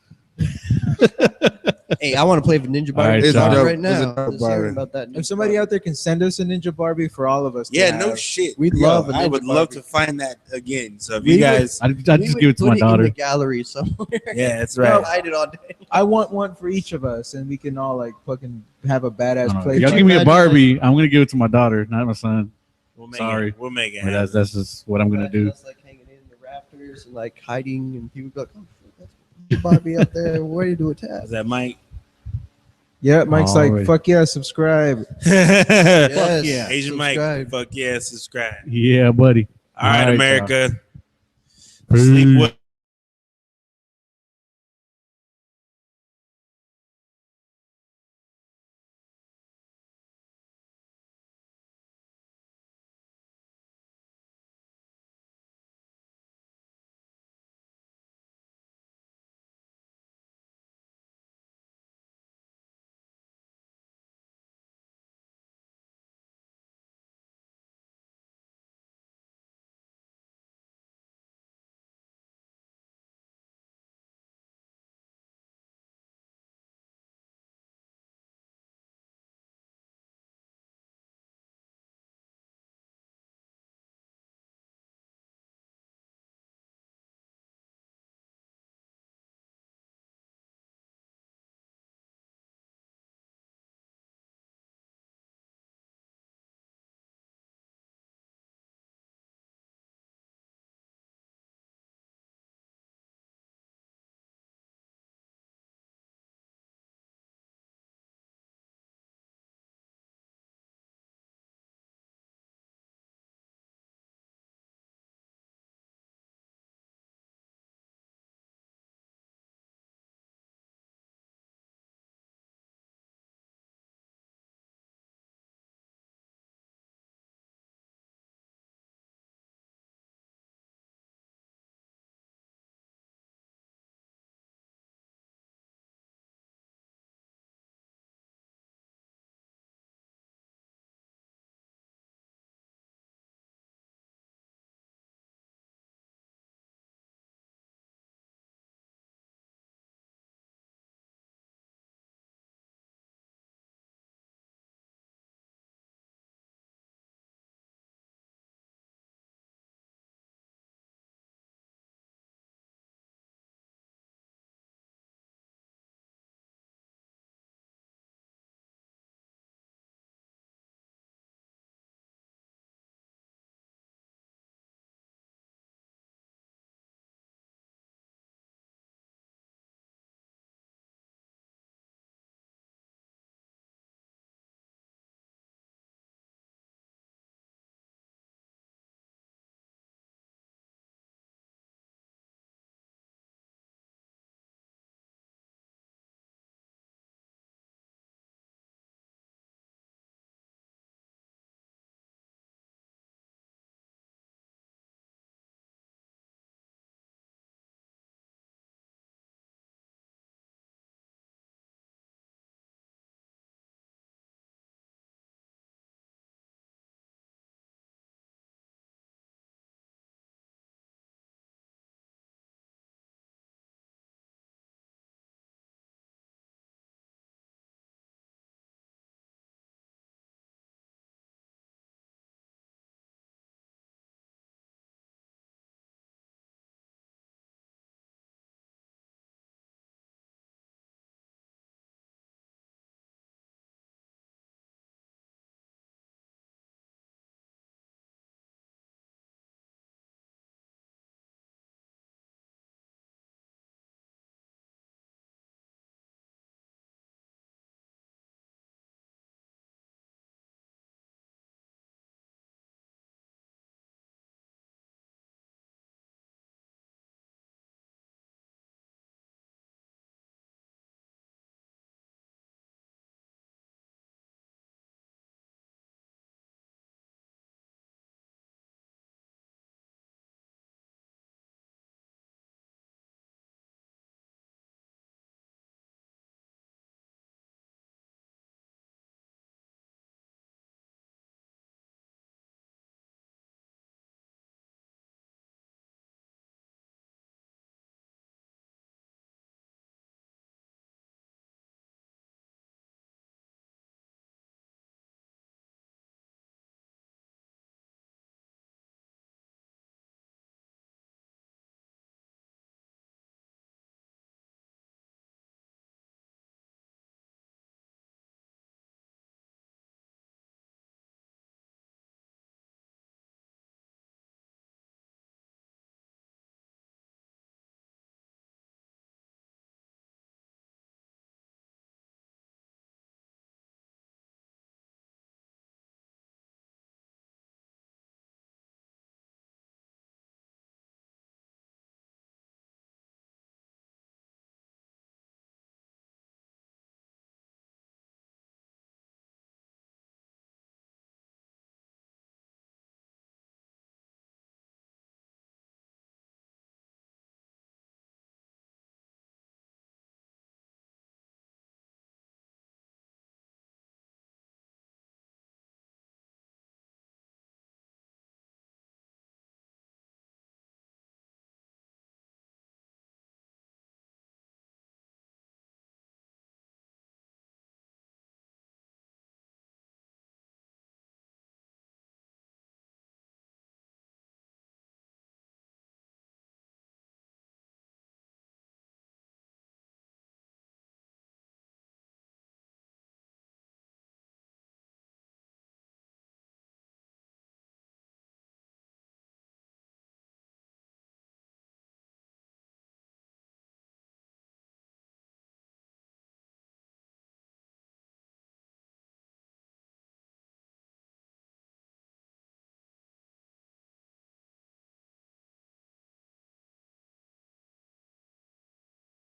Hey, I want to play with Ninja All Barbie right, y'all. right now. It's a dope Just hearing Barbie. about that. If somebody out there can send us a Ninja Barbie for all of us, to Yeah, no have, shit. We'd Yo, love a I Ninja would love Barbie. to find that again. So if We you guys, I we just would give it to put my in daughter. the gallery somewhere. yeah, that's Right. right. Hide it all day. I want one for each of us, and we can all like fucking have a badass play. Y'all Could give you me a imagine, Barbie. I'm gonna give it to my daughter, not my son. We'll make Sorry. it. We'll make it. But happen. that's just what I'm gonna Imagine do. us, like hanging in the rafters and like hiding, and people go, "Oh, that's Barbie up there. Where do you do a tap?" Is that Mike? Yeah, Mike's Alright. like, fuck yeah, subscribe. Yes, yeah. Asian Mike. subscribe. Fuck yeah, subscribe. Yeah, buddy. All right, All right, America. Peace. Sleep well.